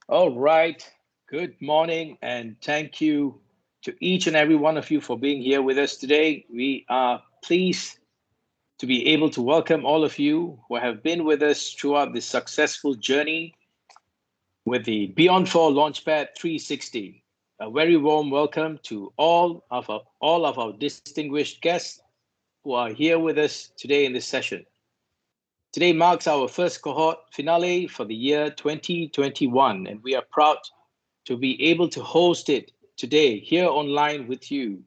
All right. Good morning, and thank you to each and every one of you for being here with us today. We are pleased to be able to welcome all of you who have been with us throughout this successful journey with the Beyond4 Launchpad 360. A very warm welcome to all of our distinguished guests who are here with us today in this session. Today marks our first cohort finale for the year 2021, and we are proud to be able to host it today here online with you.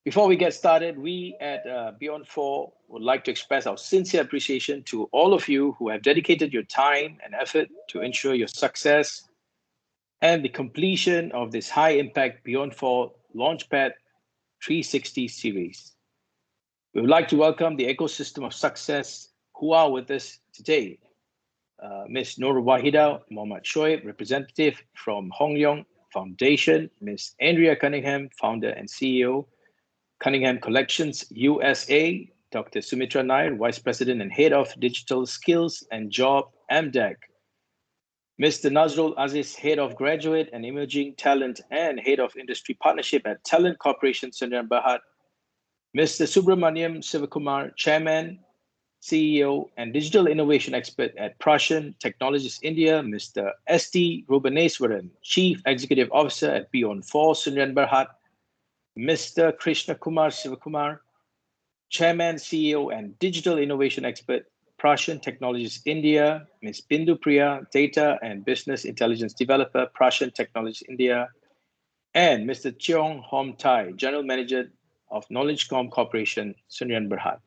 Before we get started, we at Beyond4 would like to express our sincere appreciation to all of you who have dedicated your time and effort to ensure your success and the completion of this high-impact Beyond4 Launchpad 360 series. We would like to welcome the ecosystem of success who are with us today. Ms. Nur Wahida Mohammad Shoaib, representative from Hong Leong Foundation, Ms. Andrea Cunningham, founder and CEO, Cunningham Collections USA, Dr. Sumitra Nair, Vice President and Head of Digital Skills and Job, AMDAC, Mr. Nazrul Aziz, Head of Graduate and Emerging Talent and Head of Industry Partnership at Talent Corporation, Sundar Berhad, Mr. Subramaniam Sivakumar, Chairman, CEO and Digital Innovation Expert at Prashan Technologies India, Mr. S.T. Rubaneswaran, Chief Executive Officer at Beyond4 Sundar Berhad, Mr. Krishna Kumar Sivakumar, Chairman, CEO and Digital Innovation Expert, Prashan Technologies India, Ms. Bindu Priya, Data and Business Intelligence Developer, Prashan Technologies India, and Mr. Cheong Hom Tai, General Manager of KnowledgeCom Corporation, Sundar Berhad.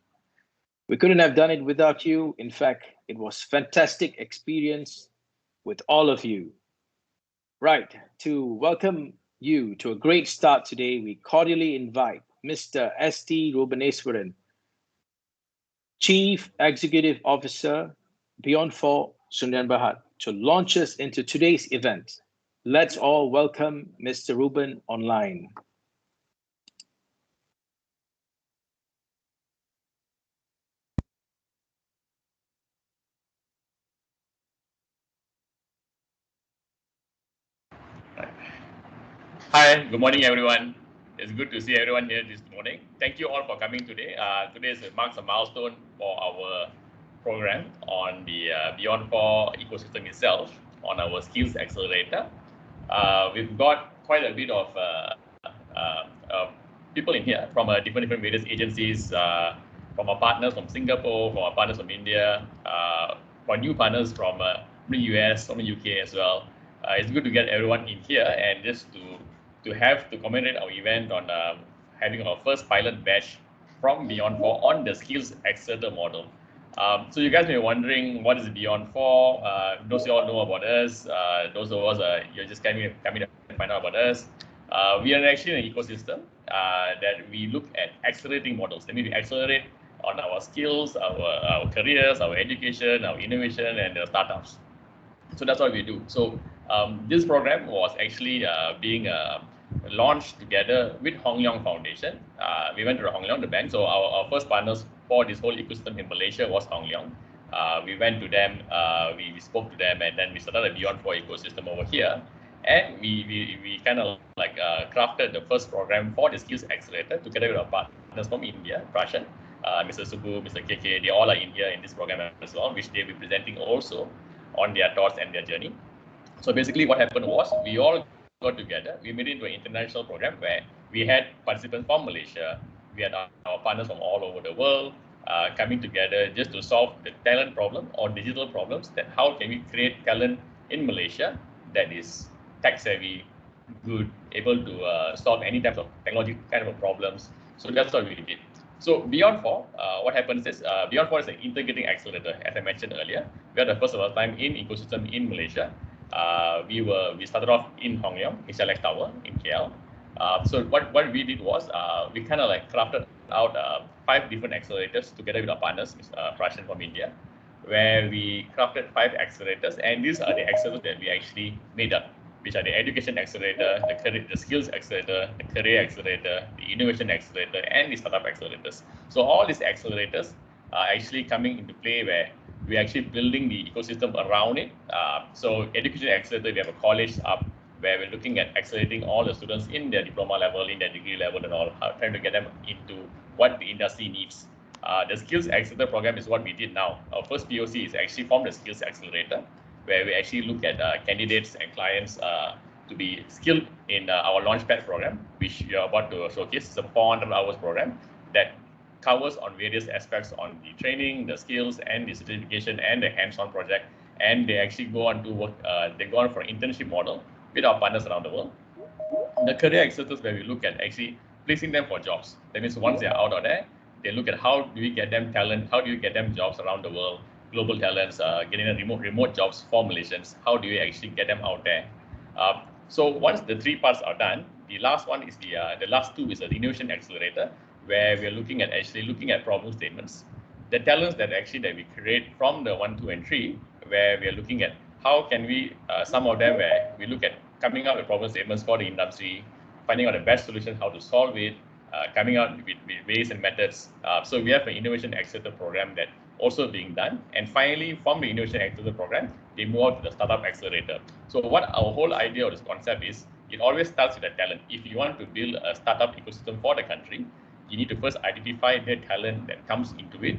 We couldn't have done it without you. In fact, it was a fantastic experience with all of you. Right, to welcome you to a great start today, we cordially invite Mr. S.T. Rubaneswaran, Chief Executive Officer, Beyond4 Sundar Berhad, to launch us into today's event. Let's all welcome Mr. Ruben online. Hi, good morning, everyone. It's good to see everyone here this morning. Thank you all for coming today. Today marks a milestone for our program on the Beyond4 ecosystem itself, on our skills accelerator. We've got quite a bit of people in here from different various agencies, from our partners from Singapore, from our partners from India, for new partners from the US, from the UK as well. It's good to get everyone in here and just to commemorate our event on having our first pilot batch from Beyond4 on the skills accelerator model. So you guys may be wondering what is Beyond4? Those you all know about us, those of us you're just coming to find out about us. We are actually an ecosystem that we look at accelerating models. That means we accelerate on our skills, our careers, our education, our innovation, and the startups. So that's what we do. So this program was actually being launched together with Hong Leong Foundation. We went to Hong Leong, the bank. So our first partners for this whole ecosystem in Malaysia was Hong Leong. We went to them, we spoke to them, and then we started a Beyond4 ecosystem over here. And we kind of like crafted the first program for the skills accelerator together with our partners from India, Prashan, Mr. Subbu, Mr. KK. They all are in here in this program as well, which they'll be presenting also on their thoughts and their journey. So basically what happened was we all got together, we made it into an international program where we had participants from Malaysia, we had our partners from all over the world coming together just to solve the talent problem or digital problems, that how can we create talent in Malaysia that is tech savvy, good, able to solve any types of technology kind of problems. So that's what we did. So Beyond4, what happens is Beyond4 is an integrating accelerator, as I mentioned earlier. We are the first of our time in ecosystem in Malaysia. We started off in Hong Leong, HLX Tower in KL. So what we did was we kind of like crafted out 5 different accelerators together with our partners, Prashan from India, where we crafted 5 accelerators, and these are the accelerators that we actually made up, which are the education accelerator, the skills accelerator, the career accelerator, the innovation accelerator, and the startup accelerators. So all these accelerators are actually coming into play where we're actually building the ecosystem around it. So education accelerator, we have a college up where we're looking at accelerating all the students in their diploma level, in their degree level and all, trying to get them into what the industry needs. The skills accelerator program is what we did now. Our first POC is actually from the skills accelerator, where we actually look at candidates and clients to be skilled in our LAUNCHPAD program, which we are about to showcase. It's a 400 hours program that covers on various aspects on the training, the skills, and the certification, and the hands-on project. And they actually go on to work, they go on for an internship model with our partners around the world. The career accelerators, where we look at actually placing them for jobs. That means once they're out of there, they look at how do we get them talent, how do you get them jobs around the world, global talents, getting them remote jobs for Malaysians, how do you actually get them out there? So once the 3 parts are done, the last one is the last 2 is the innovation accelerator, where we're looking at problem statements, the talents that we create from the 1, 2, and 3, where we are looking at how can we some of them where we look at coming up with problem statements for the industry, finding out the best solution, how to solve it, coming out with ways and methods. So we have an innovation accelerator program that also being done. And finally, from the innovation accelerator program, they move out to the startup accelerator. So what our whole idea of this concept is, it always starts with the talent. If you want to build a startup ecosystem for the country, you need to first identify the talent that comes into it,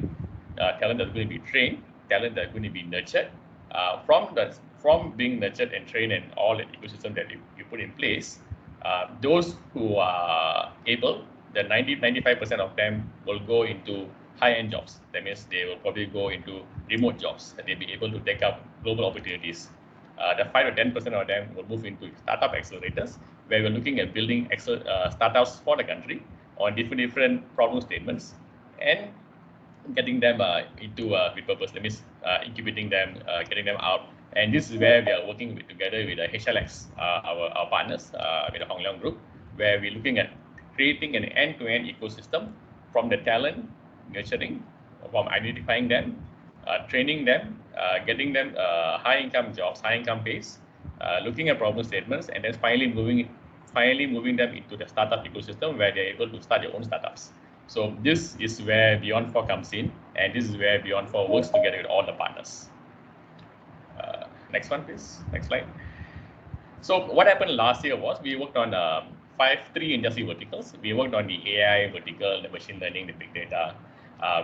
talent that's going to be trained, talent that's going to be nurtured. From being nurtured and trained and all the ecosystem that you put in place, those who are able, the 95% of them will go into high-end jobs. That means they will probably go into remote jobs and they'll be able to take up global opportunities. The 5 to 10% of them will move into startup accelerators, where we're looking at building startups for the country on different problem statements and getting them into with purpose. That means incubating them, getting them out. And this is where we are working together with HLX, our partners, with the Hong Leong Group, where we're looking at creating an end-to-end ecosystem from the talent, nurturing, from identifying them, training them, getting them high-income jobs, high-income pays, looking at problem statements, and then finally moving them into the startup ecosystem where they're able to start their own startups. So this is where Beyond4 comes in, and this is where Beyond4 works together with all the partners. Next one, please. Next slide. So what happened last year was we worked on 3 industry verticals. We worked on the AI vertical, the machine learning, the big data.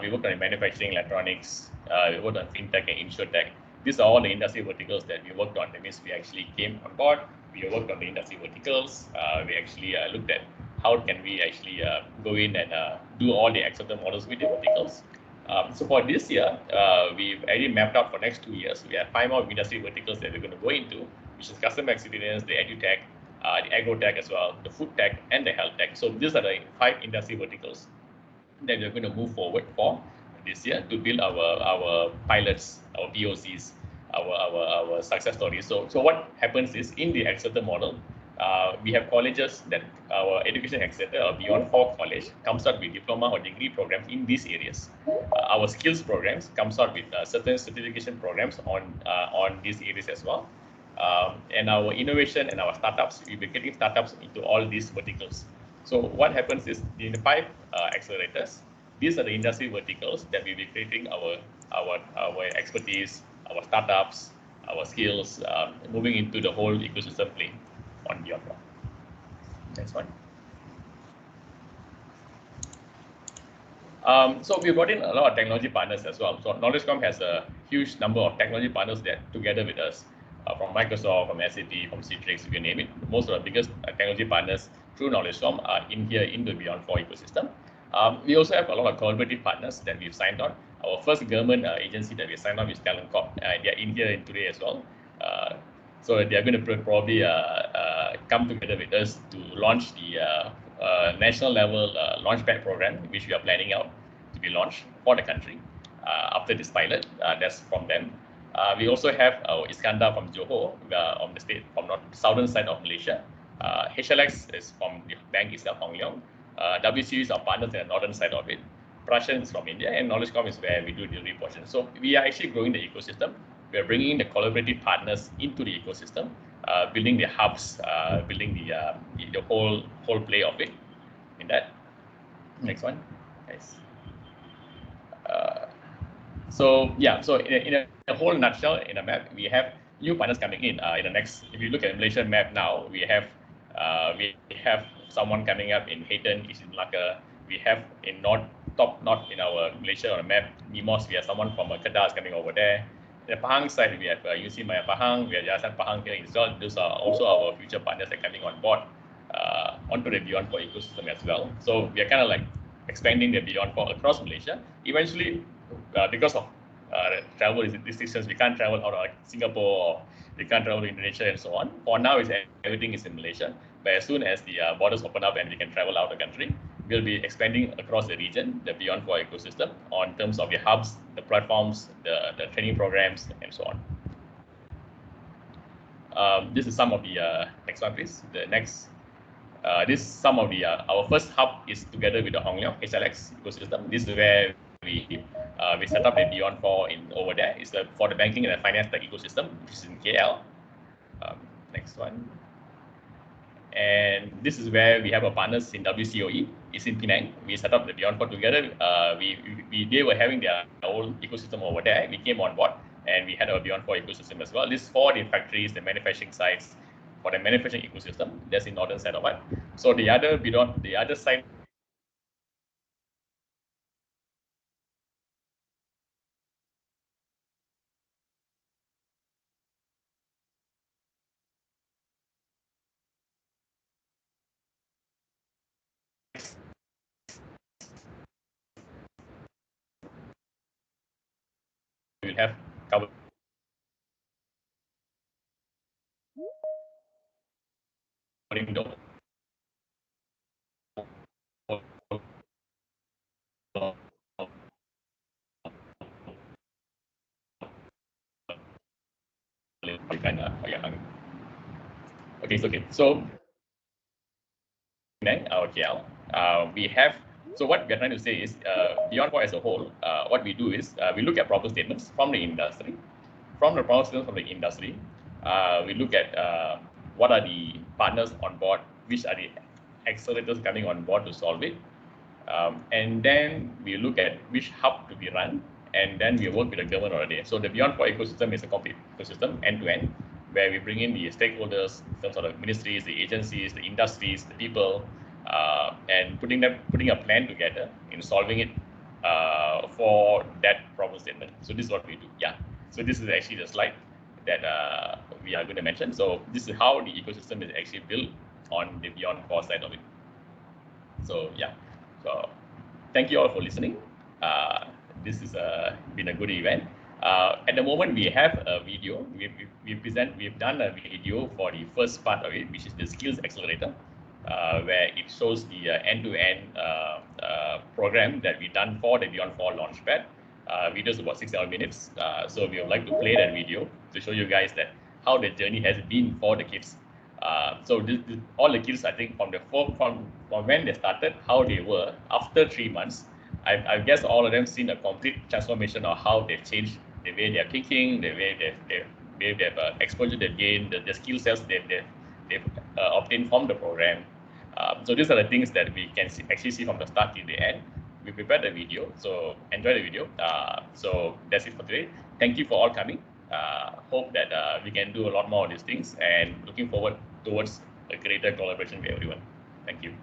We worked on manufacturing, electronics. We worked on fintech and insurtech. These are all the industry verticals that we worked on. That means we actually came on board. We worked on the industry verticals. We actually looked at how can we actually go in and do all the acceptance models with the verticals. So for this year, we've already mapped out for next 2 years. We have 5 more industry verticals that we're going to go into, which is customer experience, the edu-tech, the agro-tech as well, the food tech, and the health tech. So these are the 5 industry verticals that we're going to move forward for this year to build our pilots, our POCs, our success stories. So what happens is in the accelerator model, we have colleges that our education accelerator or Beyond4 college comes out with diploma or degree programs in these areas. Our skills programs comes out with certain certification programs on these areas as well. And our innovation and our startups, we'll be getting startups into all these verticals. So what happens is in the 5 accelerators, these are the industry verticals that we'll be creating our expertise, our startups, our skills, moving into the whole ecosystem plane on Beyond4. Next one. So we brought in a lot of technology partners as well. So KnowledgeCom has a huge number of technology partners that together with us, from Microsoft, from SAP, from Citrix, you can name it. Most of the biggest technology partners through KnowledgeCom are in here in the Beyond4 ecosystem. We also have a lot of collaborative partners that we've signed on. Our first government agency that we signed on is Talent Corp. They're in here today as well. So they're going to probably come together with us to launch the national level LAUNCHPAD program, which we are planning out to be launched for the country after this pilot. That's from them. We also have our Iskandar from Johor, on the state from the southern side of Malaysia. HLX is from the bank itself, Hong Leong. WCU is our partners in the northern side of it. Prashan is from India, and KnowledgeCom is where we do delivery portion. So we are actually growing the ecosystem. We are bringing the collaborative partners into the ecosystem, building the hubs, building the whole play of it. In that, next one, nice. So yeah, so in a whole nutshell, in a map, we have new partners coming in. In the next, if you look at Malaysian map now, we have someone coming up in Hayden, is in Malacca. We have in top north in our Malaysia on the map, Mimos, we have someone from Kedah coming over there. The Pahang side, we have UC Maya Pahang, we have Yayasan Pahang here in Israel. Those are also our future partners that are coming on board onto the Beyond4 ecosystem as well. So we are kind of like expanding the Beyond4 across Malaysia. Eventually, because of travel restrictions, we can't travel out of Singapore, or we can't travel to Indonesia and so on. For now, everything is in Malaysia. But as soon as the borders open up and we can travel out of the country, we'll be expanding across the region, the Beyond4 ecosystem, on terms of the hubs, the platforms, the training programs, and so on. This is some of the next one, please. The next. This is some of the our first hub is together with the Hong Leong HLX ecosystem. This is where we set up the Beyond4 over there. It's for the banking and the finance tech ecosystem, which is in KL. Next one. And this is where we have our partners in WCOE. It's in Penang. We set up the Beyond4 together. They were having their own ecosystem over there. We came on board and we had our Beyond4 ecosystem as well. This is for the factories, the manufacturing sites, for the manufacturing ecosystem. That's in northern side of it. So the other side we will have covered the okay. So our KL, we have. So what we're trying to say is, Beyond4 as a whole, what we do is we look at problem statements from the industry. From the problem statements from the industry, we look at what are the partners on board, which are the accelerators coming on board to solve it. And then we look at which hub to be run, and then we work with the government already. So the Beyond4 ecosystem is a complete ecosystem, end-to-end, where we bring in the stakeholders in terms of the ministries, the agencies, the industries, the people, and putting a plan together in solving it for that problem statement. So this is what we do. Yeah. So this is actually the slide that we are going to mention. So this is how the ecosystem is actually built on the Beyond4 side of it. So yeah. So thank you all for listening. this is been a good event. At the moment, we have a video. We've done a video for the first part of it, which is the skills accelerator, where it shows the end-to-end program that we done for the Beyond4 Launchpad. Video is about 6-7 minutes. So we would like to play that video to show you guys that how the journey has been for the kids. So all the kids, I think, from when they started, how they were after 3 months, I guess all of them seen a complete transformation of how they've changed the way they're thinking, the way they've exposure they've gained, the skill sets they've obtained from the program. So these are the things that we can actually see from the start till the end. We prepared the video, so enjoy the video. So that's it for today. Thank you for all coming. Hope that we can do a lot more of these things, and looking forward towards a greater collaboration with everyone. Thank you.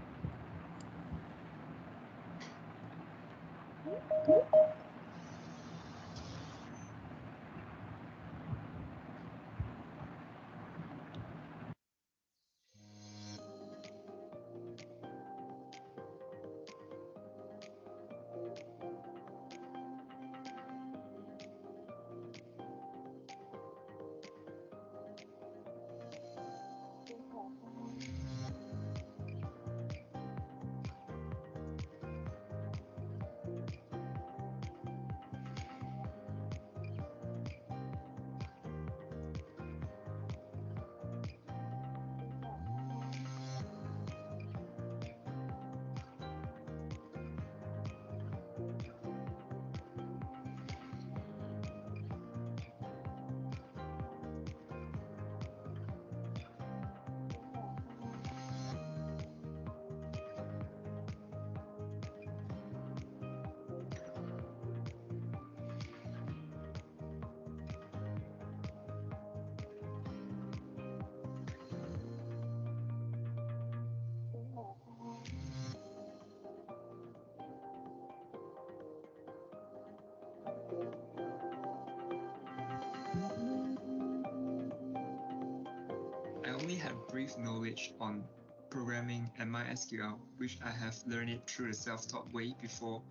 I only had brief knowledge on programming and MySQL, which I have learned it through the self-taught way before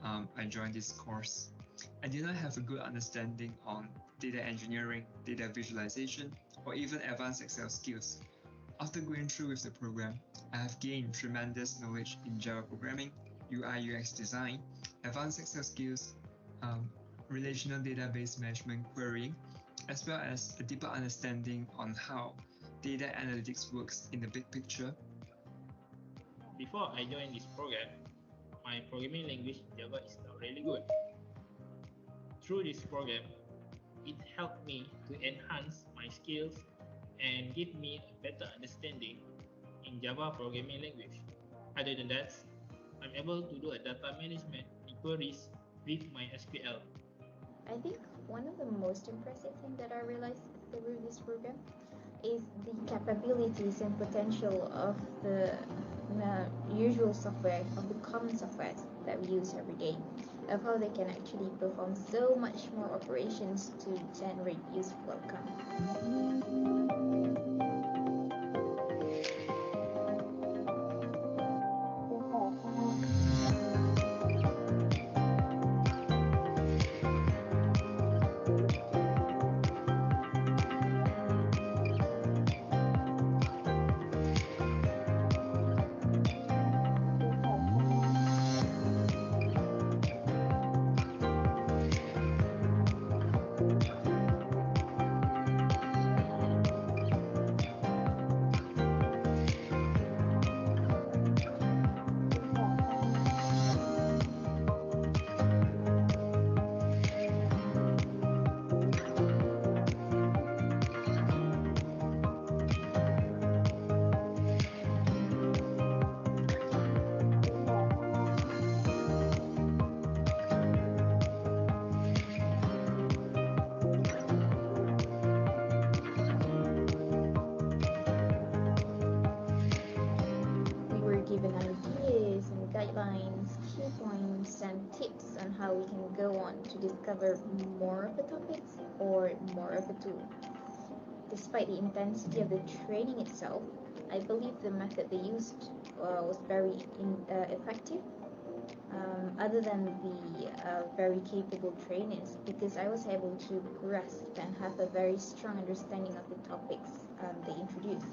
I joined this course. I did not have a good understanding on data engineering, data visualization, or even advanced Excel skills. After going through with the program, I have gained tremendous knowledge in Java programming, UI UX design, advanced Excel skills, relational database management querying, as well as a deeper understanding on how data analytics works in the big picture. Before I joined this program, my programming language Java is not really good. Through this program, it helped me to enhance my skills and give me a better understanding in Java programming language. Other than that, I'm able to do a data management inquiries with my SQL. I think one of the most impressive things that I realized through this program is the capabilities and potential of the usual software, of the common software that we use every day, of how they can actually perform so much more operations to generate useful outcome. Given ideas and guidelines, key points and tips on how we can go on to discover more of the topics or more of the tool. Despite the intensity of the training itself, I believe the method they used was very effective other than the very capable trainers, because I was able to grasp and have a very strong understanding of the topics they introduced.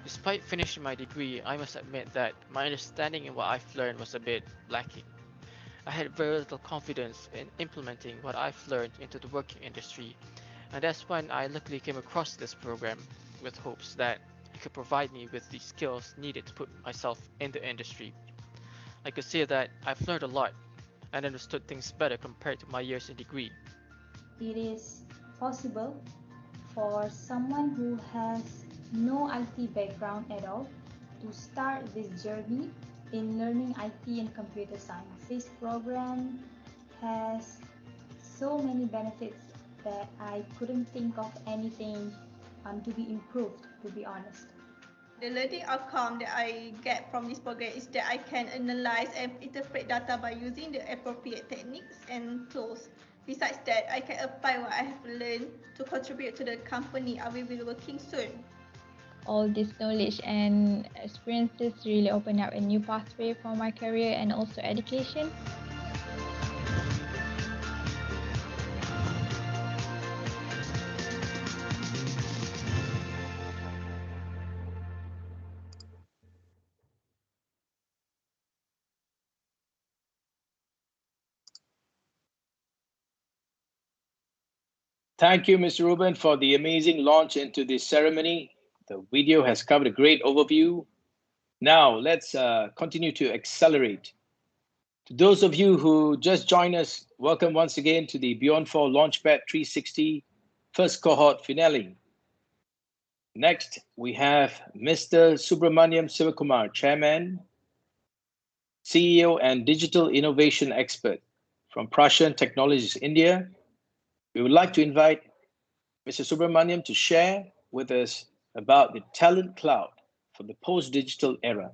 Despite finishing my degree, I must admit that my understanding in what I've learned was a bit lacking. I had very little confidence in implementing what I've learned into the working industry, and that's when I luckily came across this program with hopes that it could provide me with the skills needed to put myself in the industry. I could say that I've learned a lot and understood things better compared to my years in degree. It is possible for someone who has no IT background at all to start this journey in learning IT and computer science. This program has so many benefits that I couldn't think of anything to be improved, to be honest. The learning outcome that I get from this program is that I can analyze and interpret data by using the appropriate techniques and tools. Besides that, I can apply what I have learned to contribute to the company I will be working soon. All this knowledge and experiences really open up a new pathway for my career and also education. Thank you, Mr. Ruben, for the amazing launch into this ceremony. The video has covered a great overview. Now, let's continue to accelerate. To those of you who just joined us, welcome once again to the Beyond4 LaunchPad 360 first cohort finale. Next, we have Mr. Subramaniam Sivakumar, Chairman, CEO and Digital Innovation Expert from Prashan Technologies, India. We would like to invite Mr. Subramaniam to share with us about the talent cloud for the post-digital era.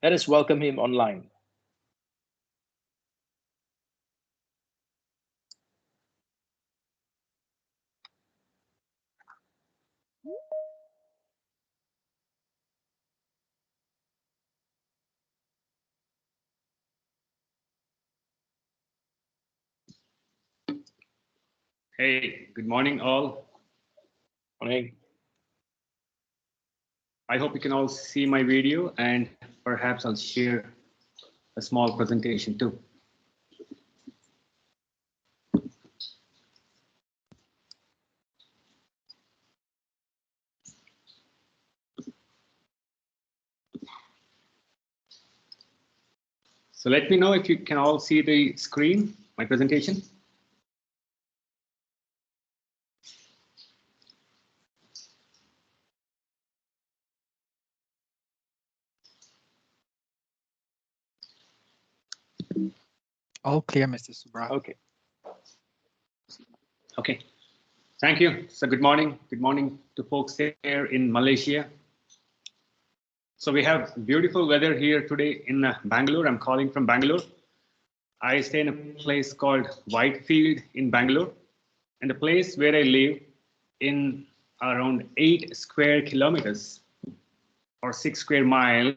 Let us welcome him online. Hey, good morning all. Morning. I hope you can all see my video and perhaps I'll share a small presentation too. So let me know if you can all see the screen, my presentation. All clear, Mr. Subra. Okay. Okay. Thank you. So good morning. Good morning to folks here in Malaysia. So we have beautiful weather here today in Bangalore. I'm calling from Bangalore. I stay in a place called Whitefield in Bangalore, and the place where I live in around 8 square kilometers or 6 square miles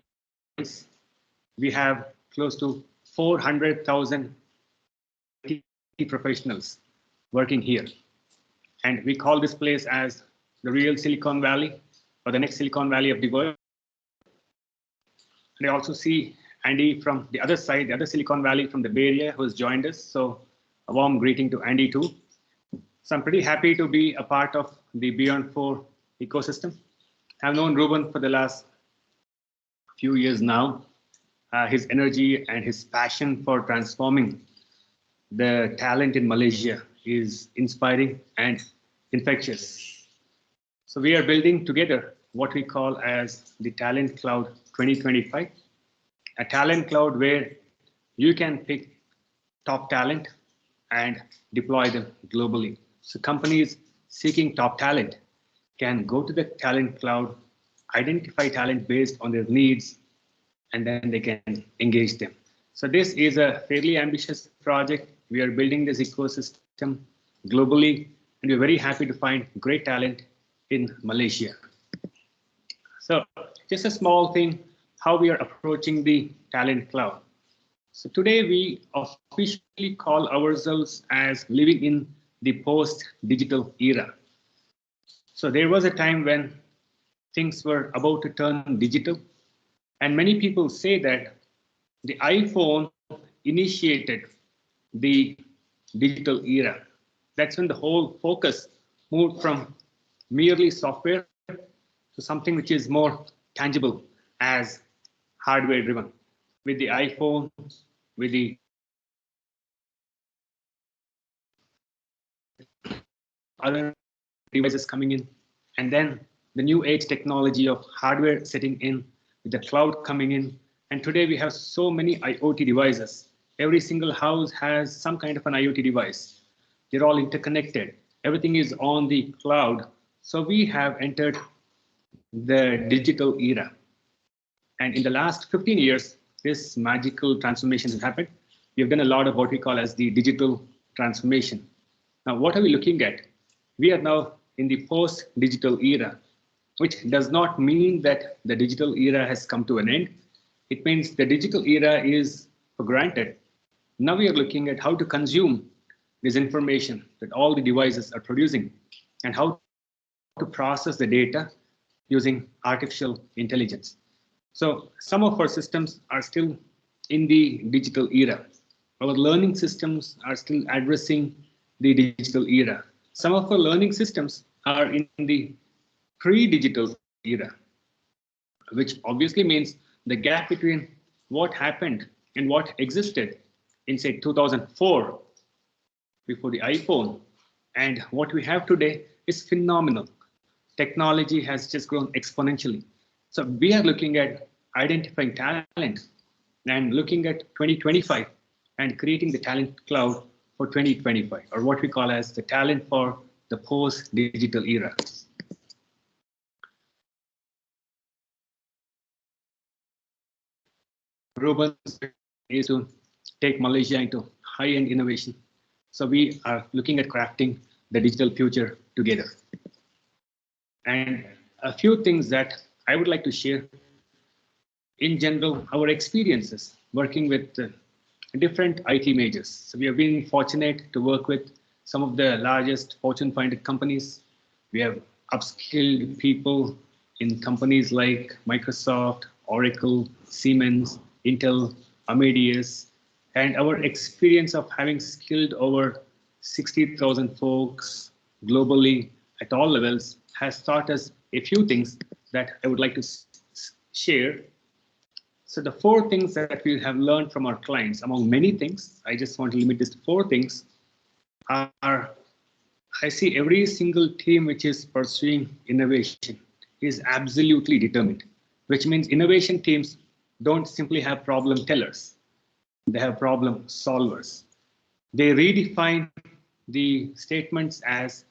we have close to 400,000 professionals working here. And we call this place as the real Silicon Valley, or the next Silicon Valley of the world. And I also see Andy from the other side, the other Silicon Valley from the Bay Area, who has joined us. So a warm greeting to Andy too. So I'm pretty happy to be a part of the Beyond4 ecosystem. I've known Ruben for the last few years now. His energy and his passion for transforming the talent in Malaysia is inspiring and infectious. So we are building together what we call as the Talent Cloud 2025, a talent cloud where you can pick top talent and deploy them globally. So companies seeking top talent can go to the talent cloud, identify talent based on their needs, and then they can engage them. So this is a fairly ambitious project. We are building this ecosystem globally, and we're very happy to find great talent in Malaysia. So just a small thing, how we are approaching the talent cloud. So today we officially call ourselves as living in the post-digital era. So there was a time when things were about to turn digital, and many people say that the iPhone initiated the digital era. That's when the whole focus moved from merely software to something which is more tangible as hardware driven. With the iPhone, with the other devices coming in, and then the new age technology of hardware setting in, with the cloud coming in. And today we have so many IoT devices. Every single house has some kind of an IoT device. They're all interconnected. Everything is on the cloud. So we have entered the digital era. And in the last 15 years, this magical transformation has happened. We have done a lot of what we call as the digital transformation. Now, what are we looking at? We are now in the post-digital era, which does not mean that the digital era has come to an end. It means the digital era is for granted. Now we are looking at how to consume this information that all the devices are producing and how to process the data using artificial intelligence. So some of our systems are still in the digital era. Our learning systems are still addressing the digital era. Some of our learning systems are in the pre-digital era, which obviously means the gap between what happened and what existed in, say, 2004, before the iPhone, and what we have today is phenomenal. Technology has just grown exponentially. So we are looking at identifying talent and looking at 2025 and creating the talent cloud for 2025, or what we call as the talent for the post-digital era. Ruben's is to take Malaysia into high-end innovation. So we are looking at crafting the digital future together. And a few things that I would like to share. In general, our experiences working with different IT majors. So we have been fortunate to work with some of the largest Fortune 500 companies. We have upskilled people in companies like Microsoft, Oracle, Siemens, Intel, Amadeus, and our experience of having skilled over 60,000 folks globally at all levels has taught us a few things that I would like to share. So the 4 things that we have learned from our clients, among many things, I just want to limit this to 4 things, are I see every single team which is pursuing innovation is absolutely determined, which means innovation teams don't simply have problem tellers. They have problem solvers. They redefine the statements as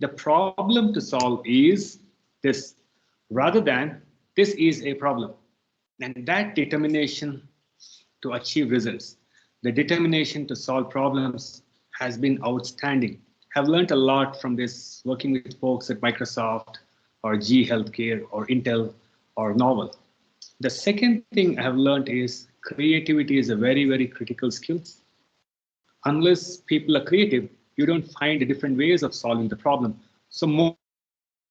the problem to solve is this, rather than this is a problem. And that determination to achieve results, the determination to solve problems has been outstanding. I've learned a lot from this working with folks at Microsoft or G Healthcare or Intel or Novel. The second thing I have learned is creativity is a very, very critical skill. Unless people are creative, you don't find different ways of solving the problem. So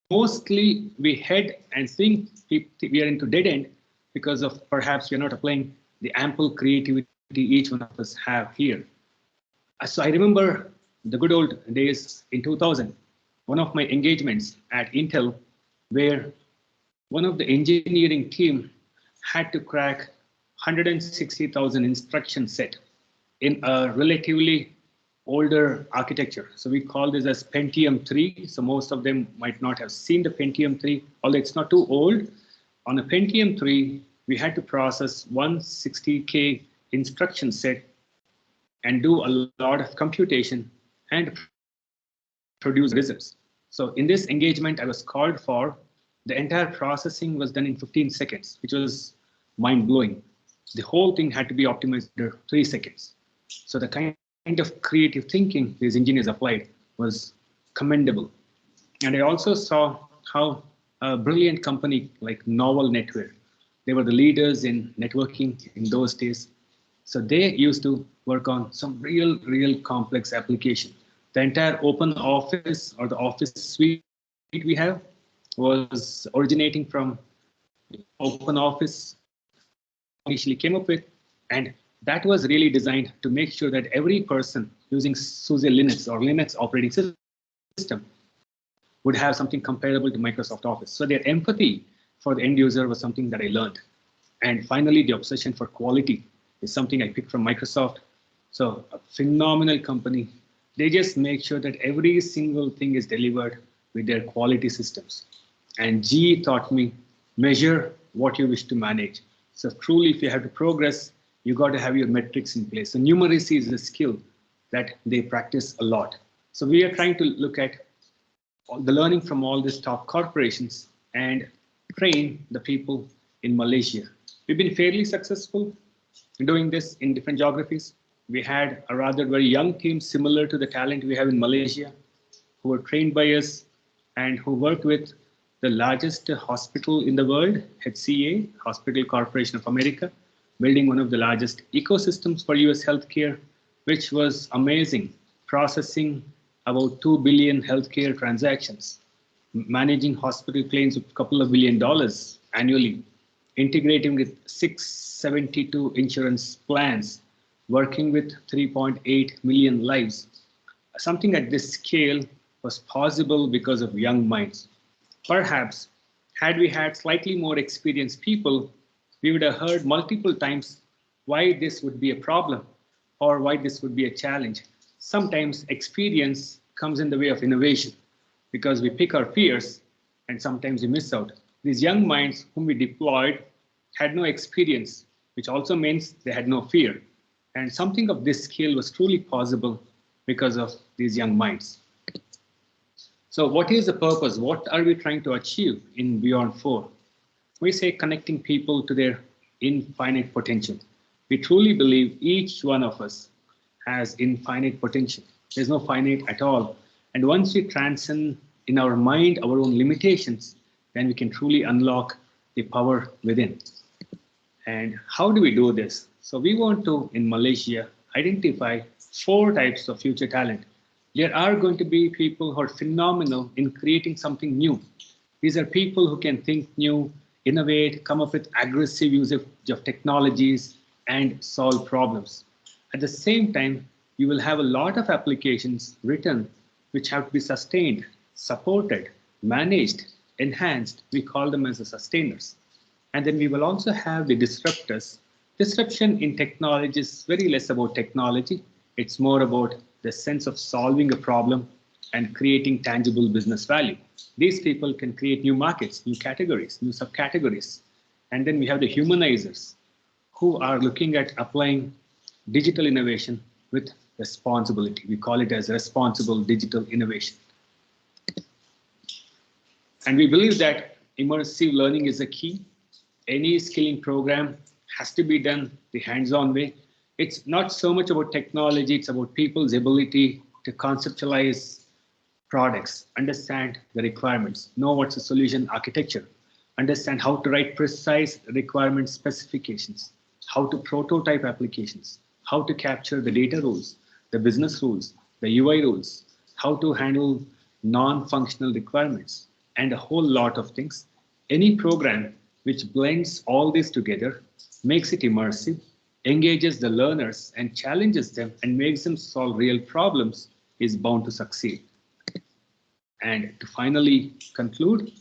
mostly we head and think we are into dead end because of perhaps we are not applying the ample creativity each one of us have here. So I remember the good old days in 2000, one of my engagements at Intel, where one of the engineering team had to crack 160,000 instruction set in a relatively older architecture. So we call this as Pentium 3. So most of them might not have seen the Pentium 3, although it's not too old. On a Pentium 3, we had to process 160K instruction set and do a lot of computation and produce results. So in this engagement I was called for, the entire processing was done in 15 seconds, which was mind-blowing. The whole thing had to be optimized under 3 seconds. So the kind of creative thinking these engineers applied was commendable. And I also saw how a brilliant company like Novel Network, they were the leaders in networking in those days. So they used to work on some real complex application. The entire open office or the office suite we have was originating from open office initially came up with, and that was really designed to make sure that every person using SUSE Linux or Linux operating system would have something comparable to Microsoft Office. So their empathy for the end user was something that I learned. And finally, the obsession for quality is something I picked from Microsoft. So a phenomenal company. They just make sure that every single thing is delivered with their quality systems. And GE taught me, measure what you wish to manage. So truly, if you have to progress, you got to have your metrics in place. So numeracy is a skill that they practice a lot. So we are trying to look at the learning from all these top corporations and train the people in Malaysia. We've been fairly successful in doing this in different geographies. We had a rather very young team similar to the talent we have in Malaysia, who were trained by us and who worked with the largest hospital in the world, HCA, Hospital Corporation of America, building one of the largest ecosystems for US healthcare, which was amazing, processing about 2 billion healthcare transactions, managing hospital claims of a couple of $1 billion annually, integrating with 672 insurance plans, working with 3.8 million lives. Something at this scale was possible because of young minds. Perhaps, had we had slightly more experienced people, we would have heard multiple times why this would be a problem or why this would be a challenge. Sometimes experience comes in the way of innovation because we pick our fears and sometimes we miss out. These young minds whom we deployed had no experience, which also means they had no fear. And something of this scale was truly possible because of these young minds. So what is the purpose? What are we trying to achieve in BEYOND4? We say connecting people to their infinite potential. We truly believe each one of us has infinite potential. There's no finite at all. And once we transcend in our mind our own limitations, then we can truly unlock the power within. And how do we do this? So we want to, in Malaysia, identify 4 types of future talent. There are going to be people who are phenomenal in creating something new. These are people who can think new, innovate, come up with aggressive use of technologies, and solve problems. At the same time, you will have a lot of applications written which have to be sustained, supported, managed, enhanced. We call them as the sustainers. And then we will also have the disruptors. Disruption in technology is very less about technology. It's more about the sense of solving a problem and creating tangible business value. These people can create new markets, new categories, new subcategories. And then we have the humanizers who are looking at applying digital innovation with responsibility. We call it as responsible digital innovation. And we believe that immersive learning is a key. Any skilling program has to be done the hands-on way. It's not so much about technology, it's about people's ability to conceptualize products, understand the requirements, know what's the solution architecture. understand how to write precise requirement specifications, how to prototype applications, how to capture the data rules, the business rules, the UI rules, how to handle non-functional requirements, and a whole lot of things. Any program which blends all this together, makes it immersive, engages the learners and challenges them and makes them solve real problems is bound to succeed. And to finally conclude,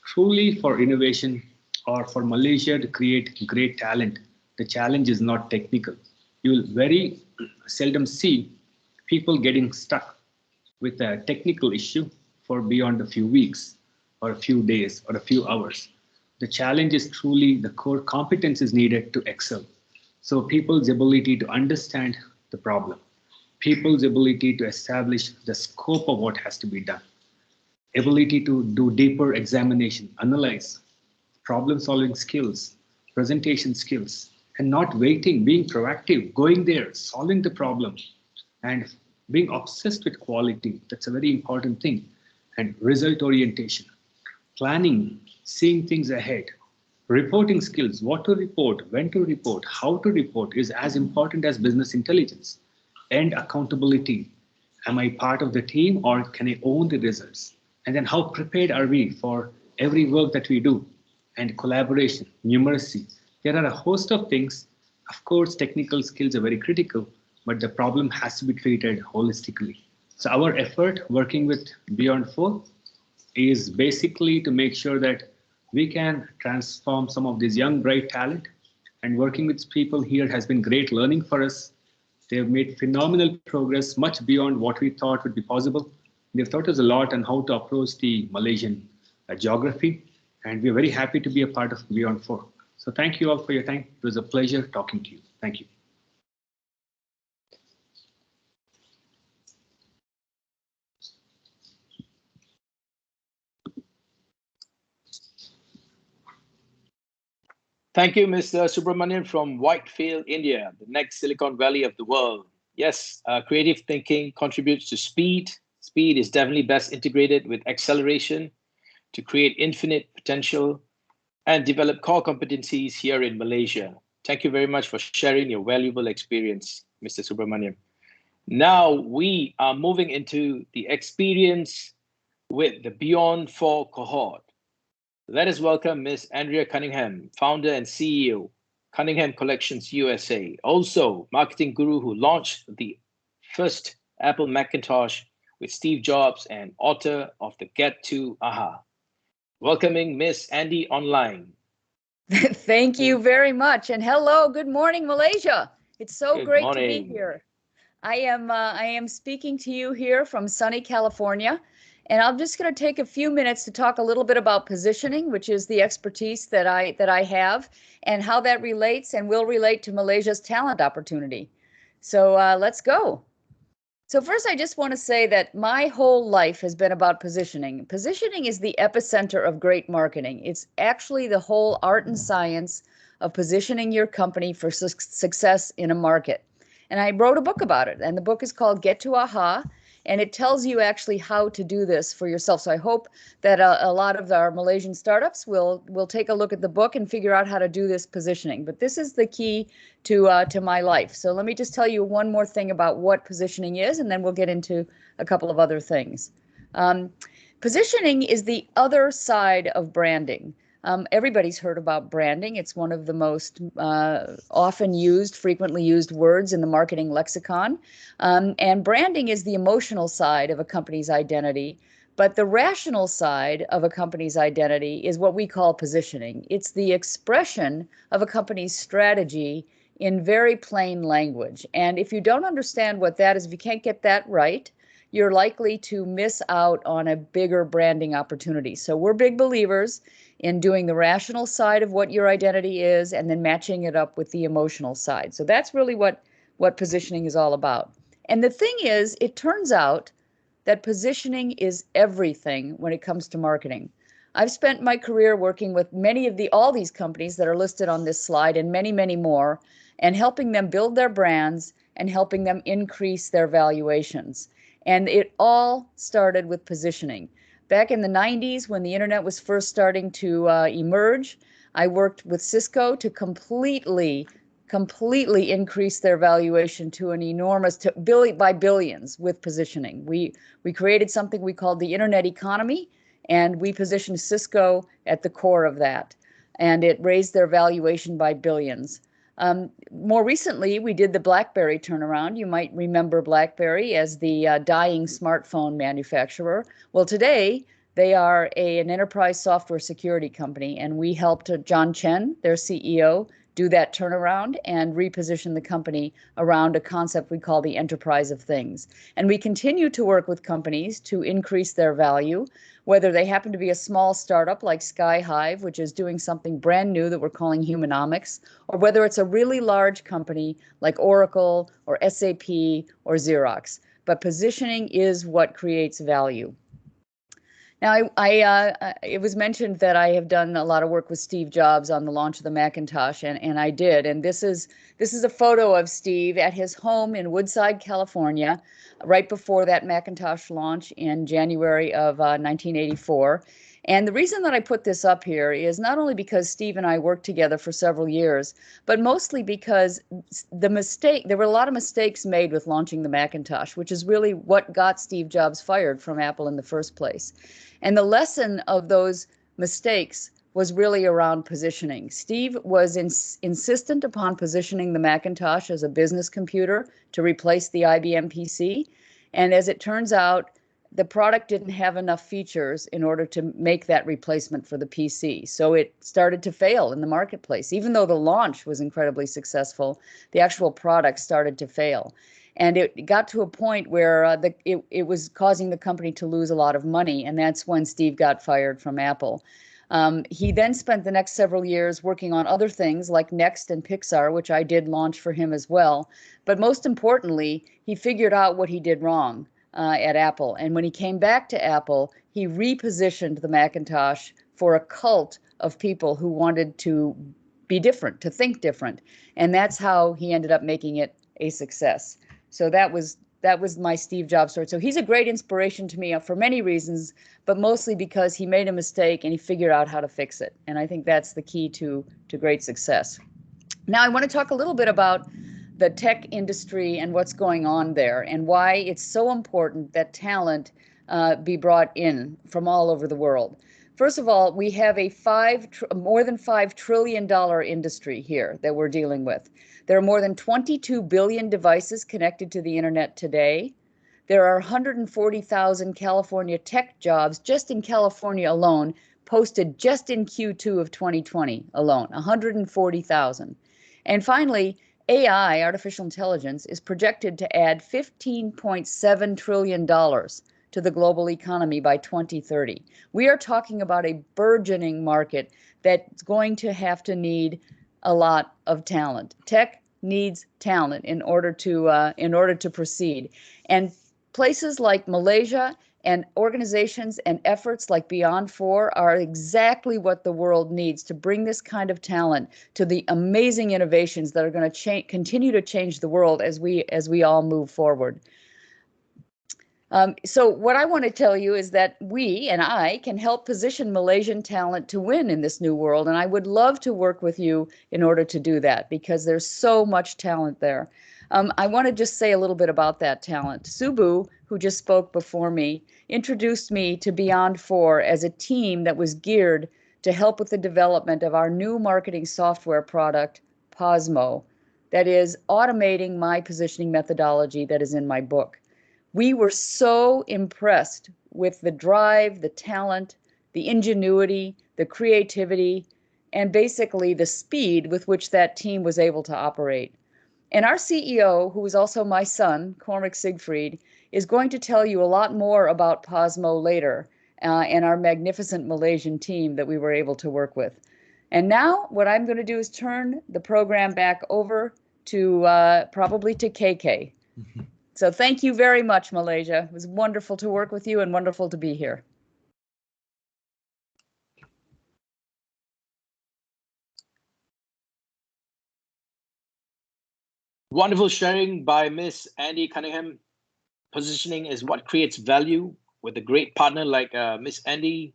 truly for innovation or for Malaysia to create great talent, the challenge is not technical. You will very seldom see people getting stuck with a technical issue for beyond a few weeks or a few days or a few hours. The challenge is truly the core competence is needed to excel. So people's ability to understand the problem, people's ability to establish the scope of what has to be done, ability to do deeper examination, analyze, problem solving skills, presentation skills, and not waiting, being proactive, going there, solving the problem, and being obsessed with quality. That's a very important thing. And result orientation, planning, seeing things ahead, reporting skills, what to report, when to report, how to report is as important as business intelligence. And accountability. Am I part of the team or can I own the results? And then how prepared are we for every work that we do? And collaboration, numeracy. There are a host of things. Of course, technical skills are very critical, but the problem has to be treated holistically. So our effort working with Beyond4 is basically to make sure that we can transform some of this young, bright talent. And working with people here has been great learning for us. They've made phenomenal progress, much beyond what we thought would be possible. They've taught us a lot on how to approach the Malaysian geography, and we're very happy to be a part of Beyond4. So thank you all for your time. It was a pleasure talking to you. Thank you. Thank you, Mr. Subramanian from Whitefield, India, the next Silicon Valley of the world. Yes, creative thinking contributes to speed. Speed is definitely best integrated with acceleration to create infinite potential and develop core competencies here in Malaysia. Thank you very much for sharing your valuable experience, Mr. Subramanian. Now we are moving into the experience with the Beyond4 cohort. Let us welcome Ms. Andrea Cunningham, founder and CEO, Cunningham Collections USA, also marketing guru who launched the first Apple Macintosh with Steve Jobs and author of the Get to AHA. Welcoming Ms. Andy online. Thank you very much. And hello, good morning, Malaysia. It's so great to be here. I am speaking to you here from sunny California. And I'm just going to take a few minutes to talk a little bit about positioning, which is the expertise that I have, and how that relates and will relate to Malaysia's talent opportunity. So let's go. So first, I just want to say that my whole life has been about positioning. Positioning is the epicenter of great marketing. It's actually the whole art and science of positioning your company for success in a market. And I wrote a book about it, and the book is called Get to AHA. And it tells you actually how to do this for yourself. So I hope that a lot of our Malaysian startups will take a look at the book and figure out how to do this positioning. But this is the key to my life. So let me just tell you one more thing about what positioning is, and then we'll get into a couple of other things. Positioning is the other side of branding. Everybody's heard about branding. It's one of the most often used, frequently used words in the marketing lexicon. And branding is the emotional side of a company's identity. But the rational side of a company's identity is what we call positioning. It's the expression of a company's strategy in very plain language. And if you don't understand what that is, if you can't get that right, you're likely to miss out on a bigger branding opportunity. So we're big believers in doing the rational side of what your identity is and then matching it up with the emotional side. So that's really what positioning is all about. And the thing is, it turns out that positioning is everything when it comes to marketing. I've spent my career working with all these companies that are listed on this slide and many, many more, and helping them build their brands and helping them increase their valuations. And it all started with positioning. Back in the 90s, when the internet was first starting to emerge, I worked with Cisco to completely increase their valuation to an enormous, by billions with positioning. We created something we called the internet economy, and we positioned Cisco at the core of that. And it raised their valuation by billions. More recently, we did the BlackBerry turnaround. You might remember BlackBerry as the dying smartphone manufacturer. Well, today, they are an enterprise software security company, and we helped John Chen, their CEO, do that turnaround and reposition the company around a concept we call the enterprise of things. And we continue to work with companies to increase their value, whether they happen to be a small startup like Skyhive, which is doing something brand new that we're calling humanomics, or whether it's a really large company like Oracle or SAP or Xerox. But positioning is what creates value. Now, it was mentioned that I have done a lot of work with Steve Jobs on the launch of the Macintosh, and I did. And this is a photo of Steve at his home in Woodside, California, right before that Macintosh launch in January of 1984. And the reason that I put this up here is not only because Steve and I worked together for several years, but mostly because there were a lot of mistakes made with launching the Macintosh, which is really what got Steve Jobs fired from Apple in the first place. And the lesson of those mistakes was really around positioning. Steve was insistent upon positioning the Macintosh as a business computer to replace the IBM PC. And as it turns out, the product didn't have enough features in order to make that replacement for the PC. So it started to fail in the marketplace. Even though the launch was incredibly successful, the actual product started to fail. And it got to a point where it was causing the company to lose a lot of money. And that's when Steve got fired from Apple. He then spent the next several years working on other things like Next and Pixar, which I did launch for him as well. But most importantly, he figured out what he did wrong at Apple. And when he came back to Apple, he repositioned the Macintosh for a cult of people who wanted to be different, to think different. And that's how he ended up making it a success. So that was my Steve Jobs story. So he's a great inspiration to me for many reasons, but mostly because he made a mistake and he figured out how to fix it. And I think that's the key to great success. Now I want to talk a little bit about the tech industry and what's going on there and why it's so important that talent be brought in from all over the world. First of all, we have a more than $5 trillion industry here that we're dealing with. There are more than 22 billion devices connected to the internet today. There are 140,000 California tech jobs just in California alone, posted just in Q2 of 2020 alone, 140,000. And finally, AI, artificial intelligence, is projected to add $15.7 trillion to the global economy by 2030. We are talking about a burgeoning market that's going to have to need a lot of talent. Tech needs talent in order to proceed. And places like Malaysia and organizations and efforts like BEYOND4 are exactly what the world needs to bring this kind of talent to the amazing innovations that are going to continue to change the world as we all move forward. So what I want to tell you is that we and I can help position Malaysian talent to win in this new world. And I would love to work with you in order to do that because there's so much talent there. I want to just say a little bit about that talent. Subu, who just spoke before me, introduced me to BEYOND4 as a team that was geared to help with the development of our new marketing software product, Posmo, that is automating my positioning methodology that is in my book. We were so impressed with the drive, the talent, the ingenuity, the creativity, and basically the speed with which that team was able to operate. And our CEO, who is also my son, Cormac Siegfried, is going to tell you a lot more about Posmo later and our magnificent Malaysian team that we were able to work with. And now what I'm going to do is turn the program back over to probably to KK. So thank you very much, Malaysia. It was wonderful to work with you and wonderful to be here. Wonderful sharing by Miss Andy Cunningham. Positioning is what creates value. with a great partner like Miss Andy,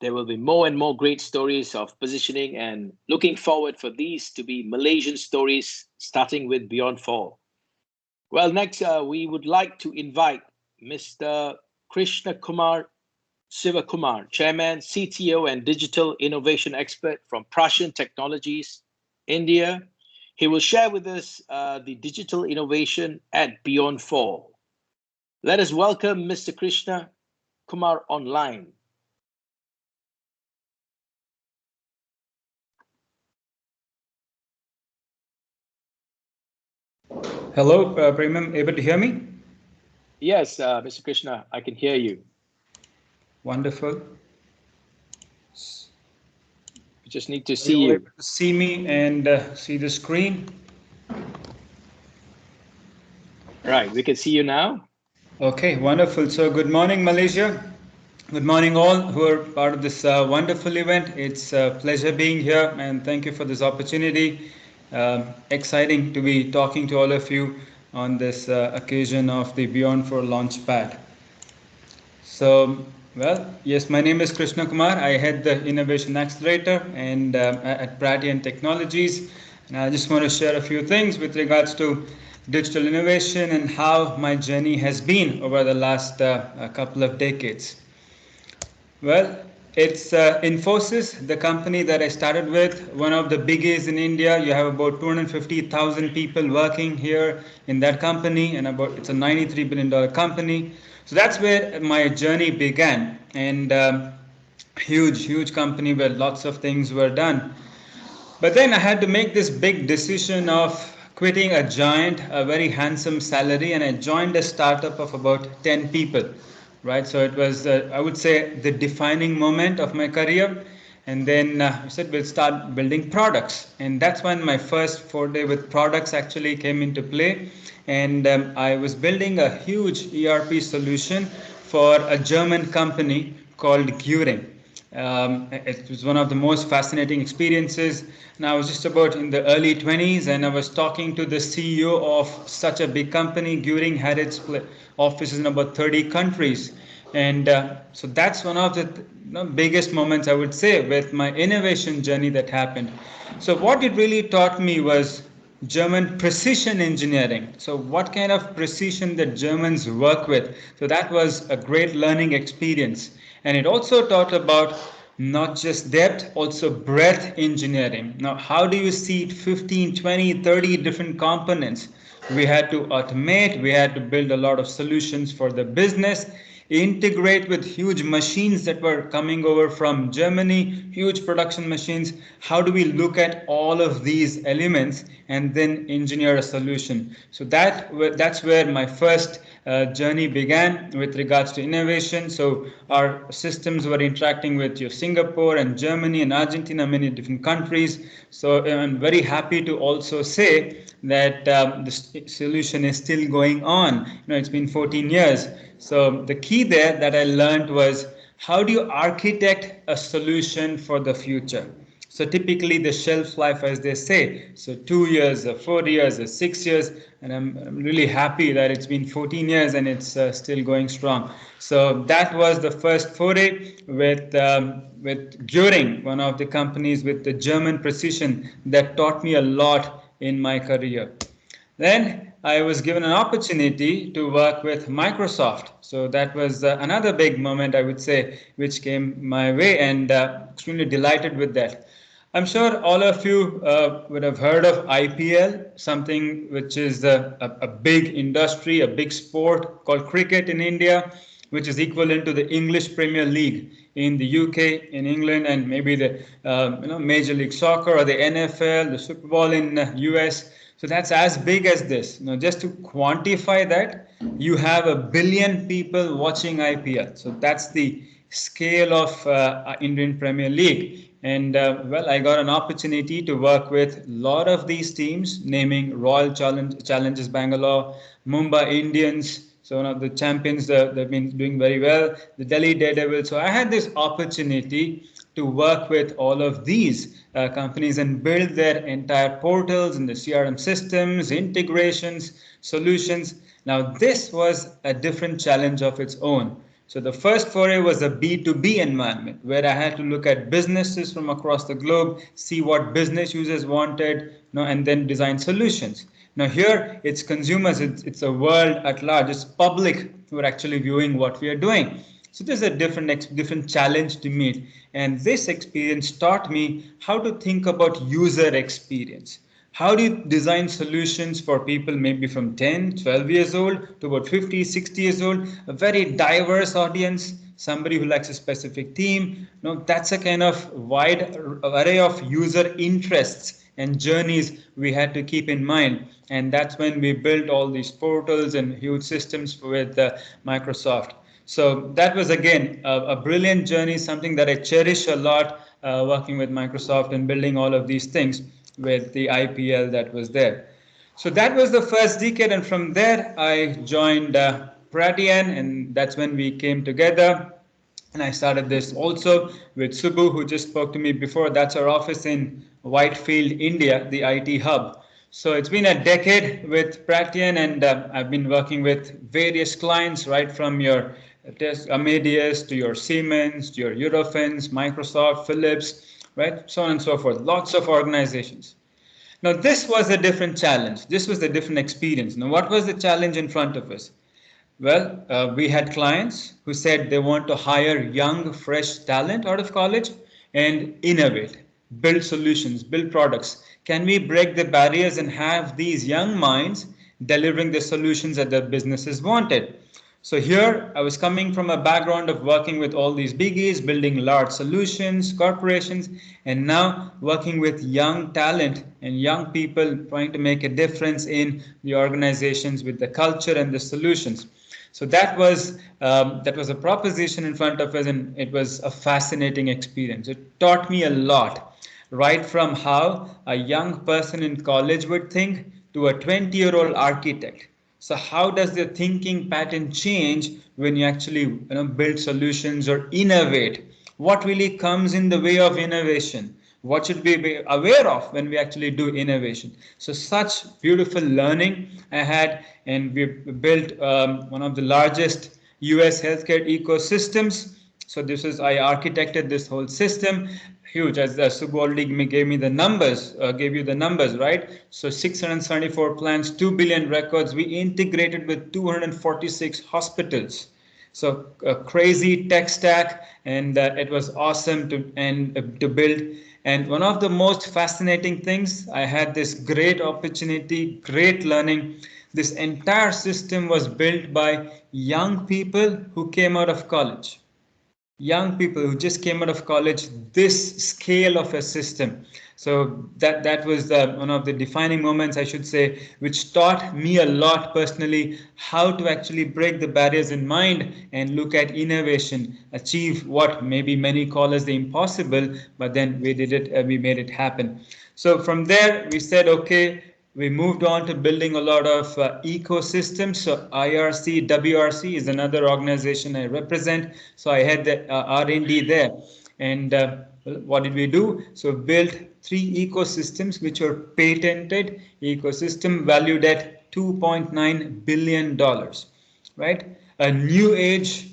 there will be more and more great stories of positioning, and looking forward for these to be Malaysian stories, starting with Beyond 4. Well, next, we would like to invite Mr. Krishna Kumar Sivakumar, Chairman, CTO, and Digital Innovation Expert from Prashan Technologies, India. He will share with us the digital innovation at Beyond 4. Let us welcome Mr. Krishna Kumar online. Hello, Premam, able to hear me? Yes, Mr. Krishna, I can hear you. Wonderful. We just need to see you. Able to see me and see the screen? Right, we can see you now. Okay, wonderful. So good morning, Malaysia. Good morning all who are part of this wonderful event. It's a pleasure being here, and thank you for this opportunity. Exciting to be talking to all of you on this occasion of the Beyond4 Launchpad. So, well, yes, my name is Krishna Kumar. I head the Innovation Accelerator and at Pratian Technologies. And I just want to share a few things with regards to digital innovation and how my journey has been over the last couple of decades. Well, it's Infosys, the company that I started with, one of the biggest in India. You have about 250,000 people working here in that company, and it's a $93 billion company. So that's where my journey began, and huge company where lots of things were done. But then I had to make this big decision of quitting a giant, a very handsome salary, and I joined a startup of about 10 people. Right, so it was, I would say, the defining moment of my career. And then I said, we'll start building products. And that's when my first foray with products actually came into play. And I was building a huge ERP solution for a German company called Guring. It was one of the most fascinating experiences. And I was just about in the early 20s, and I was talking to the CEO of such a big company. Guring had its offices in about 30 countries. And so that's one of the biggest moments, I would say, with my innovation journey that happened. So what it really taught me was German precision engineering. So what kind of precision that Germans work with. So that was a great learning experience. And it also taught about not just depth, also breadth engineering. Now, how do you see 15, 20, 30 different components? We had to automate, we had to build a lot of solutions for the business, integrate with huge machines that were coming over from Germany, huge production machines. How do we look at all of these elements and then engineer a solution? So that's where my first journey began with regards to innovation. So our systems were interacting with Singapore and Germany and Argentina, many different countries. So I'm very happy to also say that the solution is still going on. It's been 14 years. So the key there that I learned was, how do you architect a solution for the future? So typically the shelf life, as they say, so 2 years, 4 years, 6 years, and I'm really happy that it's been 14 years and it's still going strong. So that was the first foray with Guring, one of the companies with the German precision that taught me a lot in my career. Then I was given an opportunity to work with Microsoft. So that was another big moment, I would say, which came my way, and extremely delighted with that. I'm sure all of you would have heard of IPL, something which is a big industry, a big sport called cricket in India, which is equivalent to the English Premier League in the UK, in England, and maybe the Major League Soccer or the NFL, the Super Bowl in US. So that's as big as this. Just to quantify that, you have 1 billion people watching IPL. So that's the scale of Indian Premier League. And well, I got an opportunity to work with a lot of these teams, naming Royal Challengers Bangalore, Mumbai Indians, so one of the champions that have been doing very well, the Delhi Daredevils. So I had this opportunity to work with all of these companies and build their entire portals and the CRM systems, integrations, solutions. Now, this was a different challenge of its own. So the first foray was a B2B environment where I had to look at businesses from across the globe, see what business users wanted, and then design solutions. Now here it's consumers, it's a world at large, it's public who are actually viewing what we are doing. So there's a different challenge to meet. And this experience taught me how to think about user experience. How do you design solutions for people maybe from 10, 12 years old to about 50, 60 years old, a very diverse audience, somebody who likes a specific theme. That's a kind of wide array of user interests and journeys we had to keep in mind. And that's when we built all these portals and huge systems with Microsoft. So that was, again, a brilliant journey, something that I cherish a lot, working with Microsoft and building all of these things with the IPL that was there. So that was the first decade, and from there I joined Pratian, and that's when we came together. And I started this also with Subbu, who just spoke to me before. That's our office in Whitefield, India, the IT hub. So it's been a decade with Pratian, and I've been working with various clients, right from your Amadeus to your Siemens, to your Eurofins, Microsoft, Philips, right? So on and so forth. Lots of organizations. Now, this was a different challenge. This was a different experience. Now, what was the challenge in front of us? Well, we had clients who said they want to hire young, fresh talent out of college and innovate, build solutions, build products. Can we break the barriers and have these young minds delivering the solutions that their businesses wanted? So here I was coming from a background of working with all these biggies, building large solutions, corporations, and now working with young talent and young people trying to make a difference in the organizations with the culture and the solutions. So that was a proposition in front of us, and it was a fascinating experience. It taught me a lot, right from how a young person in college would think to a 20-year-old architect. So how does the thinking pattern change when you actually build solutions or innovate? What really comes in the way of innovation? What should we be aware of when we actually do innovation? So such beautiful learning I had, and we built one of the largest US healthcare ecosystems. So I architected this whole system. Huge, as Subbu already gave me the numbers, gave you the numbers, right? So 674 plans, 2 billion records. We integrated with 246 hospitals. So a crazy tech stack, and it was awesome to build. And one of the most fascinating things, I had this great opportunity, great learning. This entire system was built by young people who came out of college. Young people who just came out of college, this scale of a system. So that was one of the defining moments, I should say, which taught me a lot personally how to actually break the barriers in mind and look at innovation, achieve what maybe many call as the impossible, but then we did it, we made it happen. So from there, we said, okay, we moved on to building a lot of ecosystems. So IRC, WRC is another organization I represent. So I had the R&D there. And what did we do? So built 3 ecosystems which were patented, ecosystem valued at $2.9 billion, right? A new age,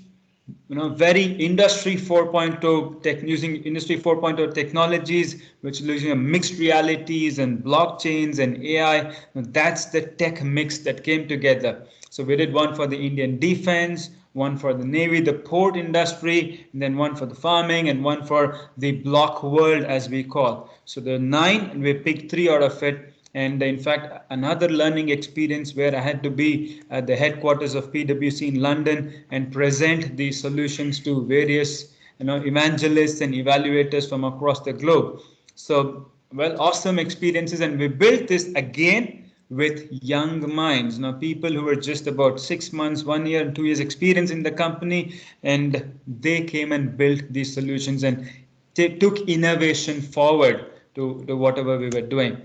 very industry 4.0 using industry 4.0 technologies, which is using mixed realities and blockchains and AI. That's the tech mix that came together. So we did one for the Indian defense, one for the Navy, the port industry, and then one for the farming, and one for the block world, as we call. So there are 9, and we picked 3 out of it. And in fact, another learning experience where I had to be at the headquarters of PwC in London and present these solutions to various evangelists and evaluators from across the globe. So, well, awesome experiences. And we built this again with young minds, people who were just about 6 months, 1 year, and 2 years experience in the company. And they came and built these solutions and took innovation forward to whatever we were doing.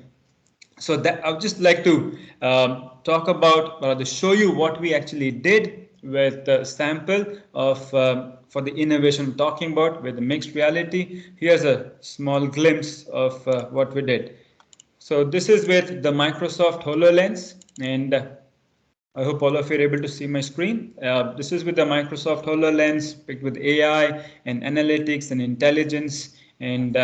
So that I would just like to talk about, show you what we actually did with a sample of for the innovation I'm talking about with the mixed reality. Here's a small glimpse of what we did. So this is with the Microsoft HoloLens, and I hope all of you are able to see my screen. This is with the Microsoft HoloLens, picked with AI and analytics and intelligence. And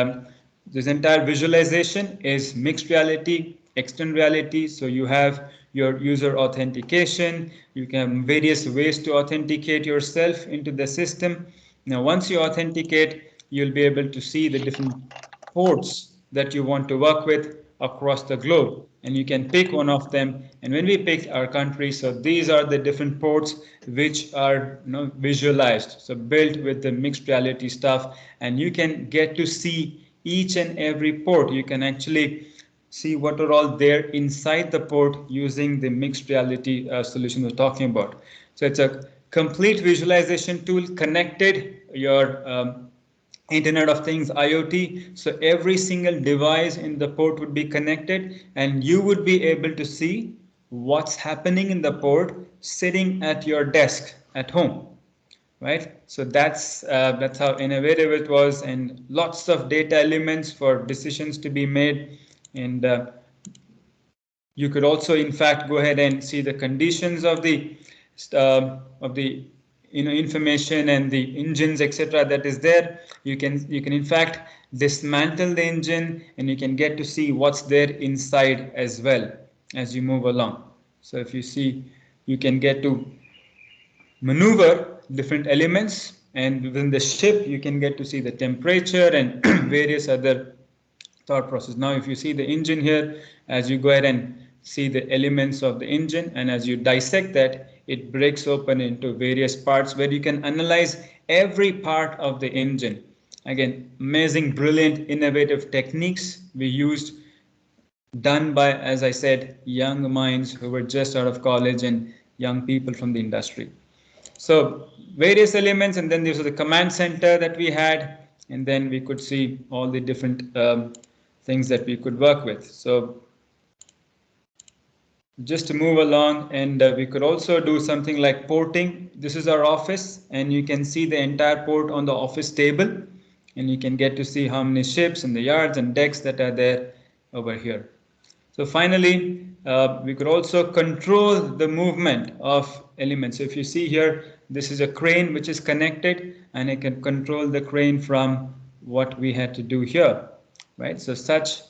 this entire visualization is mixed reality, extended reality. So you have your user authentication. You can have various ways to authenticate yourself into the system. Now, once you authenticate, you'll be able to see the different ports that you want to work with across the globe, and you can pick one of them. And when we pick our country, so these are the different ports which are visualized, so built with the mixed reality stuff, and you can get to see each and every port. You can actually see what are all there inside the port using the mixed reality solution we're talking about. So it's a complete visualization tool, connected your Internet of Things, IoT. So every single device in the port would be connected, and you would be able to see what's happening in the port sitting at your desk at home, right? So that's how innovative it was, and lots of data elements for decisions to be made. And you could also, in fact, go ahead and see the conditions of the information and the engines, etc. that is there. You can in fact dismantle the engine, and you can get to see what's there inside as well as you move along. So if you see, you can get to maneuver different elements, and within the ship you can get to see the temperature and various other thought process. Now if you see the engine here, as you go ahead and see the elements of the engine, and as you dissect that, it breaks open into various parts where you can analyze every part of the engine. Again, amazing, brilliant, innovative techniques we used, done by, as I said, young minds who were just out of college and young people from the industry. So various elements, and then there was the command center that we had, and then we could see all the different things that we could work with. So just to move along, and we could also do something like porting. This is our office, and you can see the entire port on the office table, and you can get to see how many ships and the yards and decks that are there over here. So finally, we could also control the movement of elements. So if you see here, this is a crane which is connected, and I can control the crane from what we had to do here, right? So such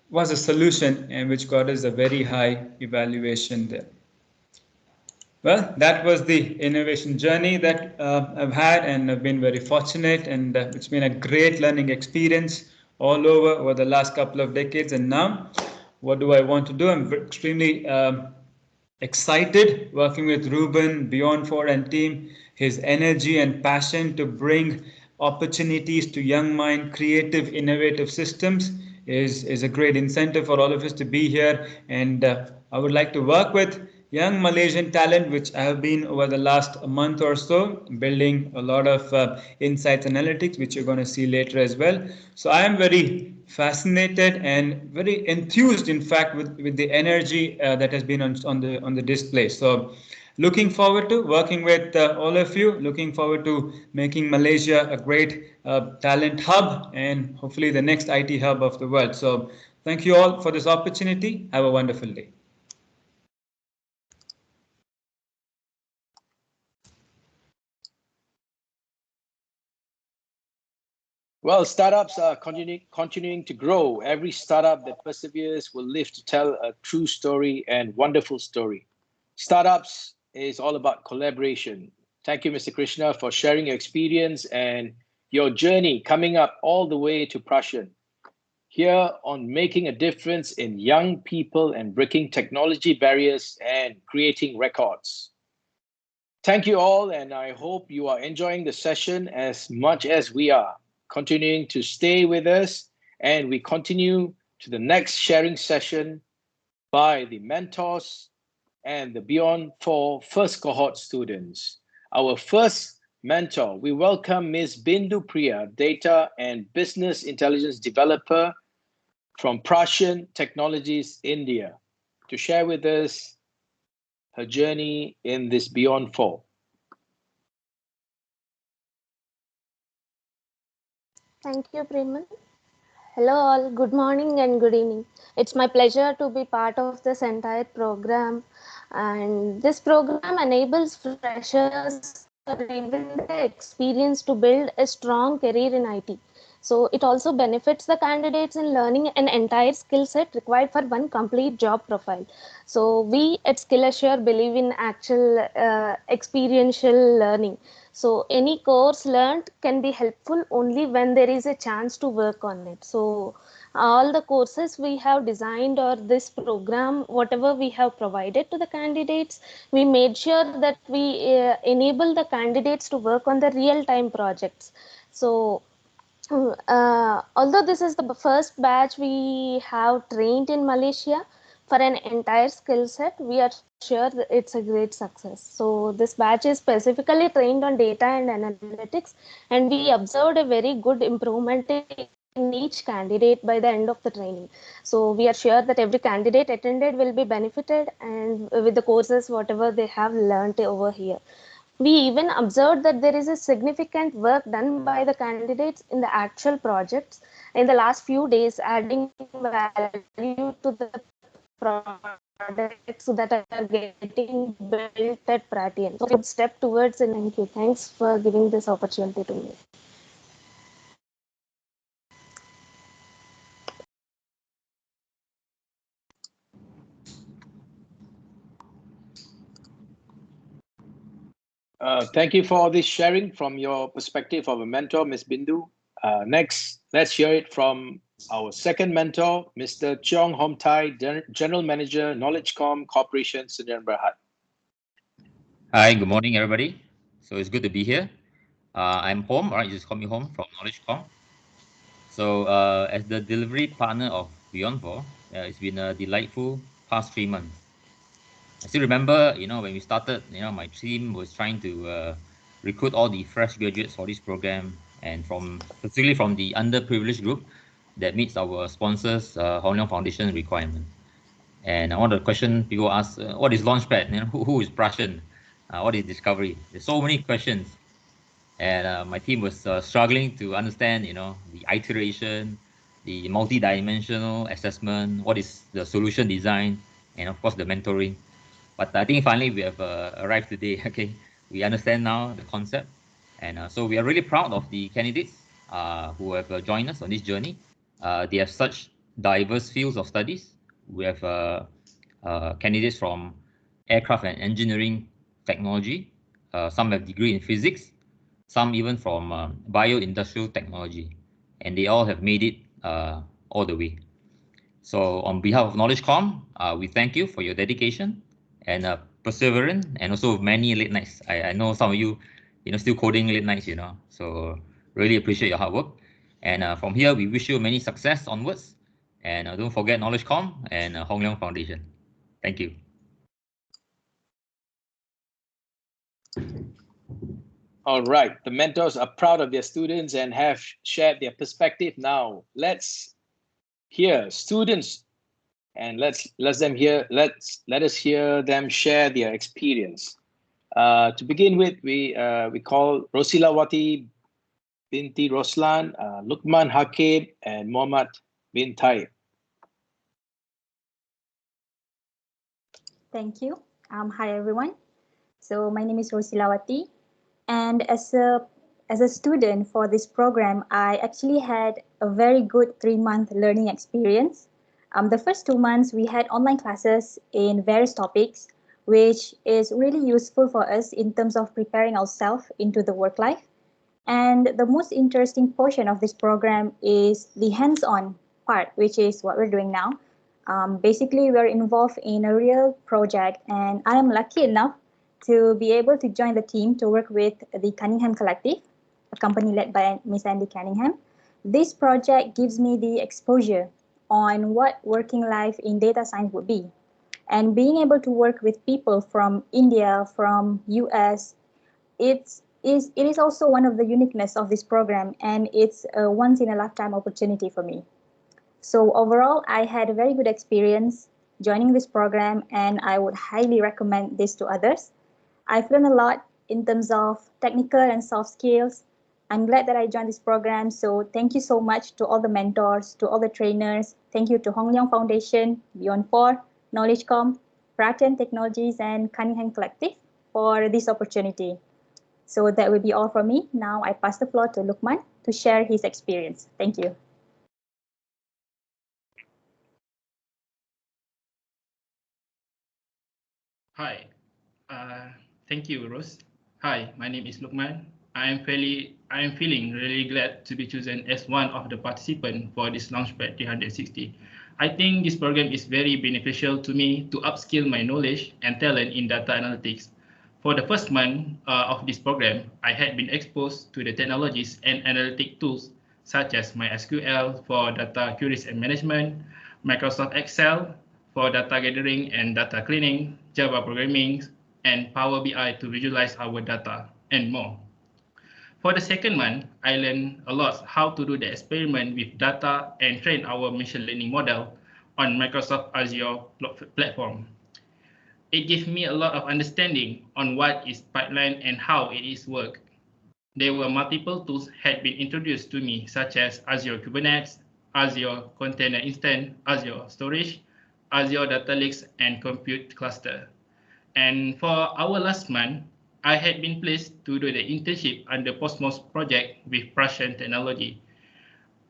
was a solution, and which got us a very high evaluation there. Well, that was the innovation journey that I've had, and I've been very fortunate, and it's been a great learning experience all over the last couple of decades. And now, what do I want to do? I'm extremely excited working with Ruben, BEYOND4 and team. His energy and passion to bring opportunities to young mind, creative, innovative systems is a great incentive for all of us to be here. And I would like to work with young Malaysian talent, which I have been over the last month or so, building a lot of insights analytics, which you're going to see later as well. So I am very fascinated and very enthused, in fact, with the energy that has been on the display. So looking forward to working with all of you, looking forward to making Malaysia a great talent hub, and hopefully the next IT hub of the world. So thank you all for this opportunity. Have a wonderful day. Well, startups are continuing to grow. Every startup that perseveres will live to tell a true story and wonderful story. Startups is all about collaboration. Thank you, Mr. Krishna, for sharing your experience and your journey coming up all the way to Prashan. Here on making a difference in young people and breaking technology barriers and creating records. Thank you all, and I hope you are enjoying the session as much as we are. Continuing to stay with us, and we continue to the next sharing session by the mentors and the BEYOND4 first cohort students. Our first mentor, we welcome Ms. Bindu Priya, Data and Business Intelligence Developer from Prashan Technologies, India, to share with us her journey in this Beyond 4. Thank you, Preman. Hello all, good morning and good evening. It's my pleasure to be part of this entire program, and this program enables freshers or even the experience to build a strong career in IT. So it also benefits the candidates in learning an entire skill set required for one complete job profile. So we at Skillshare believe in actual experiential learning. So any course learned can be helpful only when there is a chance to work on it. So all the courses we have designed or this program, whatever we have provided to the candidates, we made sure that we enable the candidates to work on the real-time projects. So although this is the first batch we have trained in Malaysia for an entire skill set, we are sure that it's a great success. So this batch is specifically trained on data and analytics, and we observed a very good improvement in each candidate by the end of the training. So we are sure that every candidate attended will be benefited and with the courses whatever they have learned over here. We even observed that there is a significant work done by the candidates in the actual projects in the last few days, adding value to the products that are getting built at Pratian. So, a good step towards it. Thank you. Thanks for giving this opportunity to me. Thank you for this sharing from your perspective of a mentor, Ms. Bindu. Next, let's hear it from our second mentor, Mr. Cheong Hom Tai, General Manager, KnowledgeCom Corporation, Sdn Bhd. Hi, good morning, everybody. So it's good to be here. I'm Hom, right? You just call me Hom from KnowledgeCom. So as the delivery partner of Beyond4, it's been a delightful past 3 months. I still remember, when we started, my team was trying to recruit all the fresh graduates for this program, and particularly from the underprivileged group that meets our sponsors, Hong Leong Foundation requirement. And one of the questions people ask, what is LAUNCHPAD? Who is Prashan? What is Discovery? There's so many questions. And my team was struggling to understand, the iteration, the multi-dimensional assessment, what is the solution design, and of course the mentoring. But I think finally we have arrived today. Okay, we understand now the concept, and so we are really proud of the candidates who have joined us on this journey. They have such diverse fields of studies. We have candidates from aircraft and engineering technology. Some have degree in physics, some even from bioindustrial technology, and they all have made it all the way. So on behalf of KnowledgeCom, we thank you for your dedication and perseverance, and also many late nights. I know some of you, still coding late nights, so really appreciate your hard work. And from here, we wish you many success onwards. And don't forget KnowledgeCom and Hong Leong Foundation. Thank you. All right, the mentors are proud of their students and have shared their perspective. Now let's hear students, and let us hear them share their experience. To begin with, we call Rosilawati binti Roslan, Lukman Hakim, and Muhammad bin Taib. Thank you. Hi everyone. So my name is Rosilawati, and as a student for this program, I actually had a very good 3-month learning experience. The first 2 months we had online classes in various topics, which is really useful for us in terms of preparing ourselves into the work life. And the most interesting portion of this program is the hands-on part, which is what we're doing now. Basically, we're involved in a real project, and I am lucky enough to be able to join the team to work with the Cunningham Collective, a company led by Miss Andy Cunningham. This project gives me the exposure on what working life in data science would be. And being able to work with people from India, from US, it is also one of the uniqueness of this program, and it's a once in a lifetime opportunity for me. So overall, I had a very good experience, joining this program, and I would highly recommend this to others. I've learned a lot in terms of technical and soft skills. I'm glad that I joined this program. So thank you so much to all the mentors, to all the trainers. Thank you to Hong Leong Foundation, Beyond4, KnowledgeCom, Praten Technologies, and Cunningham Collective for this opportunity. So that will be all from me. Now I pass the floor to Lukman to share his experience. Thank you. Hi, thank you, Rose. Hi, my name is Lukman. I am feeling really glad to be chosen as one of the participants for this Launchpad 360. I think this program is very beneficial to me to upskill my knowledge and talent in data analytics. For the first month of this program, I had been exposed to the technologies and analytic tools such as MySQL for data queries and management, Microsoft Excel for data gathering and data cleaning, Java programming, and Power BI to visualize our data, and more. For the second month, I learned a lot how to do the experiment with data and train our machine learning model on Microsoft Azure platform. It gave me a lot of understanding on what is pipeline and how it is work. There were multiple tools had been introduced to me, such as Azure Kubernetes, Azure Container Instance, Azure Storage, Azure Data Lakes, and Compute Cluster. And for our last month, I had been placed to do the internship under Postmos project with Prussian Technology.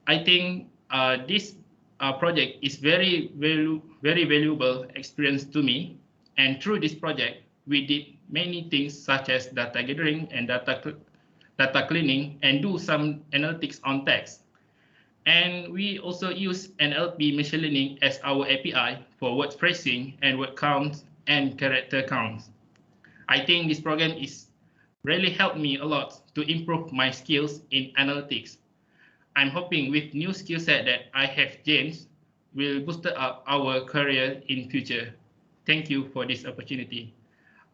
I think this project is very valuable experience to me. And through this project, we did many things such as data gathering and data cleaning and do some analytics on text. And we also use NLP machine learning as our API for word phrasing and word counts and character counts. I think this program is really helped me a lot to improve my skills in analytics. I'm hoping with new skill set that I have gained will boost up our career in future. Thank you for this opportunity.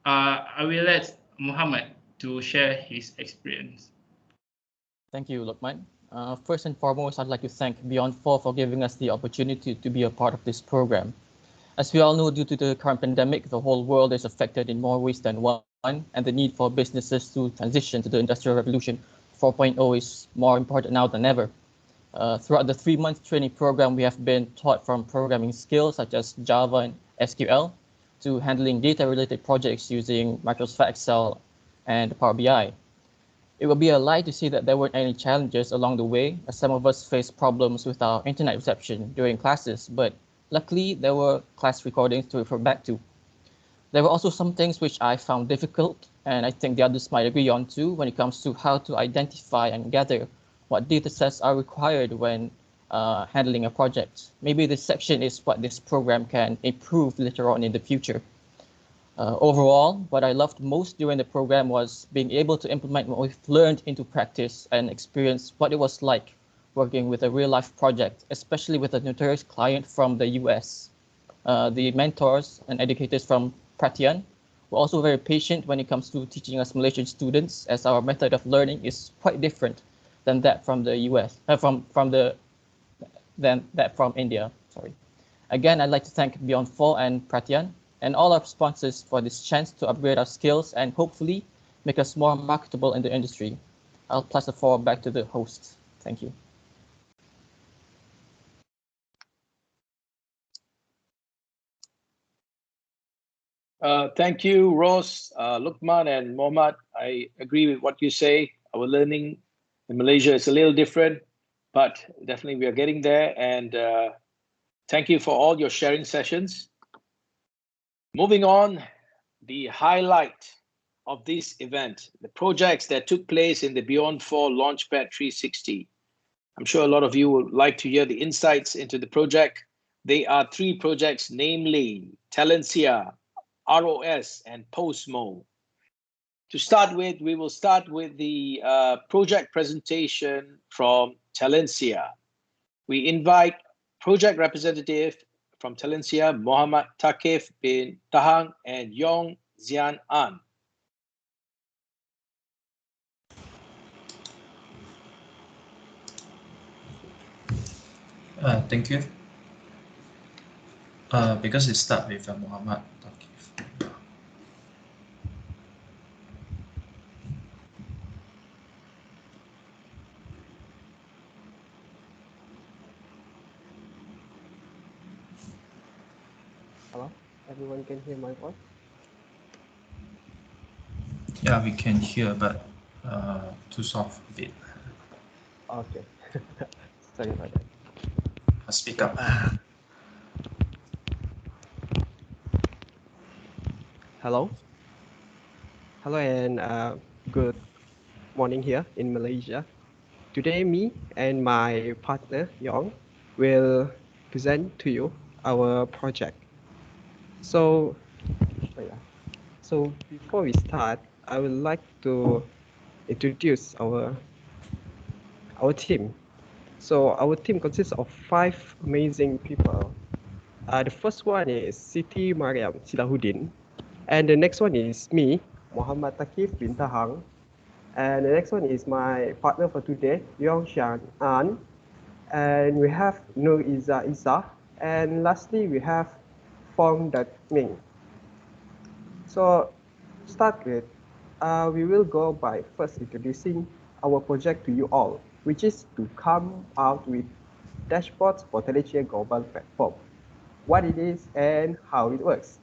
I will let Muhammad to share his experience. Thank you, Lukman. First and foremost, I'd like to thank Beyond4 for giving us the opportunity to be a part of this program. As we all know, due to the current pandemic, the whole world is affected in more ways than one, and the need for businesses to transition to the Industrial Revolution 4.0 is more important now than ever. Throughout the 3-month training program, we have been taught from programming skills such as Java and SQL to handling data-related projects using Microsoft Excel and Power BI. It would be a lie to say that there weren't any challenges along the way, as some of us faced problems with our internet reception during classes, but luckily there were class recordings to refer back to. There were also some things which I found difficult, and I think the others might agree on too, when it comes to how to identify and gather what data sets are required when handling a project. Maybe this section is what this program can improve later on in the future. Overall, what I loved most during the program was being able to implement what we've learned into practice and experience what it was like working with a real-life project, especially with a notorious client from the US. The mentors and educators from Pratian were also very patient when it comes to teaching us Malaysian students, as our method of learning is quite different than that from the US, than that from India. Sorry. Again, I'd like to thank Beyond4 and Pratian and all our sponsors for this chance to upgrade our skills and hopefully make us more marketable in the industry. I'll pass the floor back to the host. Thank you. Thank you, Rose, Lukman, and Mohammad. I agree with what you say. Our learning in Malaysia is a little different, but definitely we are getting there. And thank you for all your sharing sessions. Moving on, the highlight of this event, the projects that took place in the Beyond4 Launchpad 360. I'm sure a lot of you would like to hear the insights into the project. They are 3 projects, namely Talentia, ROS, and Postmo. To start with, we will start with the project presentation from Talentia. We invite project representative from Talentia, Muhammad Takif bin Tahang and Yong Zian An. Thank you. Because it starts with Muhammad. Hello, everyone can hear my voice? Yeah, we can hear, but too soft a bit. Okay, sorry about that. Speak up. Hello, hello, and good morning here in Malaysia. Today, me and my partner Yong will present to you our project. So, before we start, I would like to introduce our team. So our team consists of 5 amazing people. The first one is Siti Mariam Silahuddin, and the next one is me, Muhammad Takif bin Tahang, and the next one is my partner for today, Yong Xian An, and we have Nur Iza Isa, and lastly we have Fong Dat Ming. So to start with, we will go by first introducing our project to you all, which is to come out with dashboards for Teleshare Global Platform, what it is and how it works,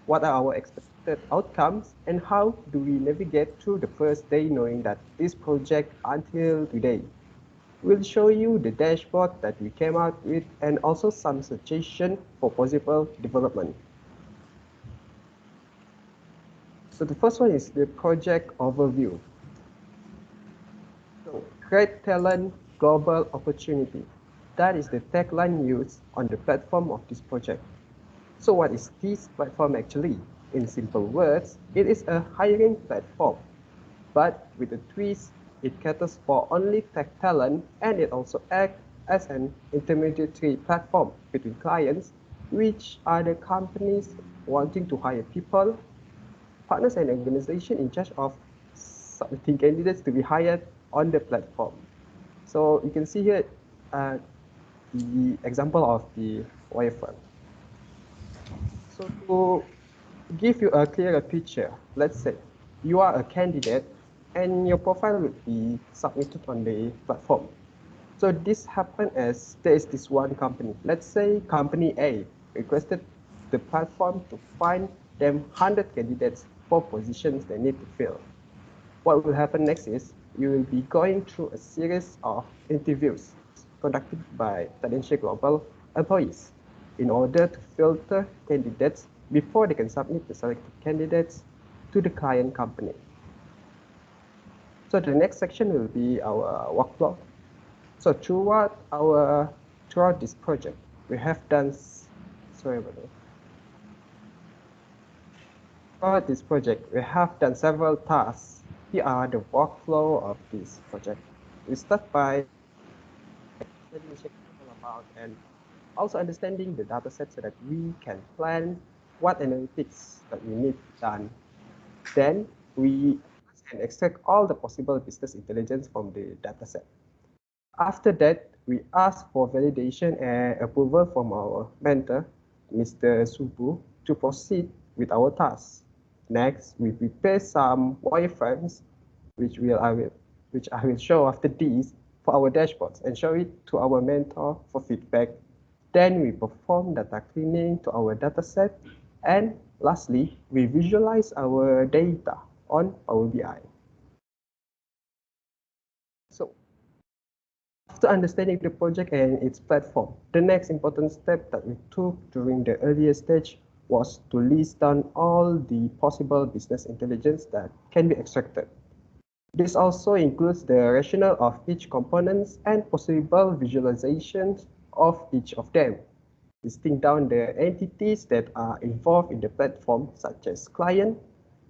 what are our expected outcomes, and how do we navigate through the first day knowing that this project until today. We'll show you the dashboard that we came out with and also some suggestions for possible development. So the first one is the project overview. So, great talent, global opportunity. That is the tagline used on the platform of this project. So what is this platform actually? In simple words, it is a hiring platform. But with a twist, it caters for only tech talent, and it also acts as an intermediary platform between clients, which are the companies wanting to hire people, partners and organizations in charge of submitting candidates to be hired on the platform. So you can see here the example of the wireframe. So to give you a clearer picture, let's say you are a candidate and your profile would be submitted on the platform. So this happened as there is this one company. Let's say company A requested the platform to find them 100 candidates for positions they need to fill. What will happen next is you will be going through a series of interviews conducted by Teleshare Global employees in order to filter candidates before they can submit the selected candidates to the client company. So the next section will be our workflow. So throughout this project, we have done, throughout this project, we have done several tasks. Here are the workflow of this project. We start by about and also understanding the data set so that we can plan what analytics that we need done. Then we can extract all the possible business intelligence from the data set. After that, we ask for validation and approval from our mentor, Mr. Subu, to proceed with our tasks. Next, we prepare some wireframes, which I will show after these, for our dashboards and show it to our mentor for feedback. Then we perform data cleaning to our dataset, and lastly, we visualize our data on Power BI. So, after understanding the project and its platform, the next important step that we took during the earlier stage was to list down all the possible business intelligence that can be extracted. This also includes the rationale of each component and possible visualizations of each of them, listing down the entities that are involved in the platform, such as client,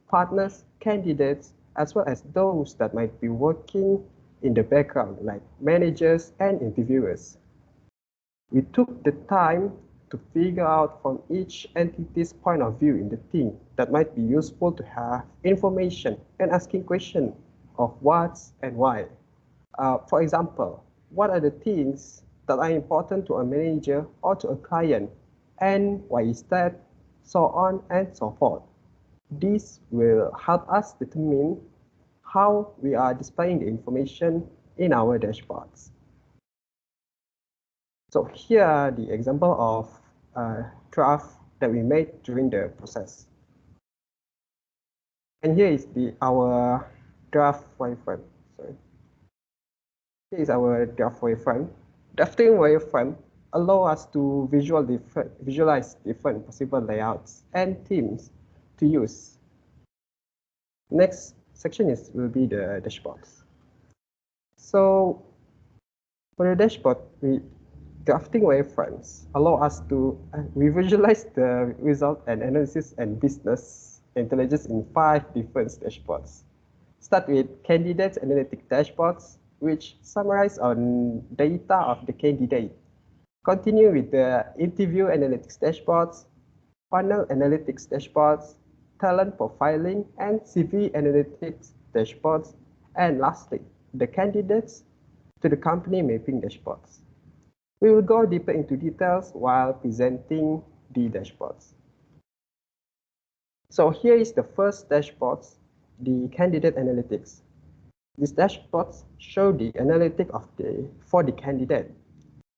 partners, candidates, as well as those that might be working in the background, like managers and interviewers. We took the time to figure out from each entity's point of view in the team that might be useful to have information and asking questions of what and why. For example, what are the things that are important to a manager or to a client and why is that, so on and so forth. This will help us determine how we are displaying the information in our dashboards. So here are the example of draft that we made during the process. And here is our draft wireframe. Sorry. Here is our draft wireframe. Drafting wireframe allow us to visualize different possible layouts and themes to use. Next section will be the dashboards. So for the dashboard, drafting wireframes allow us to visualize the result and analysis and business intelligence in 5 different dashboards. Start with candidate analytic dashboards, which summarize on data of the candidate. Continue with the interview analytics dashboards, funnel analytics dashboards, talent profiling, and CV analytics dashboards, and lastly, the candidates to the company mapping dashboards. We will go deeper into details while presenting the dashboards. So here is the first dashboard, the candidate analytics. These dashboards show the analytics for the candidate.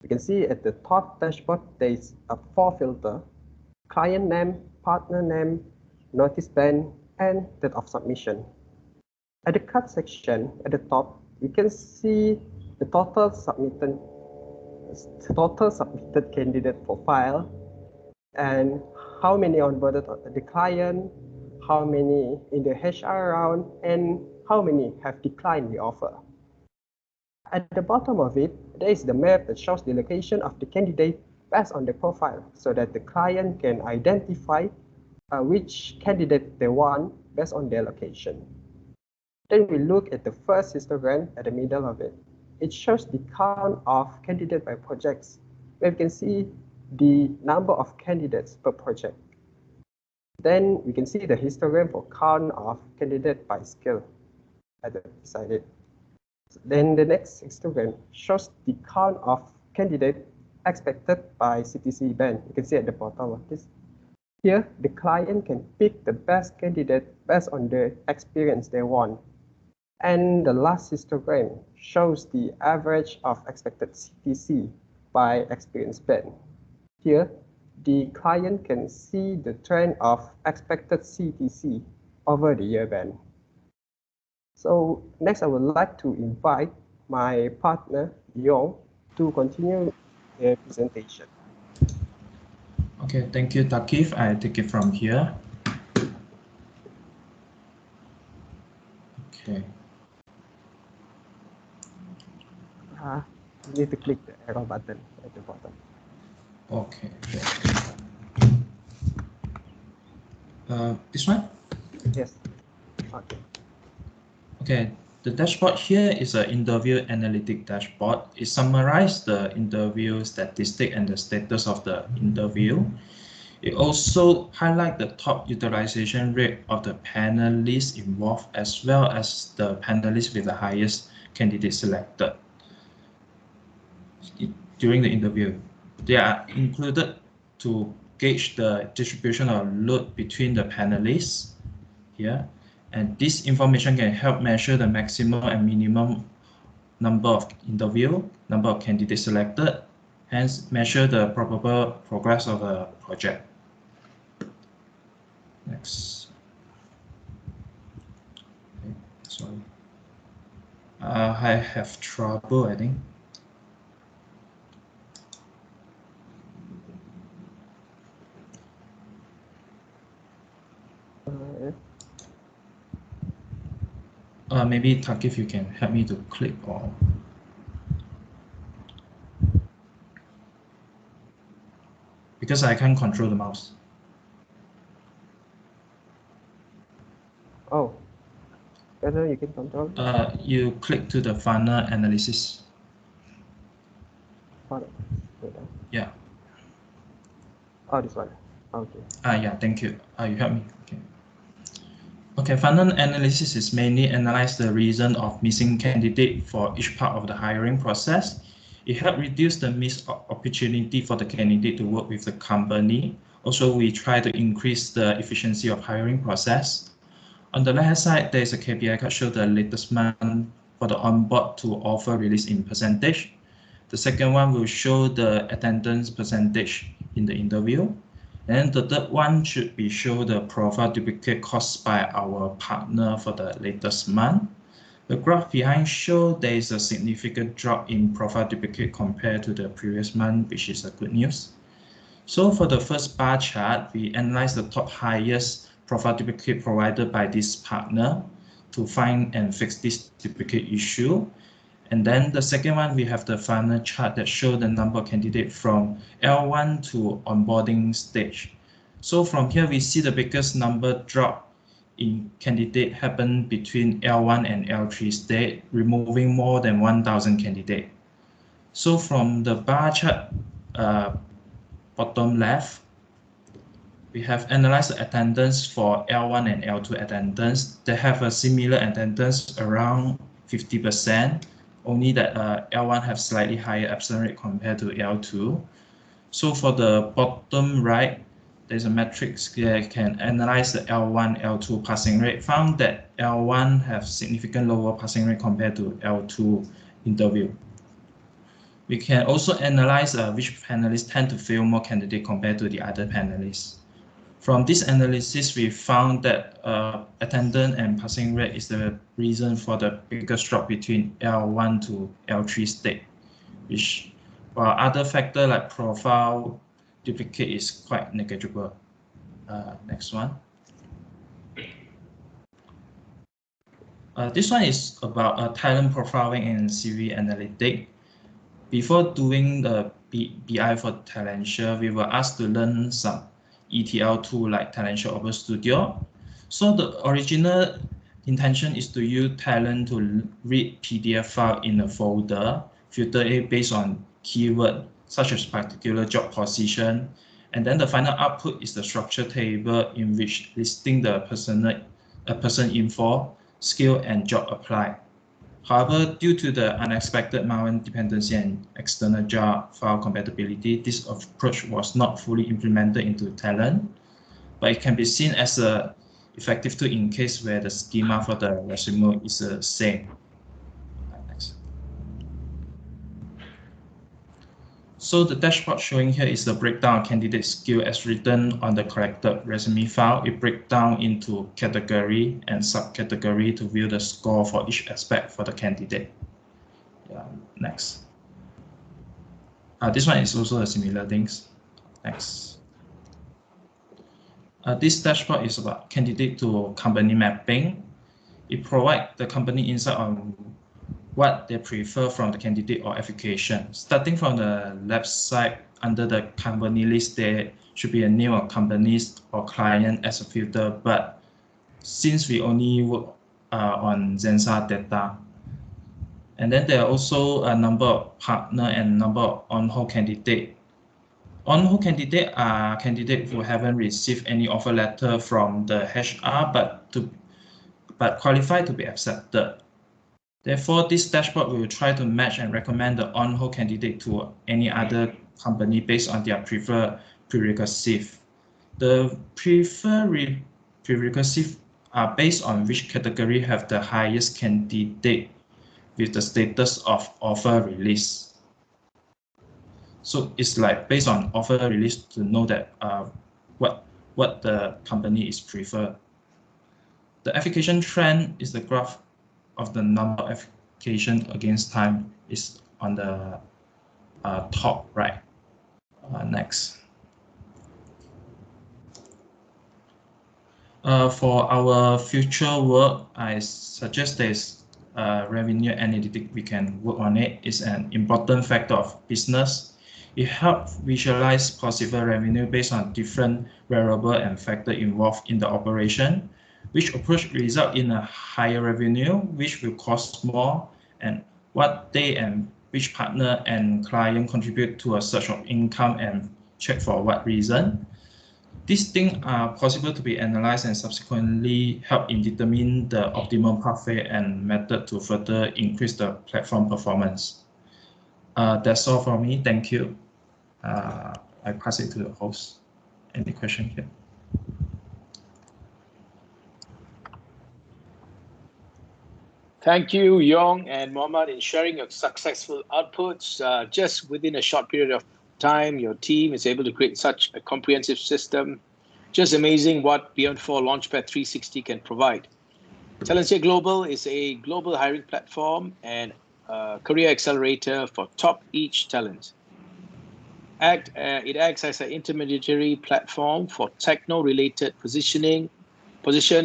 You can see at the top dashboard, there is a 4 filter: client name, partner name, notice band, and date of submission. At the cut section at the top, we can see the total submitted candidate profile and how many onboarded the client, how many in the HR round, and how many have declined the offer. At the bottom of it, there is the map that shows the location of the candidate based on the profile so that the client can identify which candidate they want based on their location. Then we look at the first histogram at the middle of it. It shows the count of candidates by projects, where we can see the number of candidates per project. Then we can see the histogram for count of candidates by skill at the beside it. Then the next histogram shows the count of candidates expected by CTC band. You can see at the bottom of this. Here, the client can pick the best candidate based on the experience they want. And the last histogram shows the average of expected CTC by experience band. Here, the client can see the trend of expected CTC over the year band. So next, I would like to invite my partner, Yong, to continue the presentation. Okay, thank you, Takif. I take it from here. Okay. You need to click the arrow button at the bottom. Okay. This one? Yes. Okay. Okay. The dashboard here is an interview analytic dashboard. It summarizes the interview statistic and the status of the interview. It also highlights the top utilization rate of the panelists involved, as well as the panelists with the highest candidate selected during the interview. They are included to gauge the distribution of load between the panelists here. And this information can help measure the maximum and minimum number of interview, number of candidates selected, hence measure the probable progress of a project. Next. Okay, sorry. I have trouble, I think. Maybe Takif, you can help me to click on. Because I can't control the mouse. Oh, whether you can control? You click to the funnel analysis. Funnel. Yeah. Oh, this one. Okay. Yeah, thank you. You help me. Okay. Okay, funnel analysis is mainly analyze the reason of missing candidate for each part of the hiring process. It helps reduce the missed opportunity for the candidate to work with the company. Also, we try to increase the efficiency of hiring process. On the left-hand side, there is a KPI that shows the latest month for the onboard to offer release in percentage. The second one will show the attendance percentage in the interview. And the third one should be show the profile duplicate caused by our partner for the latest month. The graph behind show there is a significant drop in profile duplicate compared to the previous month, which is a good news. So for the first bar chart, we analyze the top highest profile duplicate provided by this partner to find and fix this duplicate issue. And then the second one, we have the final chart that show the number of candidates from L1 to onboarding stage. So from here, we see the biggest number drop in candidate happen between L1 and L3 stage, removing more than 1,000 candidates. So from the bar chart, bottom left, we have analyzed the attendance for L1 and L2 attendance. They have a similar attendance around 50%. Only that L1 have slightly higher absence rate compared to L2. So for the bottom right, there's a matrix that can analyze the L1, L2 passing rate. Found that L1 have significant lower passing rate compared to L2 interview. We can also analyze which panelists tend to fail more candidates compared to the other panelists. From this analysis, we found that attendance and passing rate is the reason for the biggest drop between L1 to L3 state, which while other factors like profile duplicate is quite negligible. Next one. This one is about talent profiling and CV analytics. Before doing the BI for Talentshare, we were asked to learn some ETL tool like Talentshare Open Studio. So the original intention is to use Talent to read PDF file in a folder, filter it based on keyword such as particular job position, and then the final output is the structure table in which listing the person info, skill, and job applied. However, due to the unexpected malware dependency and external job file compatibility, this approach was not fully implemented into Talent, but it can be seen as an effective tool in case where the schema for the resume is the same. Next. So the dashboard showing here is the breakdown of candidate skill as written on the collected resume file. It breaks down into category and subcategory to view the score for each aspect for the candidate. Yeah, next. This one is also a similar things. Next. This dashboard is about candidate to company mapping. It provides the company insight on what they prefer from the candidate or application. Starting from the left side, under the company list, there should be a name of companies or client as a filter, but since we only work on Zensa data, and then there are also a number of partner and number of on-hold candidate. On-hold candidate are candidates who haven't received any offer letter from the HR, but qualify to be accepted. Therefore, this dashboard will try to match and recommend the on-hold candidate to any other company based on their preferred prerequisite. The preferred prerequisites are based on which category have the highest candidate with the status of offer release. So it's like based on offer release to know that what the company is preferred. The application trend is the graph of the number of application against time is on the top right. Next. For our future work, I suggest there's revenue analytics we can work on it. It's an important factor of business. It helps visualize possible revenue based on different variables and factors involved in the operation, which approach result in a higher revenue, which will cost more, and what they and which partner and client contribute to a surge of income and check for what reason. These things are possible to be analyzed and subsequently help in determine the optimal pathway and method to further increase the platform performance. That's all from me. Thank you. I pass it to the host. Any question here? Thank you, Yong and Mohammed, in sharing your successful outputs. Just within a short period of time, your team is able to create such a comprehensive system. Just amazing what Beyond4 Launchpad 360 can provide. Talentia Global is a global hiring platform and a career accelerator for top-each talent. It acts as an intermediary platform for techno-related position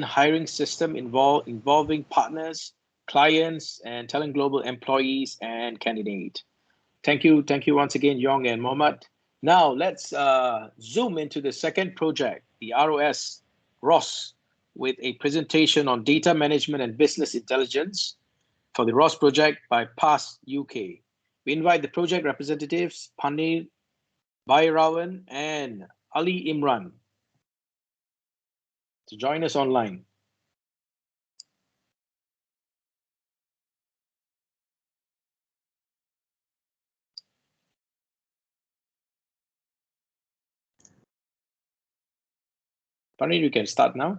hiring system involving partners, clients, and Talent Global employees and candidates. Thank you once again, Yong and Mohammed. Now let's zoom into the second project, the ROS, with a presentation on data management and business intelligence for the ROS project by PASS UK. We invite the project representatives, Panir Bhairawan and Ali Imran, to join us online. Panir, you can start now.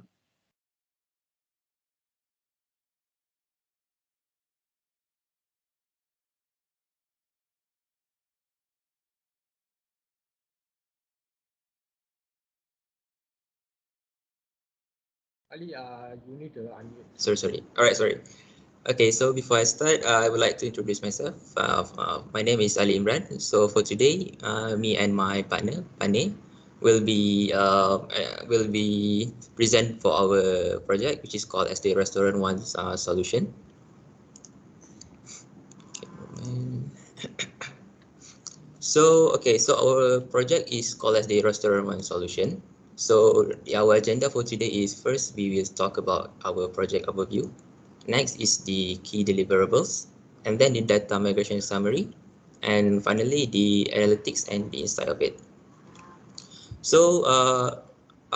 Ali, you need to unmute. Sorry. All right, sorry. Okay, so before I start, I would like to introduce myself. My name is Ali Imran. So for today, me and my partner, Pane, will be present for our project, which is called as the Restaurant One solution. So our project is called as the Restaurant One solution. So our agenda for today is, first we will talk about our project overview. Next is the key deliverables, and then the data migration summary, and finally the analytics and the insight of it. So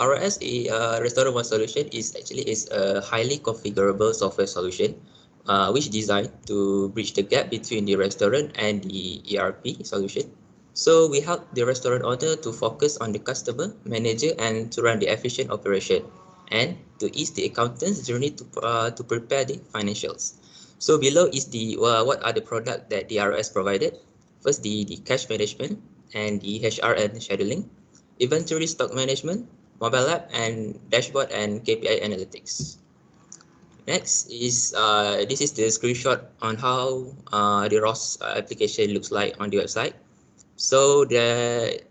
RS, a Restaurant One solution, is a highly configurable software solution which is designed to bridge the gap between the restaurant and the ERP solution. So we help the restaurant owner to focus on the customer, manager, and to run the efficient operation, and to ease the accountant's journey to prepare the financials. So below is the what are the products that the RS provided. First, the cash management and the HR and scheduling, inventory stock management, mobile app, and dashboard and KPI analytics. Next is this is the screenshot on how the ROS application looks like on the website. So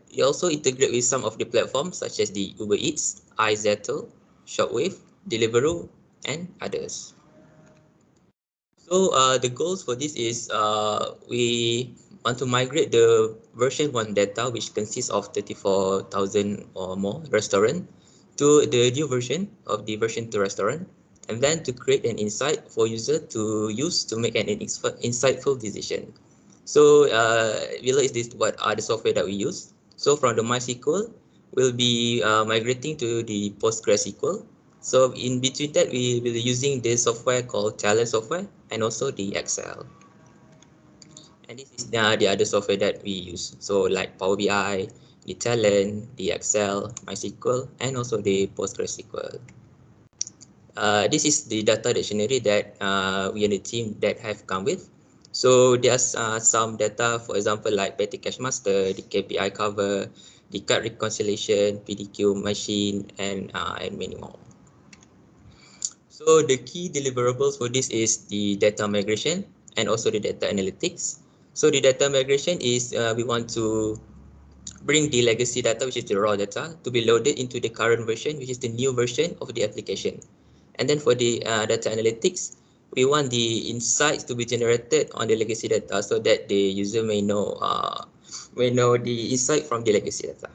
you also integrate with some of the platforms such as the Uber Eats, iZettle, Shopwave, Deliveroo, and others. So the goals for this is we want to migrate the version 1 data, which consists of 34,000 or more restaurants, to the new version of the version 2 restaurant, and then to create an insight for user to use to make an insightful decision. So below is this what are the software that we use. So from the MySQL, we'll be migrating to the PostgreSQL. So in between that, we will be using this software called Talent software and also the Excel. And this is the other software that we use. So like Power BI, the Talent, the Excel, MySQL, and also the PostgreSQL. This is the data dictionary that we and the team that have come with. So there's some data, for example, like Petty Cash Master, the KPI cover, the card reconciliation, PDQ machine, and many more. So the key deliverables for this is the data migration and also the data analytics. So the data migration is we want to bring the legacy data, which is the raw data, to be loaded into the current version, which is the new version of the application. And then for the data analytics, we want the insights to be generated on the legacy data so that the user may know the insight from the legacy data.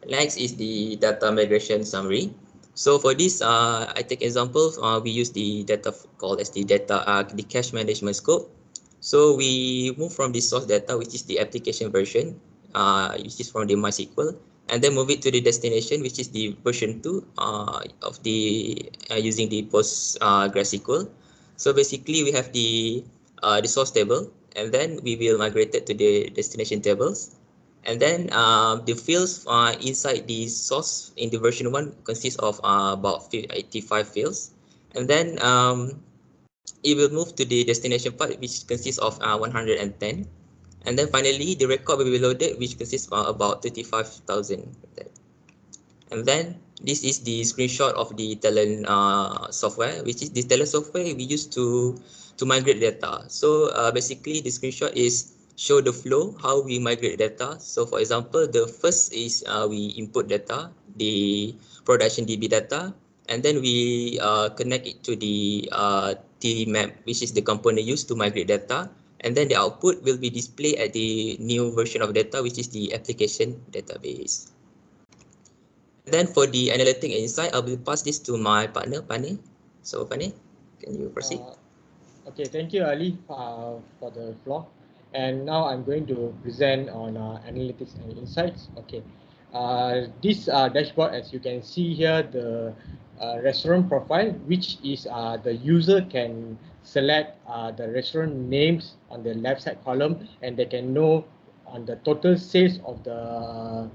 Next is the data migration summary. So for this, I take example. We use the data called as the cache management scope. So we move from the source data, which is the application version, which is from the MySQL, and then move it to the destination, which is the version 2 of the using the PostgreSQL. So basically, we have the source table, and then we will migrate it to the destination tables. And then the fields inside the source in the version 1 consists of about 85 fields. And then it will move to the destination part, which consists of 110. And then finally, the record will be loaded, which consists of about 35,000. And then this is the screenshot of the Talent software, which is the Talent software we use to migrate data. So basically, the screenshot is show the flow, how we migrate data. So for example, the first is we input data, the production DB data, and then we connect it to the TMap, which is the component used to migrate data. And then the output will be displayed at the new version of data, which is the application database. Then for the analytic insight, I will pass this to my partner, Pani. So Pani, can you proceed? Okay, thank you, Ali, for the floor. And now I'm going to present on analytics and insights. Okay, this dashboard, as you can see here, the restaurant profile, which is the user can select the restaurant names on the left side column, and they can know on the total sales of the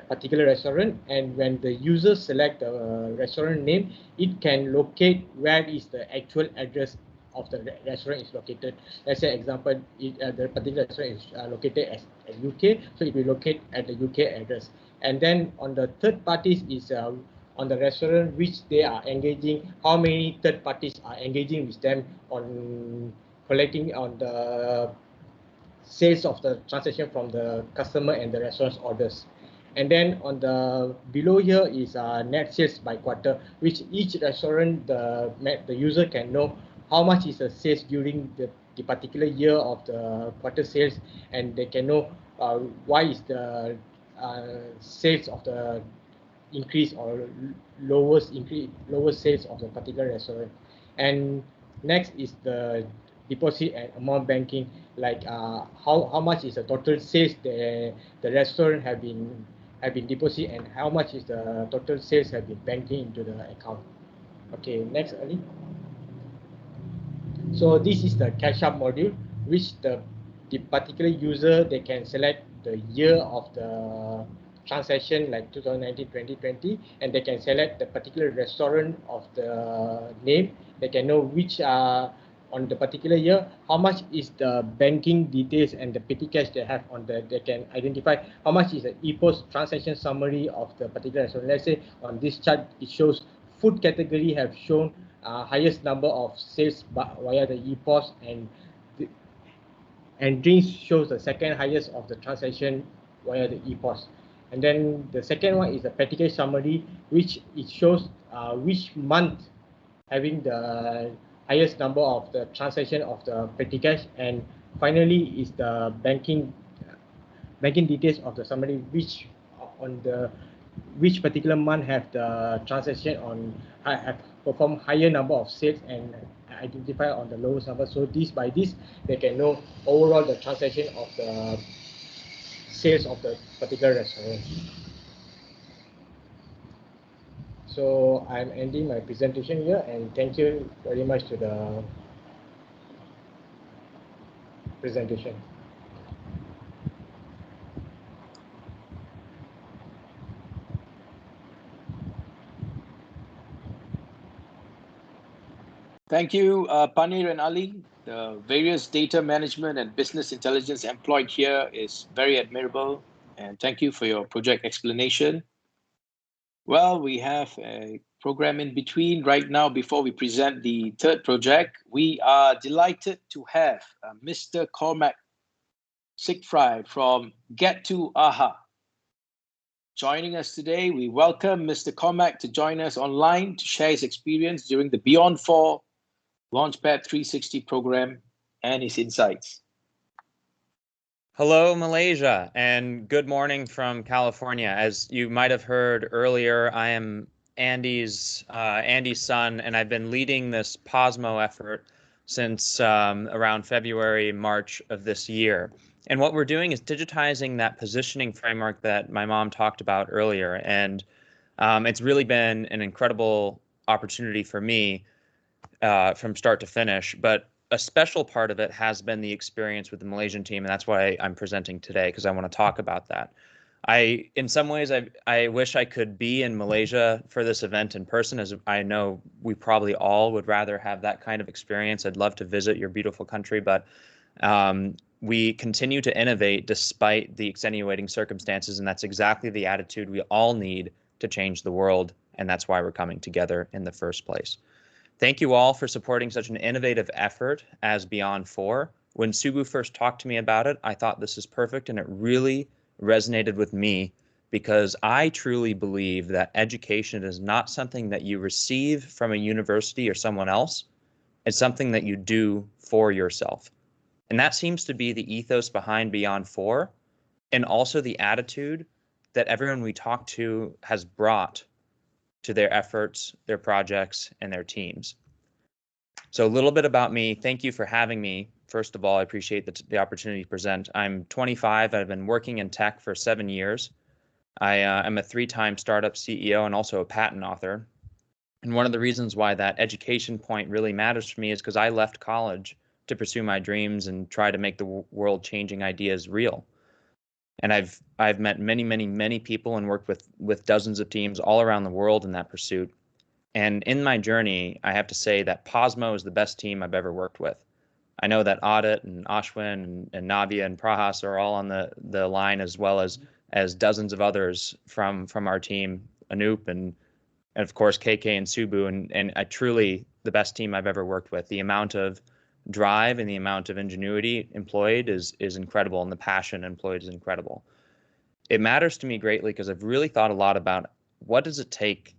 particular restaurant. And when the user select the restaurant name, it can locate where is the actual address of the restaurant is located. Let's say example, the particular restaurant is located at UK, so it will locate at the UK address. And then on the third parties is on the restaurant which they are engaging, how many third parties are engaging with them on collecting on the sales of the transaction from the customer and the restaurant's orders. And then on the below here is net sales by quarter, which each restaurant the user can know how much is the sales during the particular year of the quarter sales, and they can know why is the sales of the increase or lowest sales of the particular restaurant. And next is the deposit and amount banking, like how much is the total sales the restaurant have been deposited, and how much is the total sales have been banking into the account. Okay, next, Ali. So this is the cash up module, which the particular user, they can select the year of the transaction, like 2019-2020, and they can select the particular restaurant of the name. They can know which on the particular year, how much is the banking details and the petty cash they have on the, they can identify how much is the EPOS transaction summary of the particular restaurant. Let's say on this chart, it shows food category have shown highest number of sales via the EPOS, and drinks shows the second highest of the transaction via the EPOS. And then the second one is the petty cash summary, which it shows which month having the highest number of the transaction of the petty cash. And finally is the banking details of the summary, which on the which particular month have the transaction on have performed higher number of sales and identify on the lowest number. So this by this they can know overall the transaction of the sales of the particular restaurant. So I'm ending my presentation here, and thank you very much to the presentation. Thank you, Panir and Ali. The various data management and business intelligence employed here is very admirable, and thank you for your project explanation. Well, we have a program in between right now before we present the third project. We are delighted to have Mr. Cormac Sigfry from Get to AHA joining us today. We welcome Mr. Cormac to join us online to share his experience during the BEYOND4 LAUNCHPAD 360 program and his insights. Hello, Malaysia, and good morning from California. As you might have heard earlier, I am Andy's son, and I've been leading this POSMO effort since around February, March of this year. And what we're doing is digitizing that positioning framework that my mom talked about earlier. And it's really been an incredible opportunity for me from start to finish. But a special part of it has been the experience with the Malaysian team, and that's why I'm presenting today, because I want to talk about that. In some ways, I wish I could be in Malaysia for this event in person, as I know we probably all would rather have that kind of experience. I'd love to visit your beautiful country, but we continue to innovate despite the extenuating circumstances, and that's exactly the attitude we all need to change the world, and that's why we're coming together in the first place. Thank you all for supporting such an innovative effort as BEYOND4. When Subu first talked to me about it, I thought this is perfect, and it really resonated with me because I truly believe that education is not something that you receive from a university or someone else. It's something that you do for yourself. And that seems to be the ethos behind BEYOND4, and also the attitude that everyone we talk to has brought to their efforts, their projects, and their teams. So a little bit about me. Thank you for having me. First of all, I appreciate the opportunity to present. I'm 25. I've been working in tech for 7 years. I am a 3-time startup CEO and also a patent author. And one of the reasons why that education point really matters to me is because I left college to pursue my dreams and try to make the world-changing ideas real. And I've met many people and worked with dozens of teams all around the world in that pursuit. And in my journey, I have to say that Posmo is the best team I've ever worked with. I know that Audit and Ashwin and Navia and Prahas are all on the line, as well as dozens of others from our team, Anoop and of course KK and Subu, and I truly the best team I've ever worked with. The amount of drive and the amount of ingenuity employed is incredible, and the passion employed is incredible. It matters to me greatly because I've really thought a lot about what does it take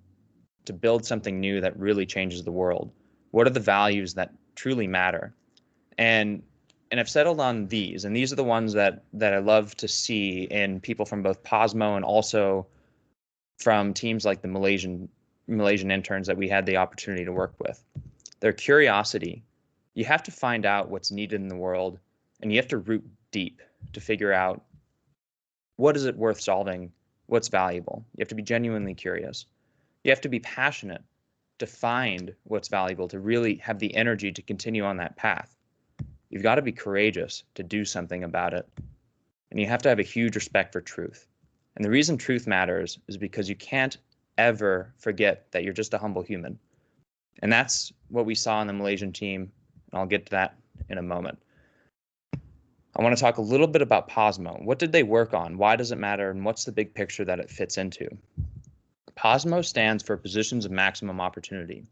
to build something new that really changes the world? What are the values that truly matter? And I've settled on these, and these are the ones that I love to see in people from both Posmo and also from teams like the Malaysian interns that we had the opportunity to work with. Their curiosity. You have to find out what's needed in the world, and you have to root deep to figure out what is it worth solving, what's valuable. You have to be genuinely curious. You have to be passionate to find what's valuable, to really have the energy to continue on that path. You've got to be courageous to do something about it. And you have to have a huge respect for truth. And the reason truth matters is because you can't ever forget that you're just a humble human. And that's what we saw in the Malaysian team, and I'll get to that in a moment. I want to talk a little bit about Posmo. What did they work on? Why does it matter? And what's the big picture that it fits into? Posmo stands for Positions of Maximum Opportunity.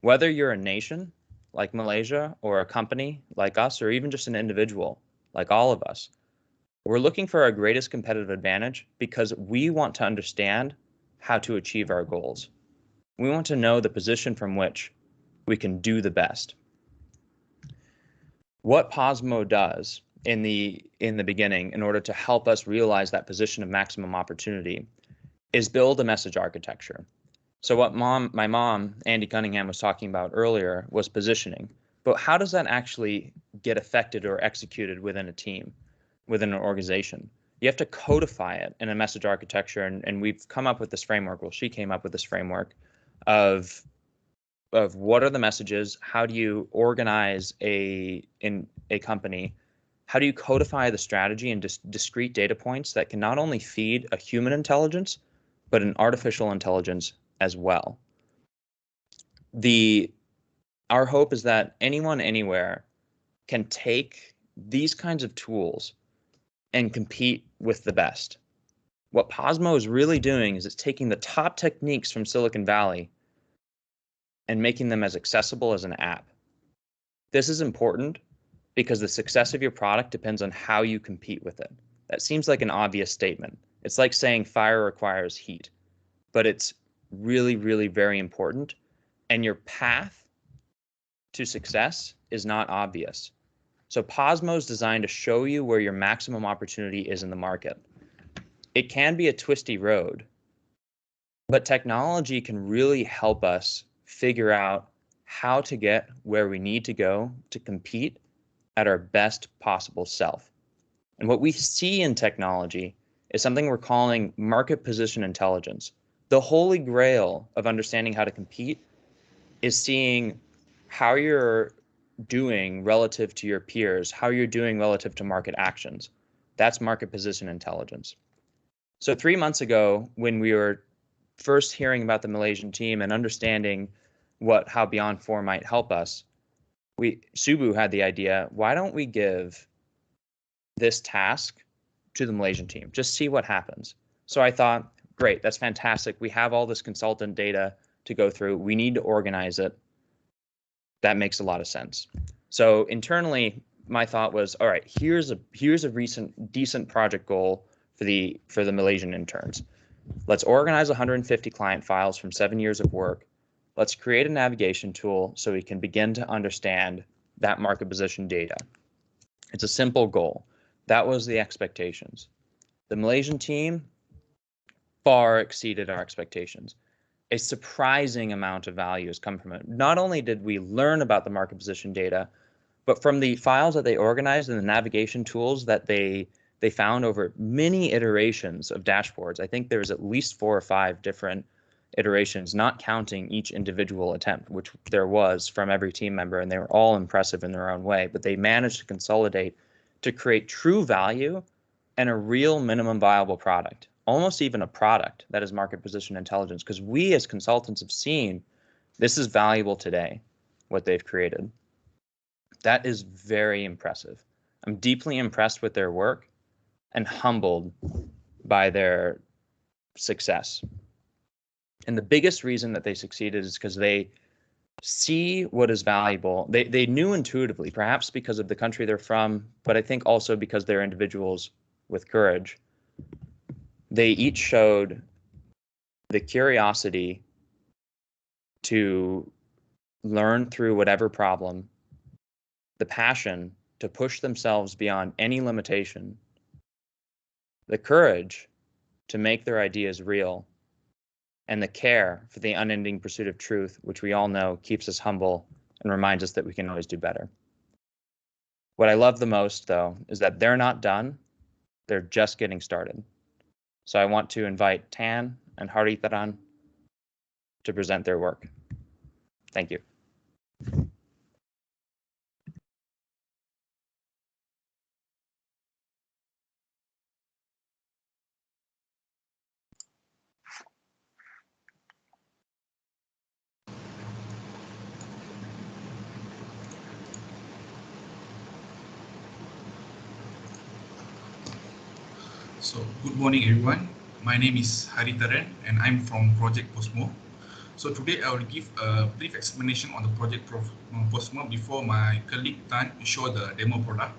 Whether you're a nation, like Malaysia, or a company, like us, or even just an individual, like all of us, we're looking for our greatest competitive advantage because we want to understand how to achieve our goals. We want to know the position from which we can do the best. What Posmo does in the beginning, in order to help us realize that position of maximum opportunity, is build a message architecture. So what my mom, Andy Cunningham, was talking about earlier was positioning. But how does that actually get affected or executed within a team, within an organization? You have to codify it in a message architecture, and we've come up with this framework. Well, she came up with this framework of what are the messages, how do you organize in a company, how do you codify the strategy in discrete data points that can not only feed a human intelligence, but an artificial intelligence as well. Our hope is that anyone anywhere can take these kinds of tools and compete with the best. What Posmo is really doing is it's taking the top techniques from Silicon Valley and making them as accessible as an app. This is important because the success of your product depends on how you compete with it. That seems like an obvious statement. It's like saying fire requires heat, but it's really, really very important. And your path to success is not obvious. So Posmo is designed to show you where your maximum opportunity is in the market. It can be a twisty road, but technology can really help us figure out how to get where we need to go to compete at our best possible self. And what we see in technology is something we're calling market position intelligence. The holy grail of understanding how to compete is seeing how your doing relative to your peers, how you're doing relative to market actions. That's market position intelligence. So 3 months ago, when we were first hearing about the Malaysian team and understanding how BEYOND4 might help us, Subu had the idea, why don't we give this task to the Malaysian team? Just see what happens. So I thought, great, that's fantastic. We have all this consultant data to go through. We need to organize it. That makes a lot of sense. So internally, my thought was, all right, here's a recent decent project goal for the Malaysian interns. Let's organize 150 client files from 7 years of work. Let's create a navigation tool so we can begin to understand that market position data. It's a simple goal. That was the expectations. The Malaysian team far exceeded our expectations. A surprising amount of value has come from it. Not only did we learn about the market position data, but from the files that they organized and the navigation tools that they found over many iterations of dashboards. I think there's at least 4 or 5 different iterations, not counting each individual attempt, which there was from every team member, and they were all impressive in their own way. But they managed to consolidate to create true value and a real minimum viable product, almost even a product that is market position intelligence, because we as consultants have seen this is valuable today, what they've created. That is very impressive. I'm deeply impressed with their work and humbled by their success. And the biggest reason that they succeeded is because they see what is valuable. They knew intuitively, perhaps because of the country they're from, but I think also because they're individuals with courage. They each showed the curiosity to learn through whatever problem, the passion to push themselves beyond any limitation, the courage to make their ideas real, and the care for the unending pursuit of truth, which we all know keeps us humble and reminds us that we can always do better. What I love the most, though, is that they're not done. They're just getting started. So I want to invite Tan and Haritharan to present their work. Thank you. So, good morning everyone. My name is Haritharan and I'm from Project Posmo. So today I will give a brief explanation on the Project Posmo before my colleague Tan show the demo product.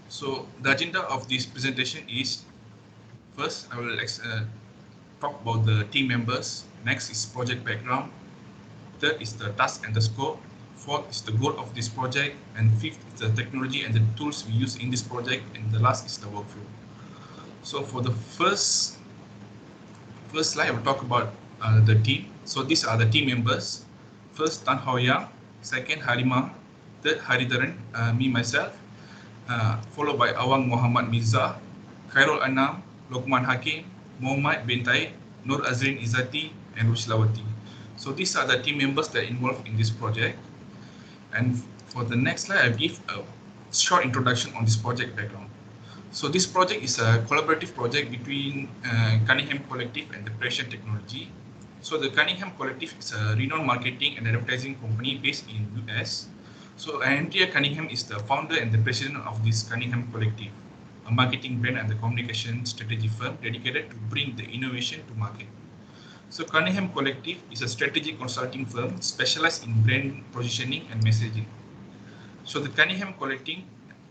So the agenda of this presentation is, first I will talk about the team members, next is project background, third is the task and the scope, fourth is the goal of this project, and fifth is the technology and the tools we use in this project, and the last is the workflow. So for the first slide, I will talk about the team. So these are the team members. First, Tan Hoya. Second, Halima. Third, Haritharan, me, myself. Followed by Awang Muhammad Mirza, Khairul Anam, Lokman Hakim, Muhammad Bintai, Nur Azrin Izzati, and Rushlawati. So these are the team members that are involved in this project. And for the next slide, I'll give a short introduction on this project background. So this project is a collaborative project between Cunningham Collective and the Precision Technology. So the Cunningham Collective is a renowned marketing and advertising company based in US. So Andrea Cunningham is the founder and the president of this Cunningham Collective, a marketing brand and the communication strategy firm dedicated to bring the innovation to market. So Cunningham Collective is a strategic consulting firm specialized in brand positioning and messaging. So the Cunningham Collective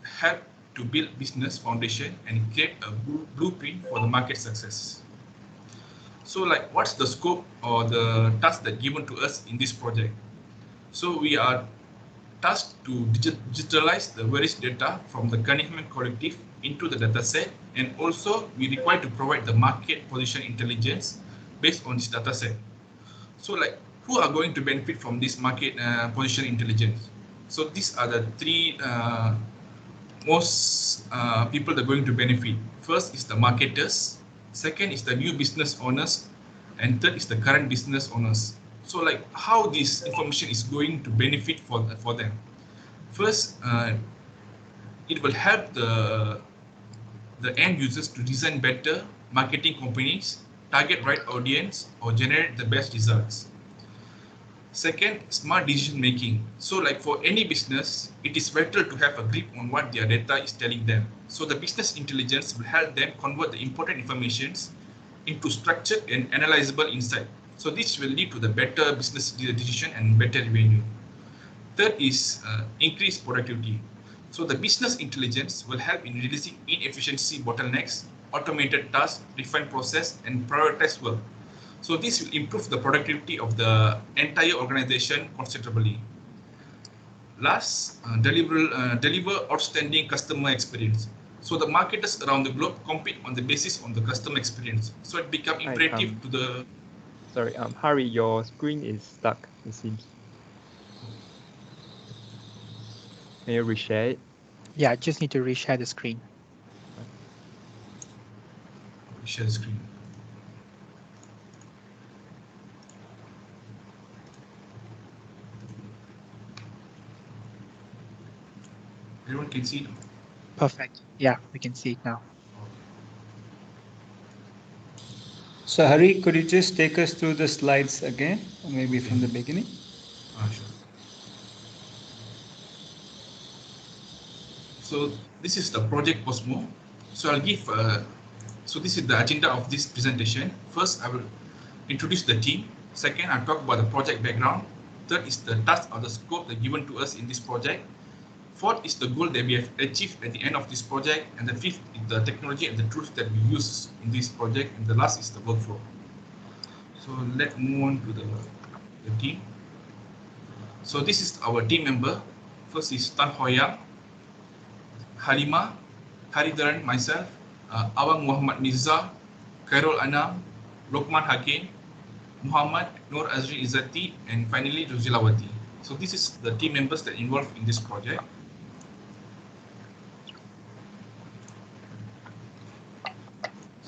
helped to build business foundation and create a blueprint for the market success. So like, what's the scope or the task that given to us in this project? So we are tasked to digitalize the various data from the Cunningham Collective into the data set, and also we require to provide the market position intelligence based on this data set. So like, who are going to benefit from this market position intelligence? So these are the three most people that are going to benefit. First is the marketers, second is the new business owners, and third is the current business owners. So like, how this information is going to benefit for them. First, it will help the end users to design better marketing companies, target right audience, or generate the best results. Second, smart decision making. So like for any business, it is vital to have a grip on what their data is telling them. So the business intelligence will help them convert the important informations into structured and analyzable insight. So this will lead to the better business decision and better revenue. Third is increased productivity. So the business intelligence will help in reducing inefficiency bottlenecks, automated tasks, refined process, and prioritized work. So this will improve the productivity of the entire organization considerably. Last, deliver outstanding customer experience. So the marketers around the globe compete on the basis of the customer experience. So it becomes imperative to the... Sorry, Harry, your screen is stuck, it seems. Can you reshare it? Yeah, I just need to reshare the screen. Share the screen. Everyone can see it? Perfect. Yeah, we can see it now. So Hari, could you just take us through the slides again, or maybe from the beginning? Sure. So this is the project Cosmo. So I'll give, so this is the agenda of this presentation. First, I will introduce the team. Second, I'll talk about the project background. Third is the task or the scope that given to us in this project. Fourth is the goal that we have achieved at the end of this project. And the fifth is the technology and the tools that we use in this project. And the last is the workflow. So let's move on to the team. So this is our team member. First is Tan Hoyang, Halima, Haridharan, myself, Awang Muhammad Mirza, Khairul Anam, Lokman Hakim, Muhammad Nur Azri Izzati, and finally Ruzilawati. So this is the team members that involved in this project.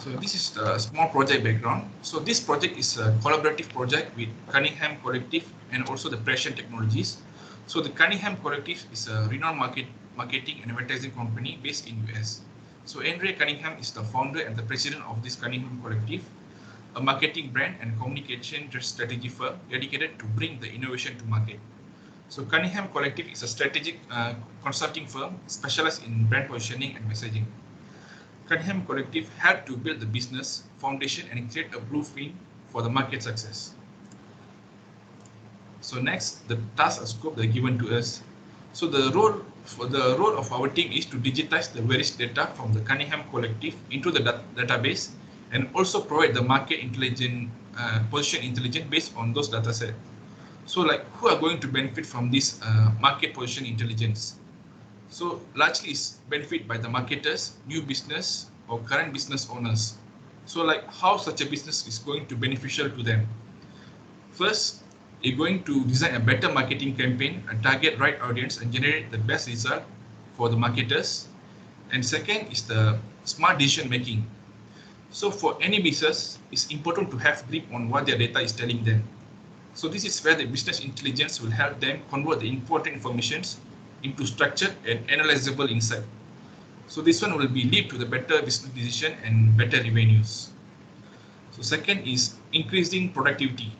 So this is the small project background. So this project is a collaborative project with Cunningham Collective and also the Prescient Technologies. So the Cunningham Collective is a renowned marketing and advertising company based in US. So Andre Cunningham is the founder and the president of this Cunningham Collective, a marketing brand and communication strategy firm dedicated to bring the innovation to market. So Cunningham Collective is a strategic consulting firm specialized in brand positioning and messaging. Cunningham Collective helped to build the business foundation and create a blueprint for the market success. So next, the task and scope that are given to us. So the role of our team is to digitize the various data from the Cunningham Collective into the database and also provide the market intelligence, position intelligence based on those data sets. So like who are going to benefit from this market position intelligence? So largely is benefit by the marketers, new business or current business owners. So like how such a business is going to beneficial to them. First, you're going to design a better marketing campaign and target right audience and generate the best result for the marketers. And second is the smart decision making. So for any business, it's important to have grip on what their data is telling them. So this is where the business intelligence will help them convert the important informations into structured and analyzable insight. So this one will be lead to the better business decision and better revenues. So second is increasing productivity.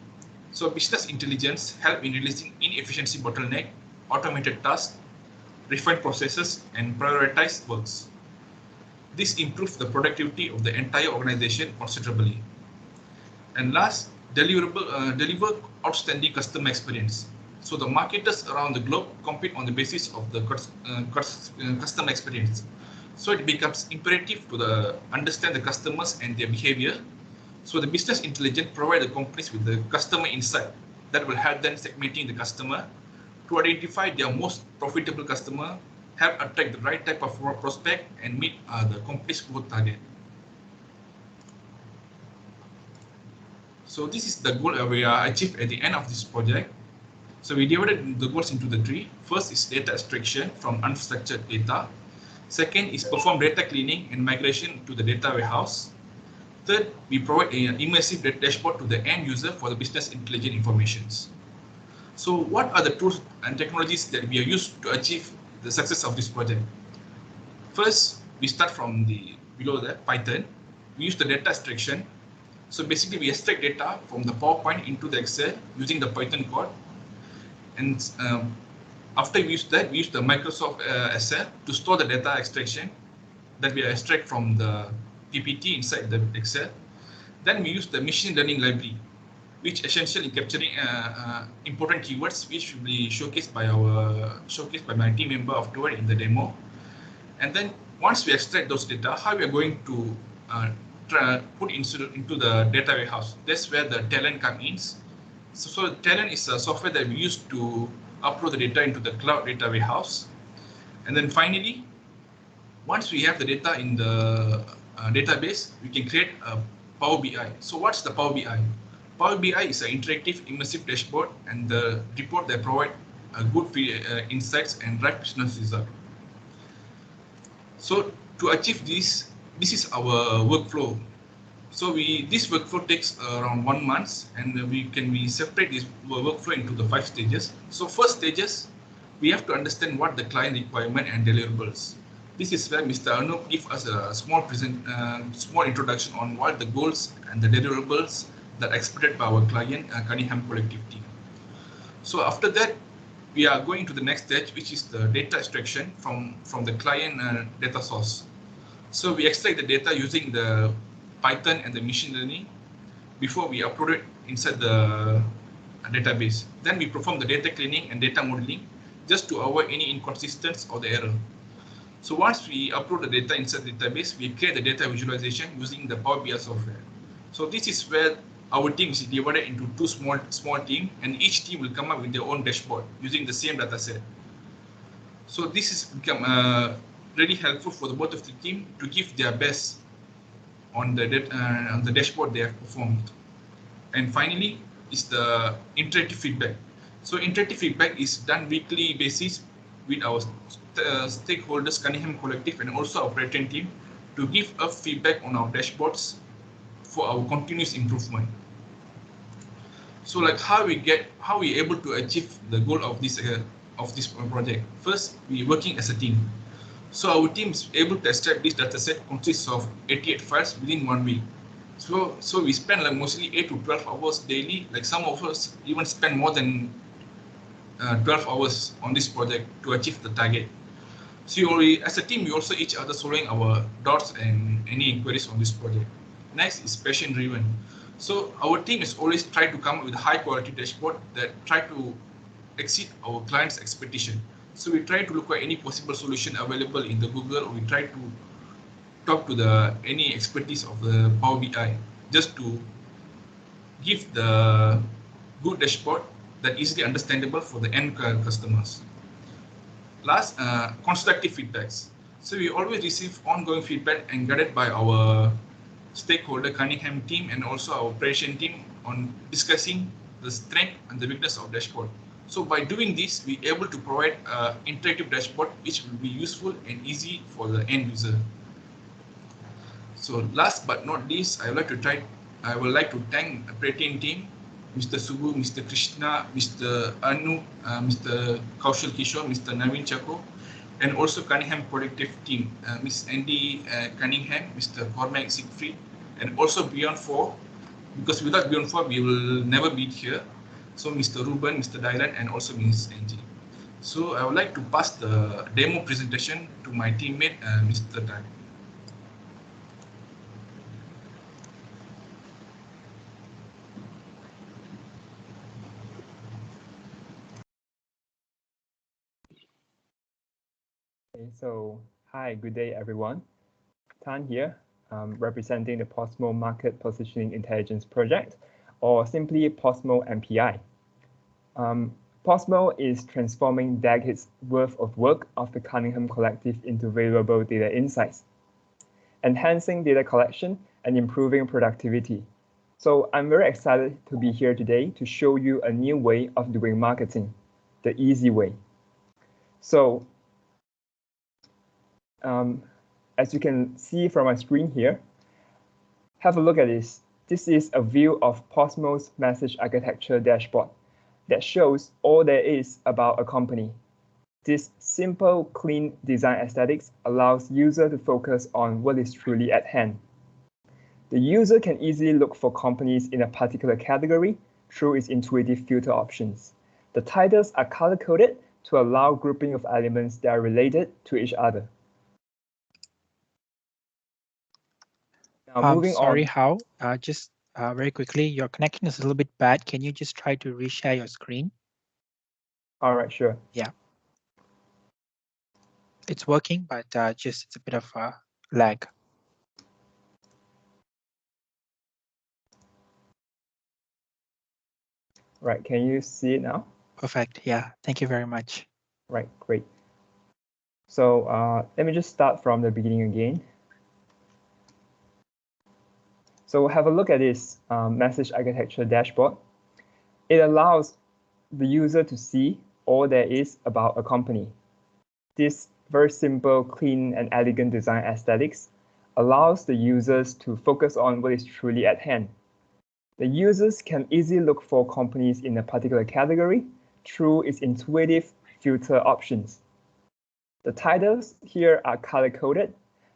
So business intelligence help in releasing inefficiency bottleneck, automated tasks, refined processes, and prioritized works. This improves the productivity of the entire organization considerably. And last, deliver outstanding customer experience. So the marketers around the globe compete on the basis of the customer experience. So it becomes imperative to understand the customers and their behavior. So the business intelligence provides the companies with the customer insight that will help them segmenting the customer to identify their most profitable customer, help attract the right type of prospect, and meet the company's growth target. So this is the goal we achieved at the end of this project. So we divided the goals into the three. First is data extraction from unstructured data. Second is perform data cleaning and migration to the data warehouse. Third, we provide an immersive dashboard to the end user for the business intelligence informations. So what are the tools and technologies that we are used to achieve the success of this project? First, we start from the below that Python. We use the data extraction. So basically, we extract data from the PowerPoint into the Excel using the Python code. And after we use that, we use the Microsoft Excel to store the data extraction that we extract from the PPT inside the Excel. Then we use the machine learning library, which essential in capturing important keywords, which will be showcased by my team member afterward in the demo. And then once we extract those data, how we are going to put into the data warehouse. That's where the Talent comes in. So Talent is a software that we use to upload the data into the cloud data warehouse. And then finally, once we have the data in the database, we can create a Power BI. So what's the Power BI? Power BI is an interactive, immersive dashboard and the report that provide good insights and drive business results. So to achieve this is our workflow. So this workflow takes around 1 month, and we separate this workflow into the 5 stages. So first stages, we have to understand what the client requirement and deliverables. This is where Mr. Anup gives us a small introduction on what the goals and the deliverables that are expected by our client, Cunningham Collective team. So after that, we are going to the next stage, which is the data extraction from the client data source. So we extract the data using the Python and the machine learning before we upload it inside the database. Then we perform the data cleaning and data modeling just to avoid any inconsistency or the error. So once we upload the data inside the database, we create the data visualization using the Power BI software. So this is where our team is divided into 2 small teams, and each team will come up with their own dashboard using the same data set. So this has become really helpful for the both of the team to give their best on the dashboard they have performed. And finally is the interactive feedback. So interactive feedback is done weekly basis with our stakeholders, Cunningham Collective, and also our operating team to give us feedback on our dashboards for our continuous improvement. So like how we able to achieve the goal of this project. First, we working as a team. So our team is able to extract this dataset consists of 88 files within 1 week. So we spend like mostly 8 to 12 hours daily. Like some of us even spend more than 12 hours on this project to achieve the target. So as a team, we also each other solving our doubts and any inquiries on this project. Next is passion driven. So our team is always try to come up with a high quality dashboard that try to exceed our client's expectation. So we try to look at any possible solution available in the Google, or we try to talk to any expertise of the Power BI just to give the good dashboard that easily understandable for the end customers. Last, constructive feedbacks. So we always receive ongoing feedback and guided by our stakeholder Cunningham team and also our operation team on discussing the strength and the weakness of dashboard. So by doing this, we're able to provide an interactive dashboard which will be useful and easy for the end user. So last but not least, I would like to thank the operating team, Mr. Subu, Mr. Krishna, Mr. Anu, Mr. Kaushal Kishore, Mr. Navin Chako, and also Cunningham Collective team, Ms. Andy Cunningham, Mr. Cormac Siegfried, and also BEYOND4, because without BEYOND4, we will never be here. So Mr. Ruben, Mr. Dylan, and also Ms. Angie. So I would like to pass the demo presentation to my teammate, Mr. Dylan. Okay, so hi, good day everyone. Tan here, representing the Posmo Market Positioning Intelligence Project, or simply Posmo MPI. Posmo is transforming decades worth of work of the Cunningham Collective into valuable data insights, enhancing data collection and improving productivity. So I'm very excited to be here today to show you a new way of doing marketing, the easy way. So as you can see from my screen here, have a look at this. This is a view of Posmo's message architecture dashboard that shows all there is about a company. This simple, clean design aesthetics allows user to focus on what is truly at hand. The user can easily look for companies in a particular category through its intuitive filter options. The titles are color-coded to allow grouping of elements that are related to each other. Now, moving sorry, on. Hao, just very quickly, your connection is a little bit bad. Can you just try to reshare your screen? All right, sure. Yeah. It's working, but just it's a bit of a lag. Right, can you see it now? Perfect, yeah, thank you very much. Right, great. So let me just start from the beginning again. So have a look at this message architecture dashboard. It allows the user to see all there is about a company. This very simple, clean, and elegant design aesthetics allows the users to focus on what is truly at hand. The users can easily look for companies in a particular category through its intuitive filter options. The titles here are color-coded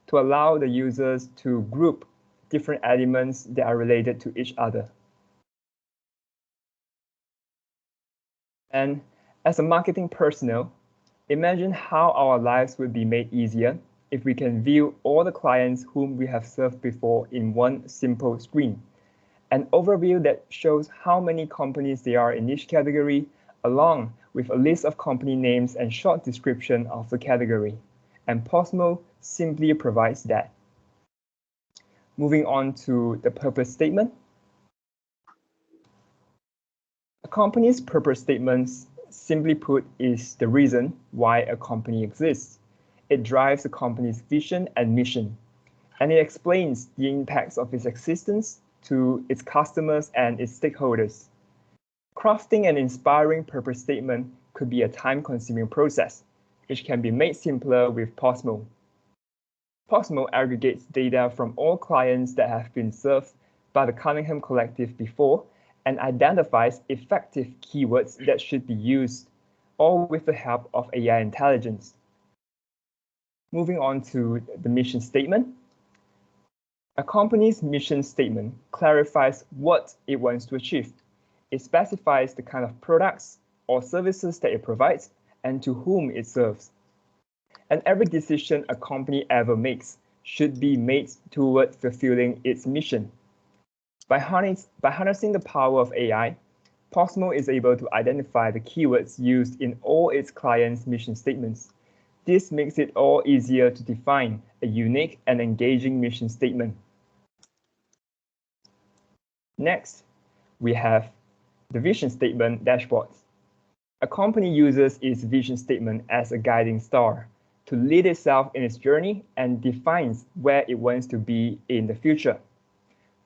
to allow the users to group different elements that are related to each other. And as a marketing personnel, imagine how our lives would be made easier if we can view all the clients whom we have served before in one simple screen. An overview that shows how many companies there are in each category, along with a list of company names and short description of the category. And Posmo simply provides that. Moving on to the purpose statement. A company's purpose statement, simply put, is the reason why a company exists. It drives the company's vision and mission, and it explains the impacts of its existence to its customers and its stakeholders. Crafting an inspiring purpose statement could be a time-consuming process, which can be made simpler with Posmo. Posmo aggregates data from all clients that have been served by the Cunningham Collective before and identifies effective keywords that should be used, all with the help of AI intelligence. Moving on to the mission statement. A company's mission statement clarifies what it wants to achieve. It specifies the kind of products or services that it provides and to whom it serves. And every decision a company ever makes should be made toward fulfilling its mission. By harnessing the power of AI, Posmo is able to identify the keywords used in all its clients' mission statements. This makes it all easier to define a unique and engaging mission statement. Next, we have the vision statement dashboard. A company uses its vision statement as a guiding star to lead itself in its journey and defines where it wants to be in the future.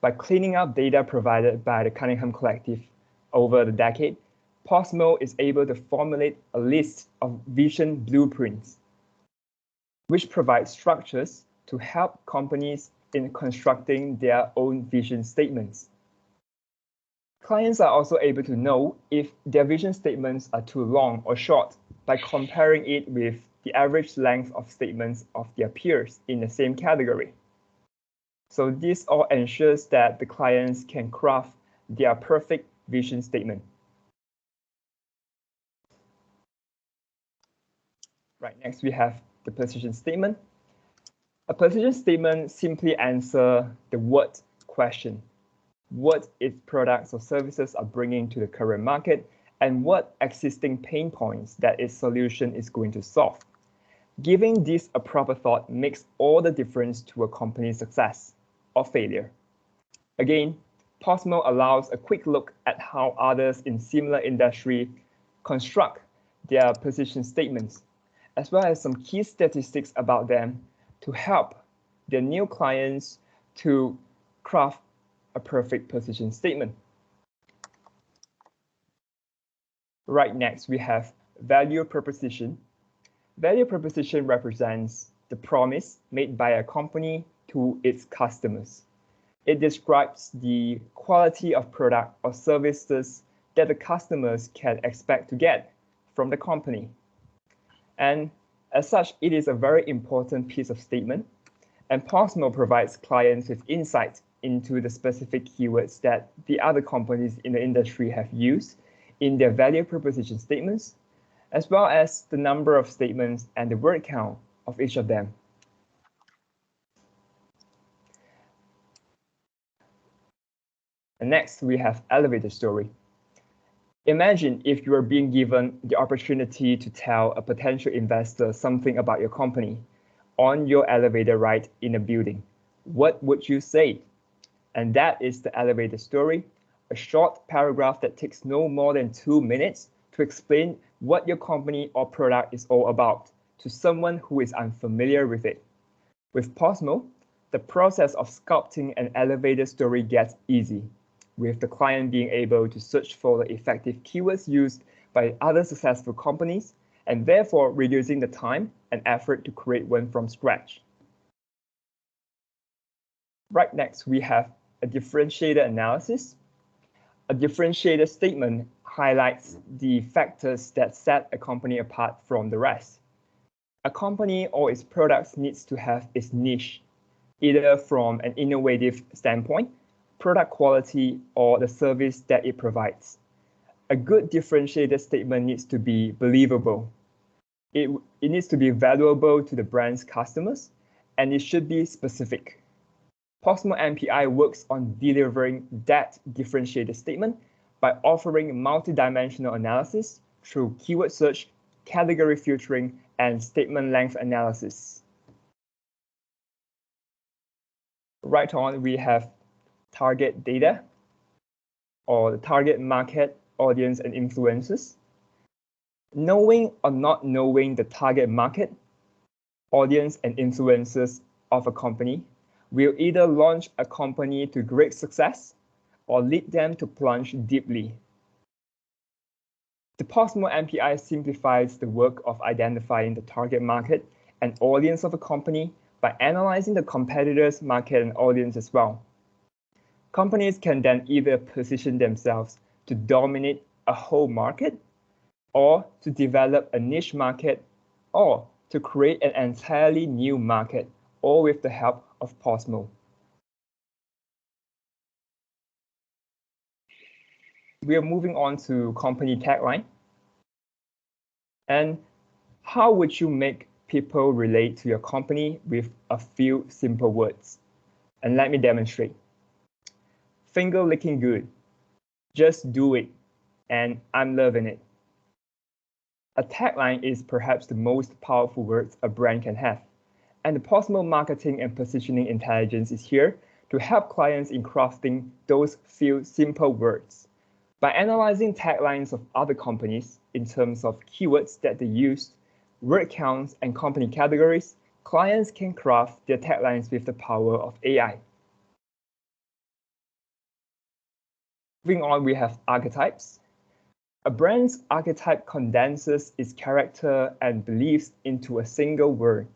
By cleaning up data provided by the Cunningham Collective over the decade, Posmo is able to formulate a list of vision blueprints, which provide structures to help companies in constructing their own vision statements. Clients are also able to know if their vision statements are too long or short by comparing it with the average length of statements of their peers in the same category. So this all ensures that the clients can craft their perfect vision statement. Right, next we have the position statement. A position statement simply answers the what question. What its products or services are bringing to the current market and what existing pain points that its solution is going to solve. Giving this a proper thought makes all the difference to a company's success or failure. Again, Posmo allows a quick look at how others in similar industry construct their position statements, as well as some key statistics about them to help their new clients to craft a perfect position statement. Right next, we have value proposition. Value proposition represents the promise made by a company to its customers. It describes the quality of product or services that the customers can expect to get from the company. And as such, it is a very important piece of statement, and Posmo provides clients with insight into the specific keywords that the other companies in the industry have used in their value proposition statements, as well as the number of statements and the word count of each of them. And next, we have elevator story. Imagine if you are being given the opportunity to tell a potential investor something about your company on your elevator ride in a building. What would you say? And that is the elevator story, a short paragraph that takes no more than 2 minutes to explain what your company or product is all about to someone who is unfamiliar with it. With Posmo, the process of sculpting an elevator story gets easy, with the client being able to search for the effective keywords used by other successful companies, and therefore reducing the time and effort to create one from scratch. Right next, we have a differentiator analysis. A differentiator statement highlights the factors that set a company apart from the rest. A company or its products needs to have its niche, either from an innovative standpoint, product quality, or the service that it provides. A good differentiator statement needs to be believable. It needs to be valuable to the brand's customers, and it should be specific. Posmo MPI works on delivering that differentiator statement by offering multidimensional analysis through keyword search, category filtering, and statement length analysis. Right on, we have target data, or the target market, audience, and influencers. Knowing or not knowing the target market, audience, and influencers of a company will either launch a company to great success or lead them to plunge deeply. The Posmo MPI simplifies the work of identifying the target market and audience of a company by analyzing the competitors' market and audience as well. Companies can then either position themselves to dominate a whole market, or to develop a niche market, or to create an entirely new market, all with the help of Posmo. We are moving on to company tagline. And how would you make people relate to your company with a few simple words? And let me demonstrate. Finger licking good. Just do it. And I'm loving it. A tagline is perhaps the most powerful words a brand can have. And the Posmo marketing and positioning intelligence is here to help clients in crafting those few simple words. By analyzing taglines of other companies in terms of keywords that they use, word counts, and company categories, clients can craft their taglines with the power of AI. Moving on, we have archetypes. A brand's archetype condenses its character and beliefs into a single word.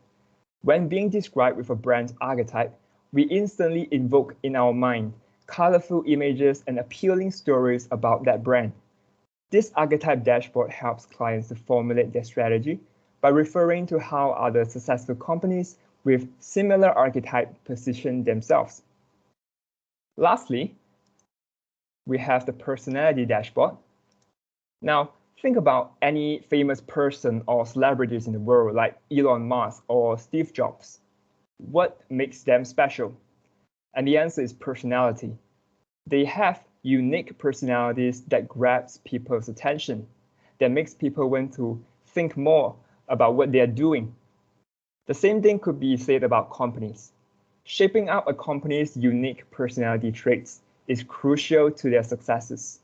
When being described with a brand's archetype, we instantly invoke in our mind colorful images and appealing stories about that brand. This archetype dashboard helps clients to formulate their strategy by referring to how other successful companies with similar archetype position themselves. Lastly, we have the personality dashboard. Now, think about any famous person or celebrities in the world like Elon Musk or Steve Jobs. What makes them special? And the answer is personality. They have unique personalities that grabs people's attention, that makes people want to think more about what they are doing. The same thing could be said about companies. Shaping up a company's unique personality traits is crucial to their successes.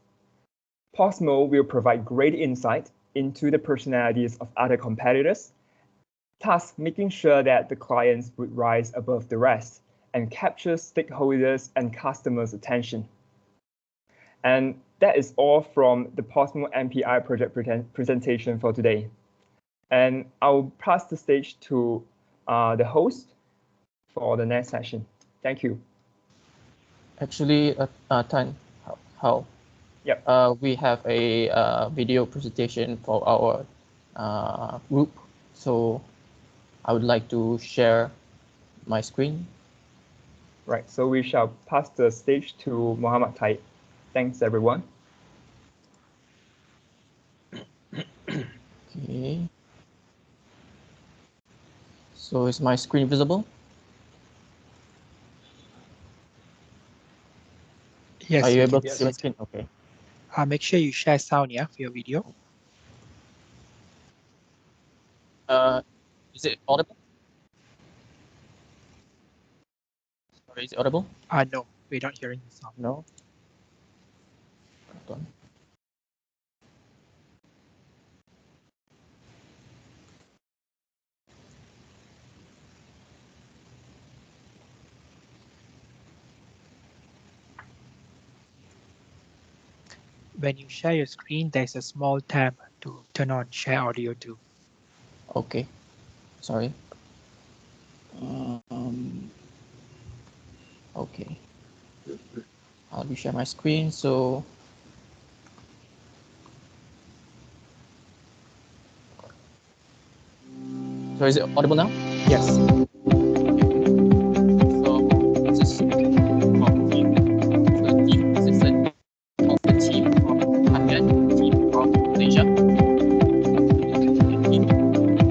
Posmo will provide great insight into the personalities of other competitors, thus making sure that the clients would rise above the rest and capture stakeholders and customers' attention. And that is all from the Posmo MPI project presentation for today. And I'll pass the stage to the host for the next session. Thank you. Actually, Tan, how? Yep. We have a video presentation for our group. So I would like to share my screen. Right, so we shall pass the stage to Muhammad Taib. Thanks, everyone. Okay. So is my screen visible? Yes. Are you able to Yes. see my screen? Okay. Make sure you share sound, yeah, for your video. Is it audible? Sorry, is it audible? No, we're not hearing the sound. No. Hold on. When you share your screen, there's a small tab to turn on share audio too. Okay. Sorry. Okay. I'll be share my screen. So is it audible now? Yes. So this is the team consists of the team from Thailand, team from Malaysia.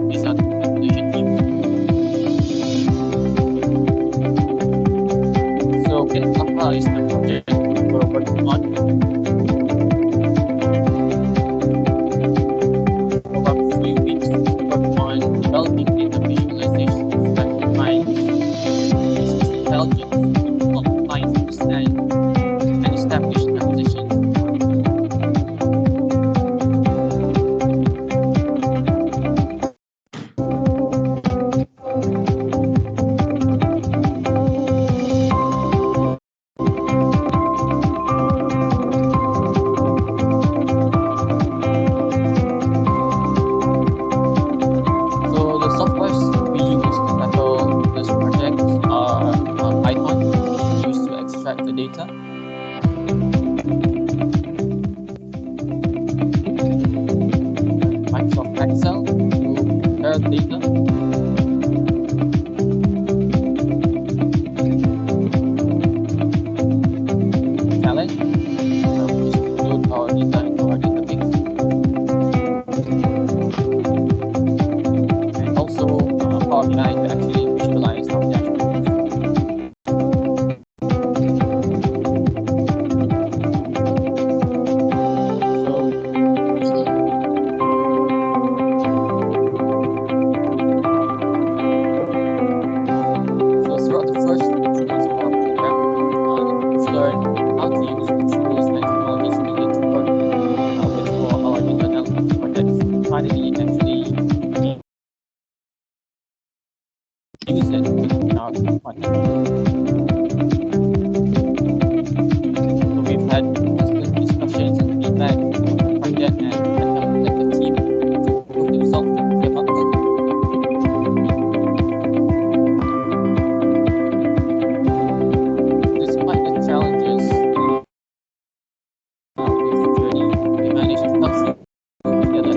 These are the Malaysian teams. So Apa is the project we're working on. For about 3 weeks, we work on developing data visualization that combines business intelligence to help clients understand and establish their positions. So the softwares we use to tackle this project are Python, which we use to extract the data. Microsoft Excel to prepare the data. Talent, which is to load our data into our database. And also Power BI to actually visualize our dashboards. So throughout the first 2 months of our program, we've learned how to use the tools and technologies needed to work with for our data analytics projects. Finally, actually use it in our project. So we've had constant discussions and feedback with the project and collective team to improve the results that we came up with. Despite the challenges with the journey, we managed to succeed together.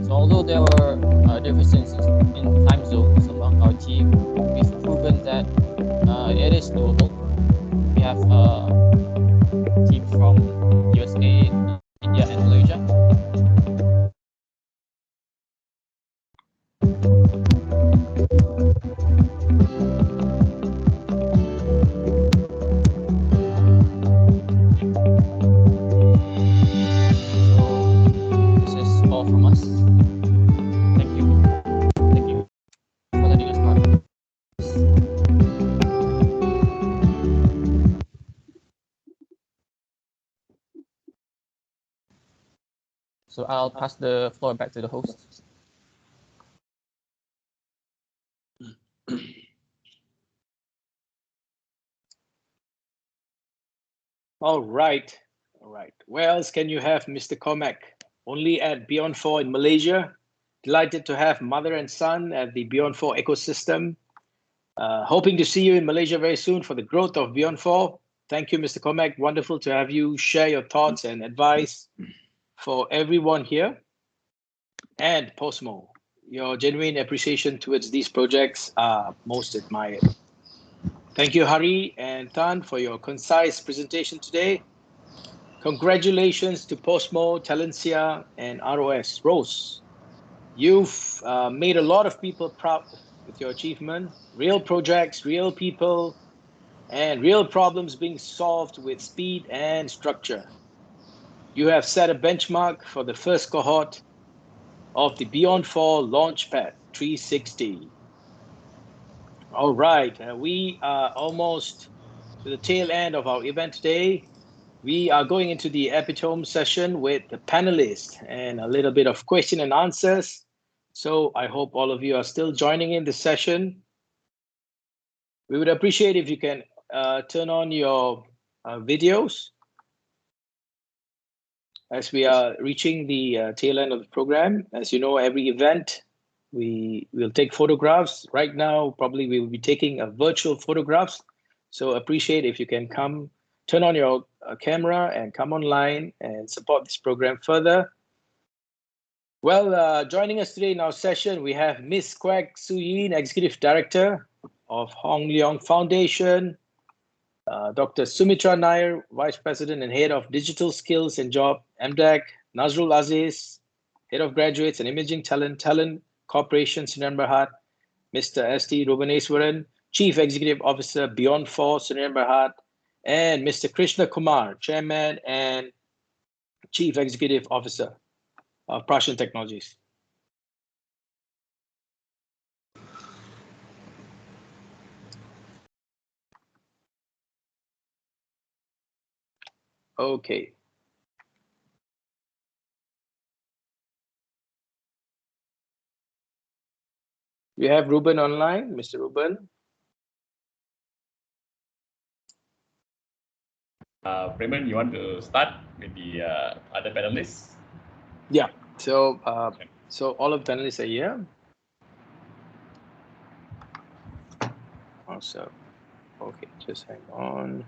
So although there were differences in time zones among our team, we've proven that it is doable. We have teams from USA, India, and Malaysia. So this is all from us. Thank you. Thank you for letting us start. So I'll pass the floor back to the host. All right. All right. Where else can you have Mr. Comac? Only at BEYOND4 in Malaysia. Delighted to have mother and son at the BEYOND4 ecosystem. Hoping to see you in Malaysia very soon for the growth of BEYOND4. Thank you, Mr. Comac. Wonderful to have you share your thoughts and advice for everyone here. And Postmo, your genuine appreciation towards these projects are most admired. Thank you, Hari and Tan, for your concise presentation today. Congratulations to Postmo, Talencia, and ROS. Rose, you've made a lot of people proud with your achievement. Real projects, real people, and real problems being solved with speed and structure. You have set a benchmark for the first cohort of the BEYOND4 LAUNCHPAD 360. All right, we are almost to the tail end of our event today. We are going into the epitome session with the panelists and a little bit of question and answers. So I hope all of you are still joining in this session. We would appreciate if you can turn on your videos as we are reaching the tail end of the program. As you know, every event we will take photographs. Right now, probably we will be taking virtual photographs. So appreciate if you can come, turn on your camera and come online and support this program further. Well, joining us today in our session, we have Ms. Kwek Soo Yin, Executive Director of Hong Leong Foundation, Dr. Sumitra Nair, Vice President and Head of Digital Skills and Job, MDEC, Nazrul Aziz, Head of Graduates and Emerging Talent Corporation, Sdn Bhd, Mr. S.T. Rubaneswaran, Chief Executive Officer, BEYOND4, Sdn Bhd, and Mr. Krishna Kumar, Chairman and Chief Executive Officer of Prashan Technologies. Okay. We have Ruben online, Mr. Ruben. Raymond, you want to start with the other panelists? Yeah. So, so all of the panelists are here. Also, okay, just hang on.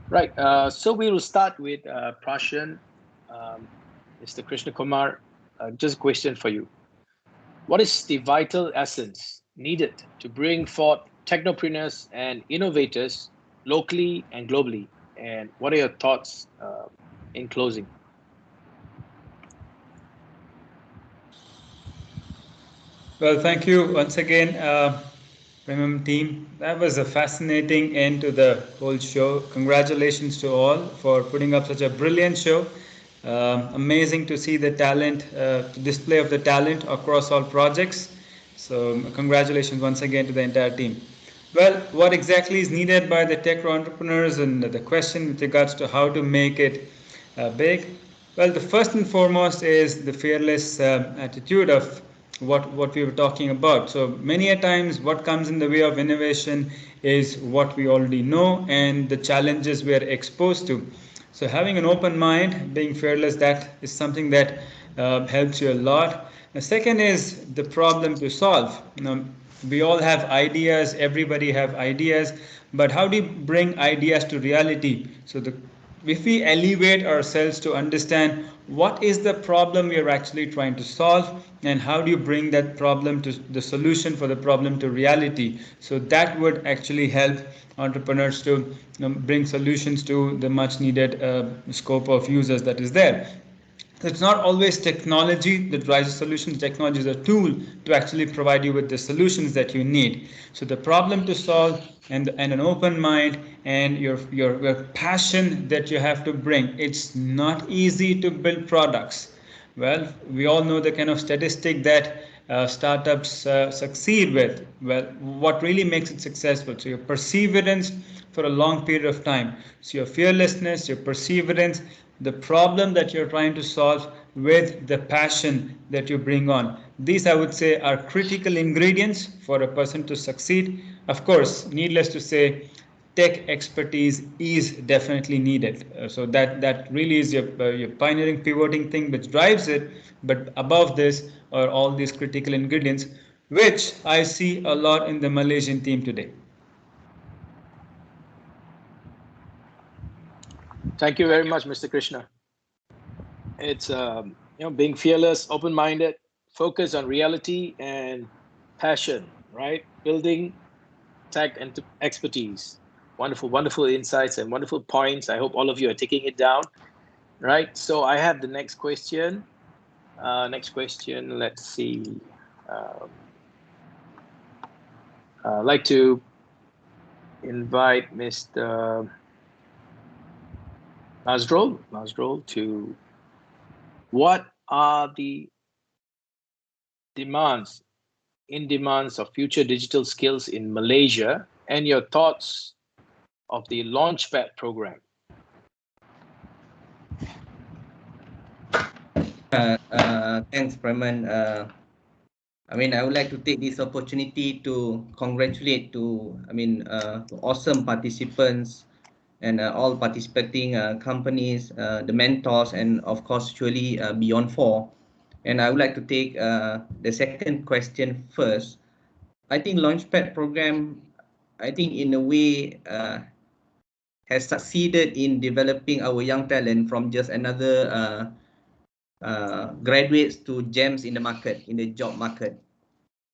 Right. So we will start with Prashan, Mr. Krishna Kumar. Just a question for you. What is the vital essence needed to bring forth technopreneurs and innovators locally and globally? And what are your thoughts in closing? Well, thank you once again, Premium team. That was a fascinating end to the whole show. Congratulations to all for putting up such a brilliant show. Amazing to see the talent, display of the talent across all projects. So congratulations once again to the entire team. Well, what exactly is needed by the tech entrepreneurs, and the question with regards to how to make it big? Well, the first and foremost is the fearless attitude of what we were talking about. So many a times what comes in the way of innovation is what we already know and the challenges we are exposed to. So having an open mind, being fearless, that is something that helps you a lot. The second is the problem to solve. We all have ideas, everybody have ideas, but how do you bring ideas to reality? So if we elevate ourselves to understand what is the problem we are actually trying to solve, and how do you bring that problem to the solution for the problem to reality, so that would actually help entrepreneurs to bring solutions to the much needed scope of users that is there. It's not always technology that drives the solution. Technology is a tool to actually provide you with the solutions that you need. So the problem to solve and an open mind and your passion that you have to bring. It's not easy to build products. Well, we all know the kind of statistic that startups succeed with. Well, what really makes it successful? So your perseverance for a long period of time. So your fearlessness, your perseverance, the problem that you're trying to solve with the passion that you bring on. These, I would say, are critical ingredients for a person to succeed. Of course, needless to say, tech expertise is definitely needed. So that really is your pioneering, pivoting thing which drives it. But above this are all these critical ingredients, which I see a lot in the Malaysian team today. Thank you very much, Mr. Krishna. It's being fearless, open-minded, focus on reality and passion, right? Building tech and expertise. Wonderful, wonderful insights and wonderful points. I hope all of you are taking it down, right? So I have the next question. Let's see. I'd like to invite Mr. Nazrul to what are the demands of future digital skills in Malaysia and your thoughts of the LAUNCHPAD program. Thanks, Praman. I would like to take this opportunity to congratulate awesome participants and all participating companies, the mentors, and of course, surely BEYOND4. And I would like to take the second question first. I think LAUNCHPAD program, in a way, has succeeded in developing our young talent from just another graduates to gems in the market, in the job market.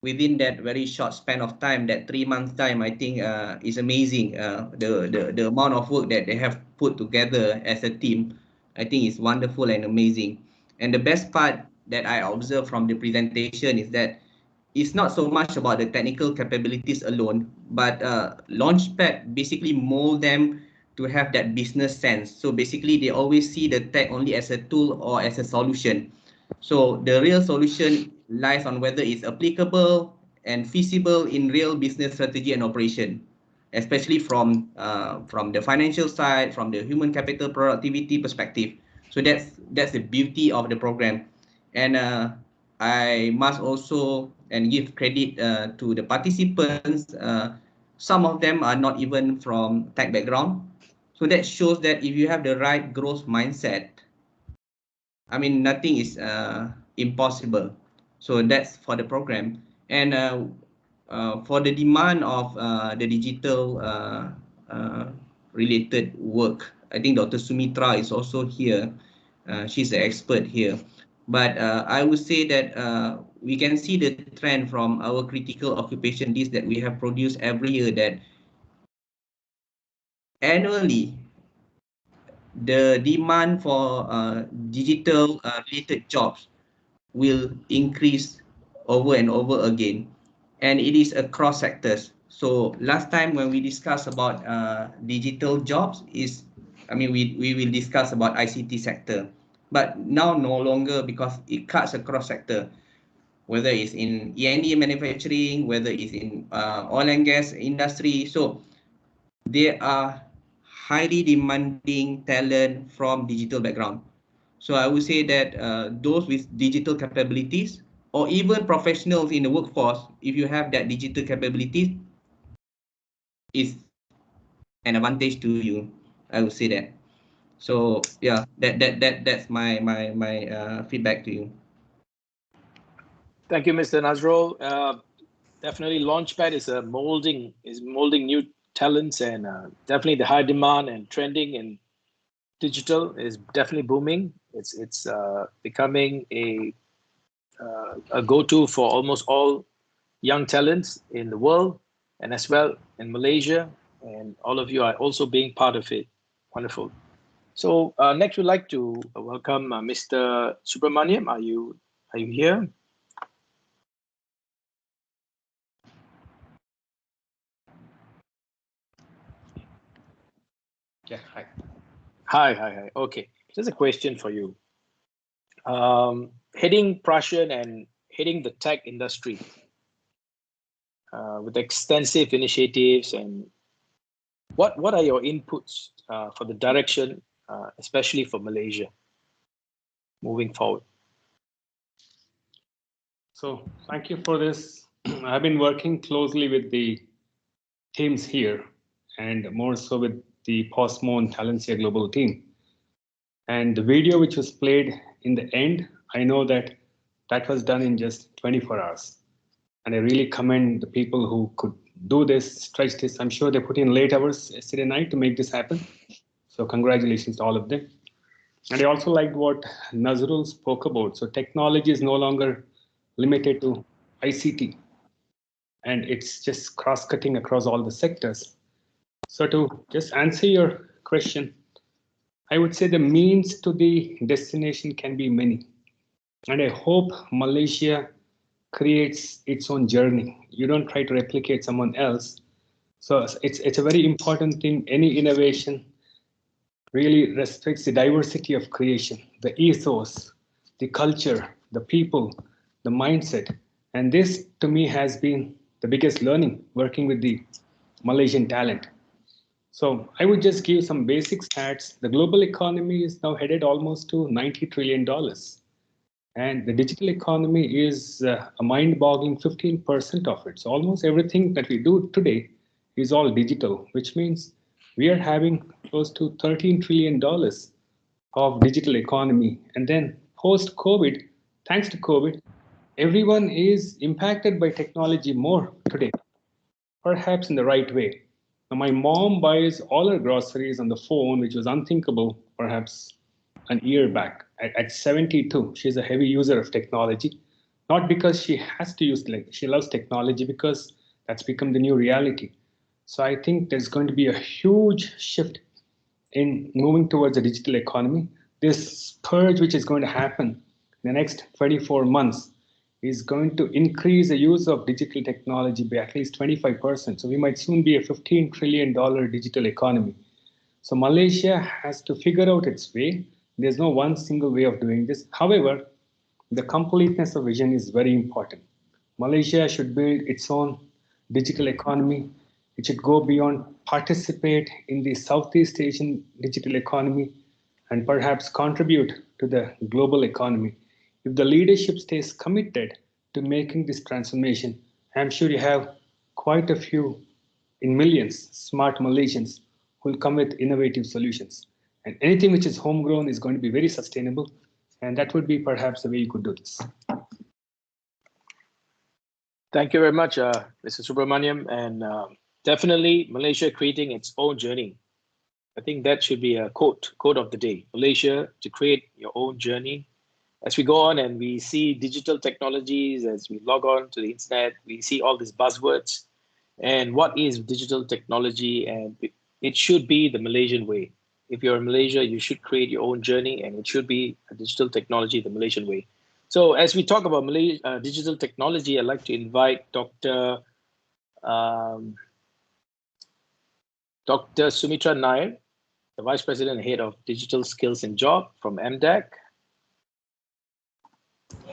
Within that very short span of time, that 3 months time, I think is amazing. The amount of work that they have put together as a team, I think is wonderful and amazing. And the best part that I observed from the presentation is that it's not so much about the technical capabilities alone, but LAUNCHPAD basically mold them to have that business sense. So basically, they always see the tech only as a tool or as a solution. So the real solution lies on whether it's applicable and feasible in real business strategy and operation, especially from the financial side, from the human capital productivity perspective. So that's the beauty of the program. And I must also give credit to the participants. Some of them are not even from tech background. So that shows that if you have the right growth mindset, nothing is impossible. So that's for the program. And for the demand of the digital related work, I think Dr. Sumitra is also here. She's the expert here. But I would say that we can see the trend from our critical occupation list that we have produced every year, that annually the demand for digital related jobs will increase over and over again, and it is across sectors. So last time when we discussed about digital jobs we will discuss about ICT sector, but now no longer, because it cuts across sector, whether it's in E&E manufacturing, whether it's in oil and gas industry. So they are highly demanding talent from digital background. So I would say that those with digital capabilities, or even professionals in the workforce, if you have that digital capabilities, is an advantage to you. I would say that. So yeah, that's my feedback to you. Thank you, Mr. Nazrul. Definitely, LAUNCHPAD is molding new talents, and definitely the high demand and trending in digital is definitely booming. It's becoming a go-to for almost all young talents in the world, and as well in Malaysia. And all of you are also being part of it. Wonderful. So next, we'd like to welcome Mr. Subramaniam. Are you here? Yeah, hi. Hi. Okay, just a question for you. Heading Prashan and heading the tech industry with extensive initiatives, and what are your inputs for the direction, especially for Malaysia, moving forward? So thank you for this. I've been working closely with the teams here, and more so with the Posmo and Talentia global team. And the video which was played in the end, I know that that was done in just 24 hours. And I really commend the people who could do this, stretch this. I'm sure they put in late hours yesterday night to make this happen. So congratulations to all of them. And I also liked what Nazrul spoke about. So technology is no longer limited to ICT, and it's just cross-cutting across all the sectors. So to just answer your question, I would say the means to the destination can be many. And I hope Malaysia creates its own journey. You don't try to replicate someone else. So it's a very important thing. Any innovation really respects the diversity of creation, the ethos, the culture, the people, the mindset. And this to me has been the biggest learning working with the Malaysian talent. So I would just give some basic stats. The global economy is now headed almost to $90 trillion. And the digital economy is a mind-boggling 15% of it. So almost everything that we do today is all digital, which means we are having close to $13 trillion of digital economy. And then post-COVID, thanks to COVID, everyone is impacted by technology more today, perhaps in the right way. Now, my mom buys all her groceries on the phone, which was unthinkable perhaps an year back. At 72, she's a heavy user of technology, not because she has to use, like she loves technology, because that's become the new reality. So I think there's going to be a huge shift in moving towards a digital economy. This purge which is going to happen in the next 24 months is going to increase the use of digital technology by at least 25%. So we might soon be a $15 trillion digital economy. So Malaysia has to figure out its way. There's no one single way of doing this. However, the completeness of vision is very important. Malaysia should build its own digital economy. It should go beyond, participate in the Southeast Asian digital economy, and perhaps contribute to the global economy. If the leadership stays committed to making this transformation, I'm sure you have quite a few, in millions, smart Malaysians who will come with innovative solutions. And anything which is homegrown is going to be very sustainable. And that would be perhaps the way you could do this. Thank you very much, Mr. Subramaniam. And definitely Malaysia creating its own journey. I think that should be a quote of the day. Malaysia to create your own journey. As we go on and we see digital technologies, as we log on to the internet, we see all these buzzwords. And what is digital technology? And it should be the Malaysian way. If you're in Malaysia, you should create your own journey, and it should be a digital technology the Malaysian way. So as we talk about digital technology, I'd like to invite Dr. Sumitra Nair, the Vice President and Head of Digital Skills and Job from MDAC.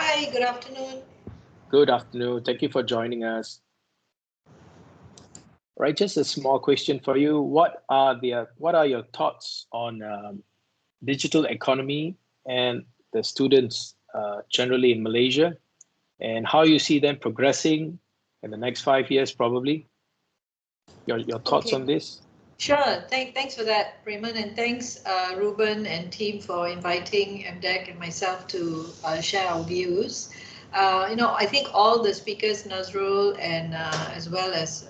Hi, good afternoon. Good afternoon. Thank you for joining us. Right, just a small question for you. What are your thoughts on digital economy and the students generally in Malaysia, and how you see them progressing in the next 5 years, probably? Your thoughts on this? Sure. Thanks for that, Raymond, and thanks, Ruben and team, for inviting MDEC and myself to share our views. I think all the speakers, Nazrul and as well as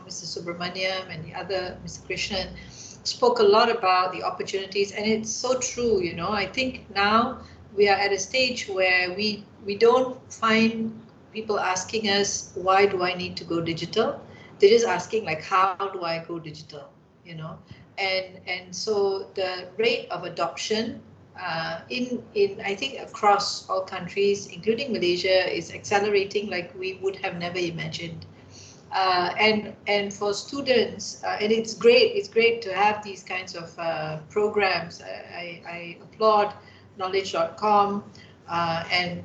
Mr. Subramaniam and the other, Mr. Krishnan, spoke a lot about the opportunities, and it's so true. I think now we are at a stage where we don't find people asking us, why do I need to go digital? They're just asking, like, how do I go digital? And so the rate of adoption in I think across all countries, including Malaysia, is accelerating like we would have never imagined. And for students, and it's great to have these kinds of programs. I applaud knowledge.com and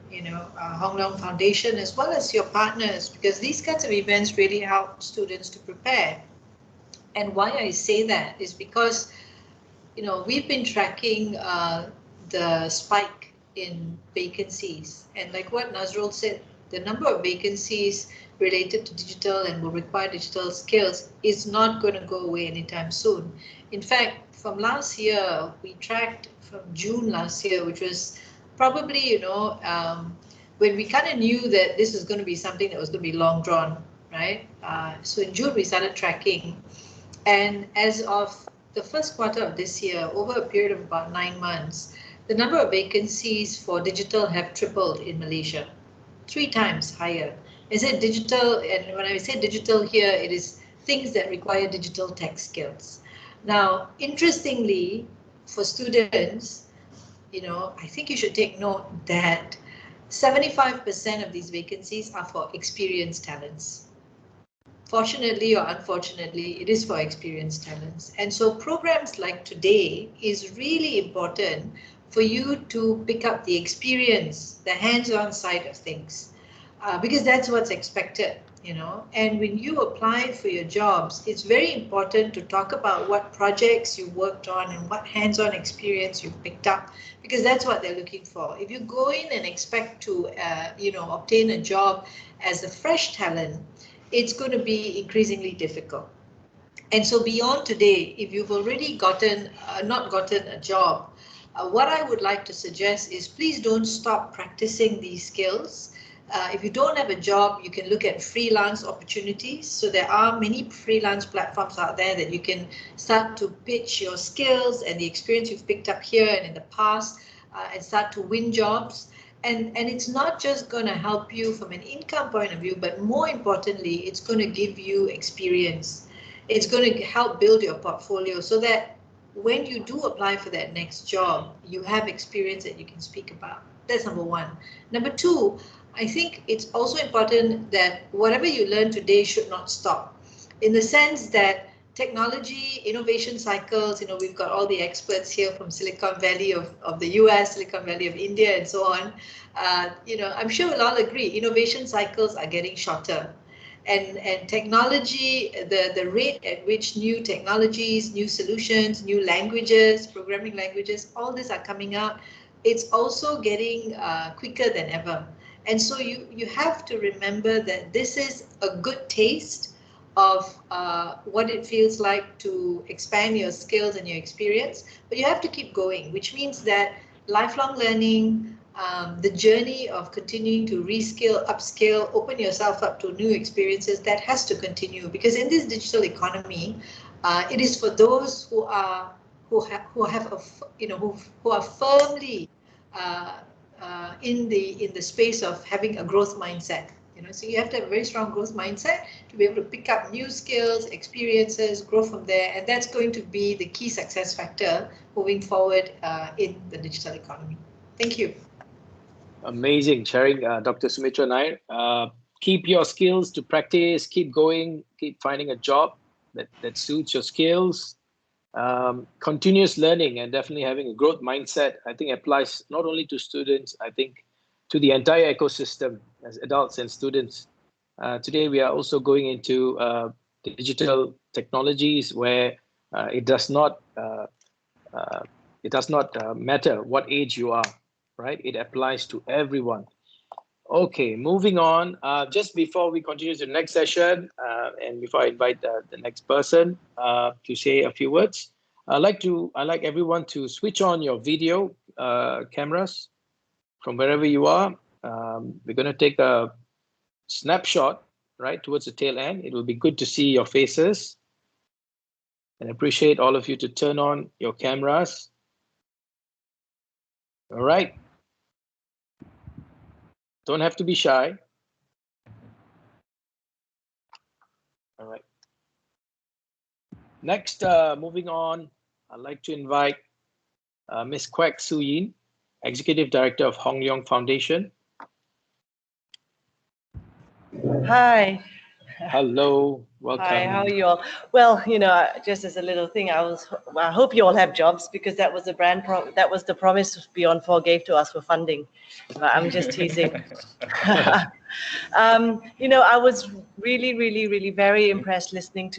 Hong Leong Foundation, as well as your partners, because these kinds of events really help students to prepare. And why I say that is because we've been tracking the spike in vacancies, and like what Nazrul said, the number of vacancies related to digital and will require digital skills is not going to go away anytime soon. In fact, from last year, we tracked from June last year, which was probably, when we kind of knew that this was going to be something that was going to be long drawn, right? So in June, we started tracking. And as of the first quarter of this year, over a period of about 9 months, the number of vacancies for digital have tripled in Malaysia, 3 times higher. Is it digital? And when I say digital here, it is things that require digital tech skills. Now, interestingly, for students, I think you should take note that 75% of these vacancies are for experienced talents. Fortunately or unfortunately, it is for experienced talents. And so programs like today is really important for you to pick up the experience, the hands-on side of things, because that's what's expected, And when you apply for your jobs, it's very important to talk about what projects you worked on and what hands-on experience you've picked up, because that's what they're looking for. If you go in and expect to, obtain a job as a fresh talent, it's going to be increasingly difficult. And so beyond today, if you've already not gotten a job, what I would like to suggest is please don't stop practicing these skills. If you don't have a job, you can look at freelance opportunities. So there are many freelance platforms out there that you can start to pitch your skills and the experience you've picked up here and in the past and start to win jobs. And it's not just going to help you from an income point of view, but more importantly, it's going to give you experience. It's going to help build your portfolio so that when you do apply for that next job, you have experience that you can speak about. That's number one. Number two, I think it's also important that whatever you learn today should not stop, in the sense that technology, innovation cycles, we've got all the experts here from Silicon Valley of the US, Silicon Valley of India, and so on. I'm sure we'll all agree, innovation cycles are getting shorter. And technology, the rate at which new technologies, new solutions, new languages, programming languages, all these are coming out, it's also getting quicker than ever. And so you have to remember that this is a good taste of what it feels like to expand your skills and your experience, but you have to keep going, which means that lifelong learning, the journey of continuing to reskill, upskill, open yourself up to new experiences, that has to continue, because in this digital economy, it is for those who are firmly in the space of having a growth mindset. So you have to have a very strong growth mindset to be able to pick up new skills, experiences, grow from there, and that's going to be the key success factor moving forward in the digital economy. Thank you. Amazing sharing, Dr. Sumitra Nair. Keep your skills to practice, keep going, keep finding a job that suits your skills. Continuous learning and definitely having a growth mindset, I think, applies not only to students, I think to the entire ecosystem as adults and students. Today, we are also going into digital technologies where it does not matter what age you are, right? It applies to everyone. Okay, moving on. Just before we continue to the next session, and before I invite the next person to say a few words, I'd like everyone to switch on your video cameras from wherever you are. We're going to take a snapshot right towards the tail end. It will be good to see your faces, and appreciate all of you to turn on your cameras. All right. Don't have to be shy. All right. Next, moving on, I'd like to invite Ms. Kwek Soo Yin, Executive Director of Hong Leong Foundation. Hi. Hello, welcome. Hi, how are you all? Well, just as a little thing, I hope you all have jobs, because that was the promise Beyond4 gave to us for funding. But I'm just teasing. I was really very impressed listening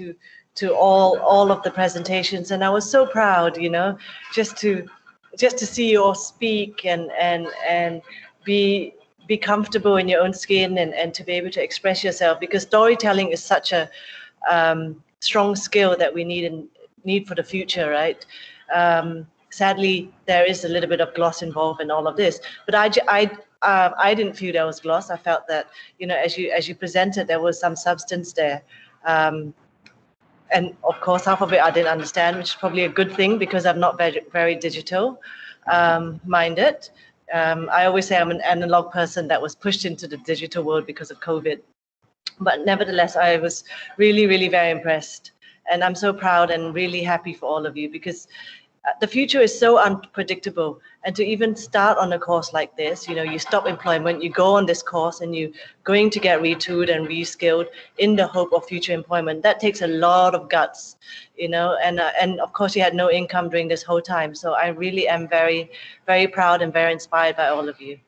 to all of the presentations, and I was so proud, just to see you all speak and be be comfortable in your own skin and to be able to express yourself, because storytelling is such a strong skill that we need for the future, right? Sadly, there is a little bit of gloss involved in all of this, but I didn't feel there was gloss. I felt that, you know, as you presented, there was some substance there. And of course, half of it I didn't understand, which is probably a good thing because I'm not very digital minded. I always say I'm an analog person that was pushed into the digital world because of COVID. But nevertheless, I was really, really very impressed. And I'm so proud and really happy for all of you, because the future is so unpredictable. And to even start on a course like this, you know, you stop employment, you go on this course and you're going to get retooled and reskilled in the hope of future employment. That takes a lot of guts, you know, and of course you had no income during this whole time. So I really am very, very proud and very inspired by all of you.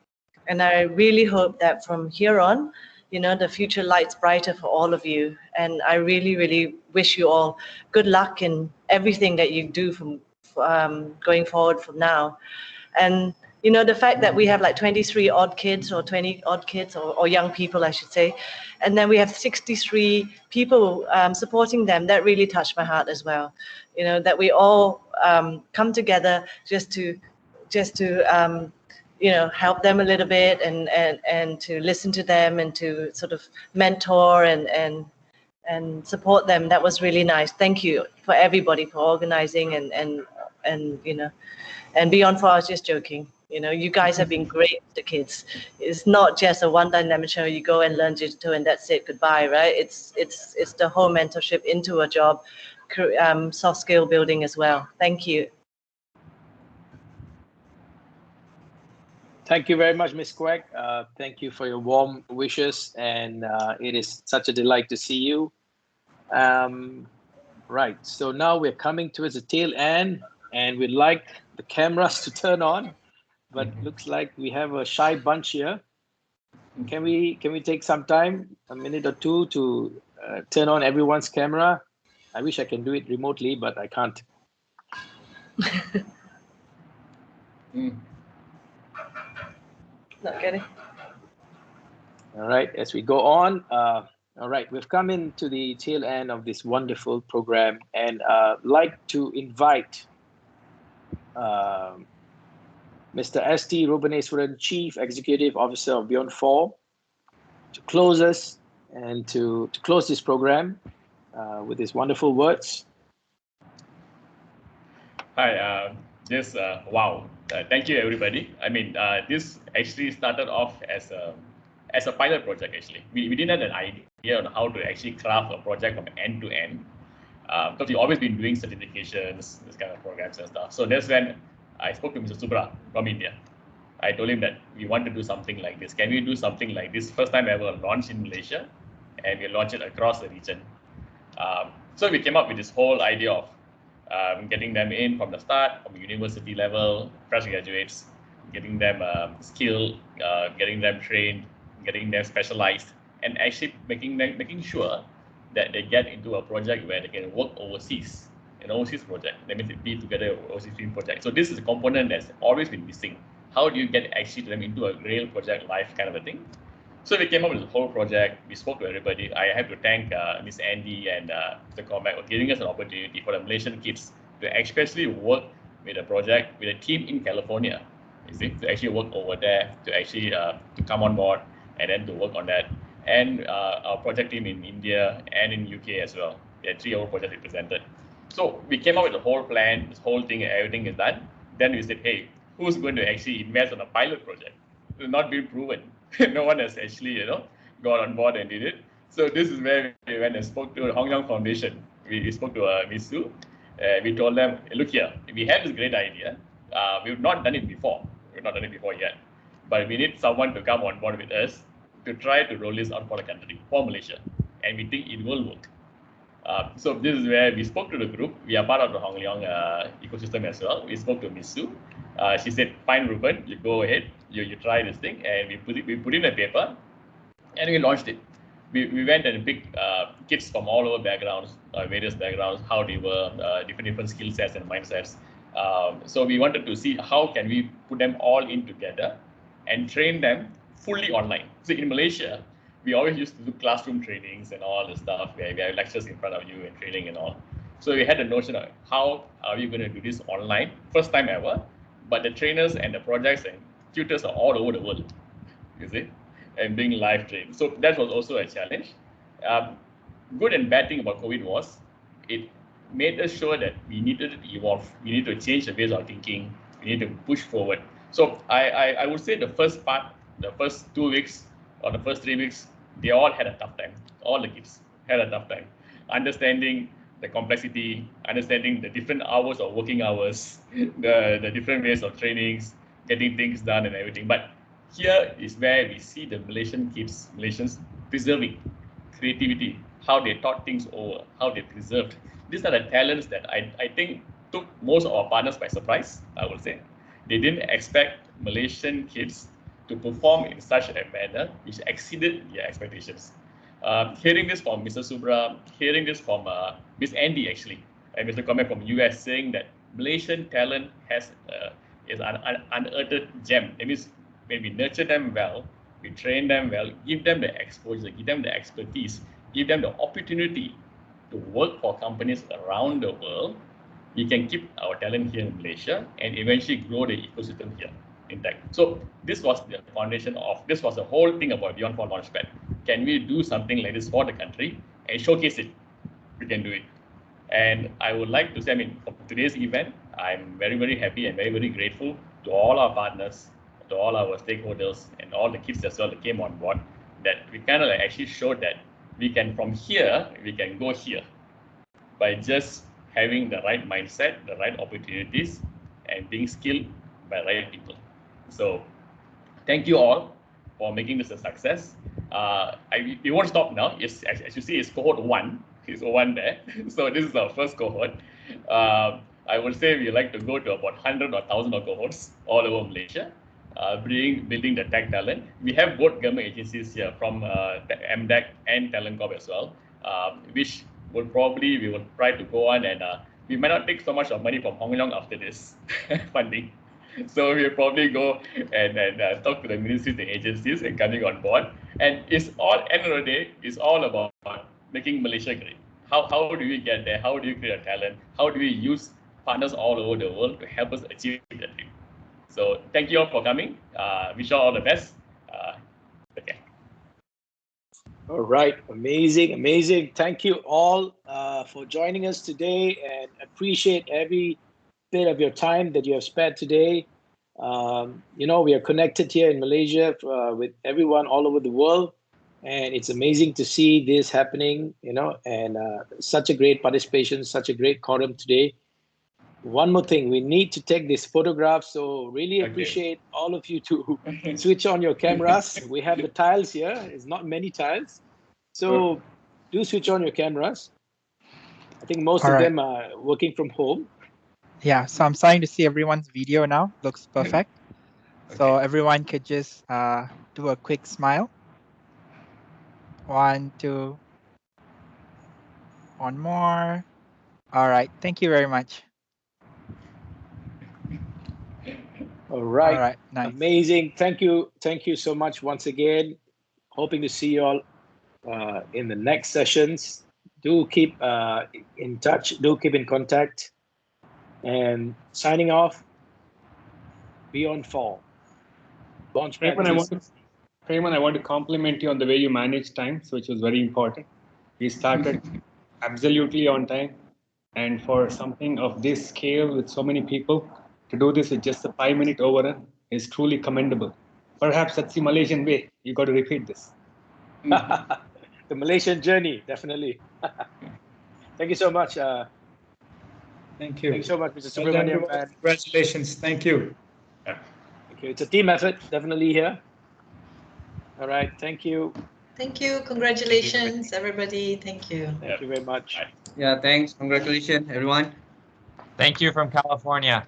And I really hope that from here on, you know, the future lights brighter for all of you. And I really, really wish you all good luck in everything that you do from going forward from now. And you know, the fact that we have like 23 odd kids or 20 odd kids or young people, I should say, and then we have 63 people supporting them, that really touched my heart as well. You know, that we all come together just to you know, help them a little bit and to listen to them and to sort of mentor and support them. That was really nice. Thank you for everybody for organizing and you know, and Beyond4, I was just joking. You know, you guys have been great with the kids. It's not just a one dynamic show. You go and learn digital and that's it. Goodbye, right? It's the whole mentorship into a job, soft skill building as well. Thank you. Thank you very much, Ms. Quek. Thank you for your warm wishes, and it is such a delight to see you. Right, so now we're coming towards the tail end, and we'd like the cameras to turn on, but looks like we have a shy bunch here. Can we take some time, a minute or two, to turn on everyone's camera? I wish I can do it remotely, but I can't. Not getting. All right, as we go on, all right, we've come into the tail end of this wonderful program, and like to invite Mr. S.T. Rubaneswaran, Chief Executive Officer of Beyond4, to close us and to close this program with his wonderful words. Hi, wow. Thank you, everybody. I mean, this actually started off as a pilot project, actually. We didn't have an idea on how to actually craft a project from end to end. Because we've always been doing certifications, this kind of programs and stuff. So that's when I spoke to Mr. Subra from India. I told him that we want to do something like this. Can we do something like this? First time ever launched in Malaysia, and we launched it across the region. So we came up with this whole idea of getting them in from the start, from university level, fresh graduates, getting them skilled, getting them trained, getting them specialized, and actually making sure that they get into a project where they can work overseas, an overseas project. That means be together overseas team project. So this is a component that's always been missing. How do you get actually them into a real project life kind of a thing? So we came up with the whole project. We spoke to everybody. I have to thank Ms. Andy and Mr. Cormac for giving us an opportunity for the Malaysian kids to especially work with a project, with a team in California, you see, to actually work over there, to actually to come on board and then to work on that. And our project team in India and in UK as well. We had 3 projects represented. So we came up with the whole plan, this whole thing, everything is done. Then we said, hey, who's going to actually invest on a pilot project? It's not been proven. No one has actually, you know, got on board and did it. So this is where we went and spoke to the Hong Kong Foundation. We spoke to Ms. Su. We told them, look here, we have this great idea. We've not done it before. We've not done it before yet. But we need someone to come on board with us to try to roll this out for the country, for Malaysia. And we think it will work. So this is where we spoke to the group. We are part of the Hong Leong ecosystem as well. We spoke to Ms. Su. She said, fine, Ruben, you go ahead, you try this thing. And we put in a paper and we launched it. We went and picked kids from all over backgrounds, various backgrounds, how they were, different skill sets and mindsets. So we wanted to see how can we put them all in together and train them fully online. So in Malaysia, we always used to do classroom trainings and all the stuff where we have lectures in front of you and training and all. So we had the notion of how are we going to do this online, first time ever, but the trainers and the projects and tutors are all over the world, you see, and being live trained. So that was also a challenge. Good and bad thing about COVID was it made us sure that we needed to evolve. We need to change the ways of thinking. We need to push forward. So I would say the first part, the first 2 weeks or the first 3 weeks, they all had a tough time. All the kids had a tough time. Understanding the complexity, understanding the different hours of working hours, the different ways of trainings, getting things done and everything. But here is where we see the Malaysians preserving creativity, how they thought things over, how they preserved. These are the talents that I think took most of our partners by surprise, I would say. They didn't expect Malaysian kids to perform in such a manner which exceeded their expectations. Hearing this from Mr. Subra, hearing this from Ms. Andy actually, and Mr. Comment from US saying that Malaysian talent is an unearthed gem. It means when we nurture them well, we train them well, give them the exposure, give them the expertise, give them the opportunity to work for companies around the world, we can keep our talent here in Malaysia and eventually grow the ecosystem here intact. So this was the foundation of, this was the whole thing about Beyond4 Launchpad. Can we do something like this for the country and showcase it? We can do it. And I would like to say, I mean, for today's event, I'm very, very happy and very, very grateful to all our partners, to all our stakeholders and all the kids as well that came on board, that we kind of like actually showed that we can, from here, we can go here by just having the right mindset, the right opportunities, and being skilled by right people. So thank you all for making this a success. We won't stop now. As you see, it's cohort 1. It's 1 there. So this is our first cohort. I would say we like to go to about 100 or 1,000 of cohorts all over Malaysia, building the tech talent. We have both government agencies here from MDEC and Talent Corp as well, which we will try to go on, and we might not take so much of money from Hong Leong after this funding. So we'll probably go and talk to the ministries and agencies and coming on board. And it's all, end of the day, it's all about making Malaysia great. How do we get there? How do you create a talent? How do we use partners all over the world to help us achieve that dream? So thank you all for coming. Wish you all the best. Okay. All right, amazing. Thank you all for joining us today, and appreciate every bit of your time that you have spent today. We are connected here in Malaysia with everyone all over the world, and it's amazing to see this happening, and such a great participation, such a great quorum today. One more thing, we need to take this photograph, so really appreciate all of you to switch on your cameras. We have the tiles here. It's not many tiles, so do switch on your cameras. I think most of them are working from home. Yeah, so I'm starting to see everyone's video now. Looks perfect. So everyone could just do a quick smile. 1, 2. One more. All right, thank you very much. All right. All right, nice. Amazing. Thank you so much once again. Hoping to see you all in the next sessions. Do keep in touch. Do keep in contact. And signing off, Beyond4. Raymond, I want to compliment you on the way you managed time, which was very important. We started absolutely on time, and for something of this scale with so many people, to do this with just a 5-minute overrun is truly commendable. Perhaps that's the Malaysian way. You got to repeat this. The Malaysian journey, definitely. Thank you so much. Thank you. Thank you so much, Mr. Well done, Subramaniam. everyone. Congratulations. Thank you. Thank you. It's a team effort, definitely here. All right. Thank you. Thank you. Congratulations, everybody. Thank you. Thank you very much. Yeah, thanks. Congratulations, everyone. Thank you from California.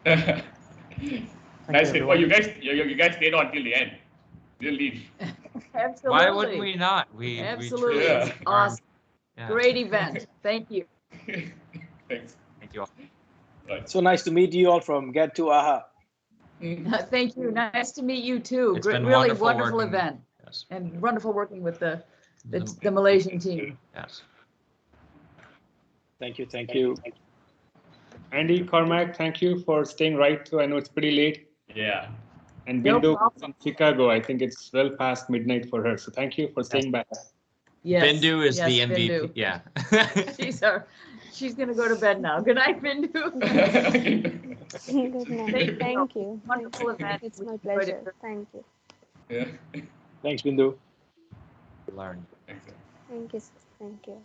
Nice. Well, you guys stayed on till the end. Didn't leave. Absolutely. Why wouldn't we not? Absolutely. We It's awesome. Yeah. Great event. Thank you. Thanks. Thank you all. Right. So nice to meet you all from Get to AHA. Thank you. Nice to meet you too. It's been Really wonderful wonderful working- event. Yes. And wonderful working with the Malaysian team. Yes. Thank you. Thank you. Andy, Cormac, thank you for staying right through. I know it's pretty late. Yeah. And No Bindu problem. from Chicago, I think it's well past midnight for her. So thank you for staying back. Yes. Bindu is yes, the MVP. Bindu. Yeah. She's gonna go to bed now. Good night, Bindu. Good night. Thank you. Wonderful event. It's We my enjoyed it. pleasure. Thank you. Yeah. Thanks, Bindu. Learn. Thank you. Thank you.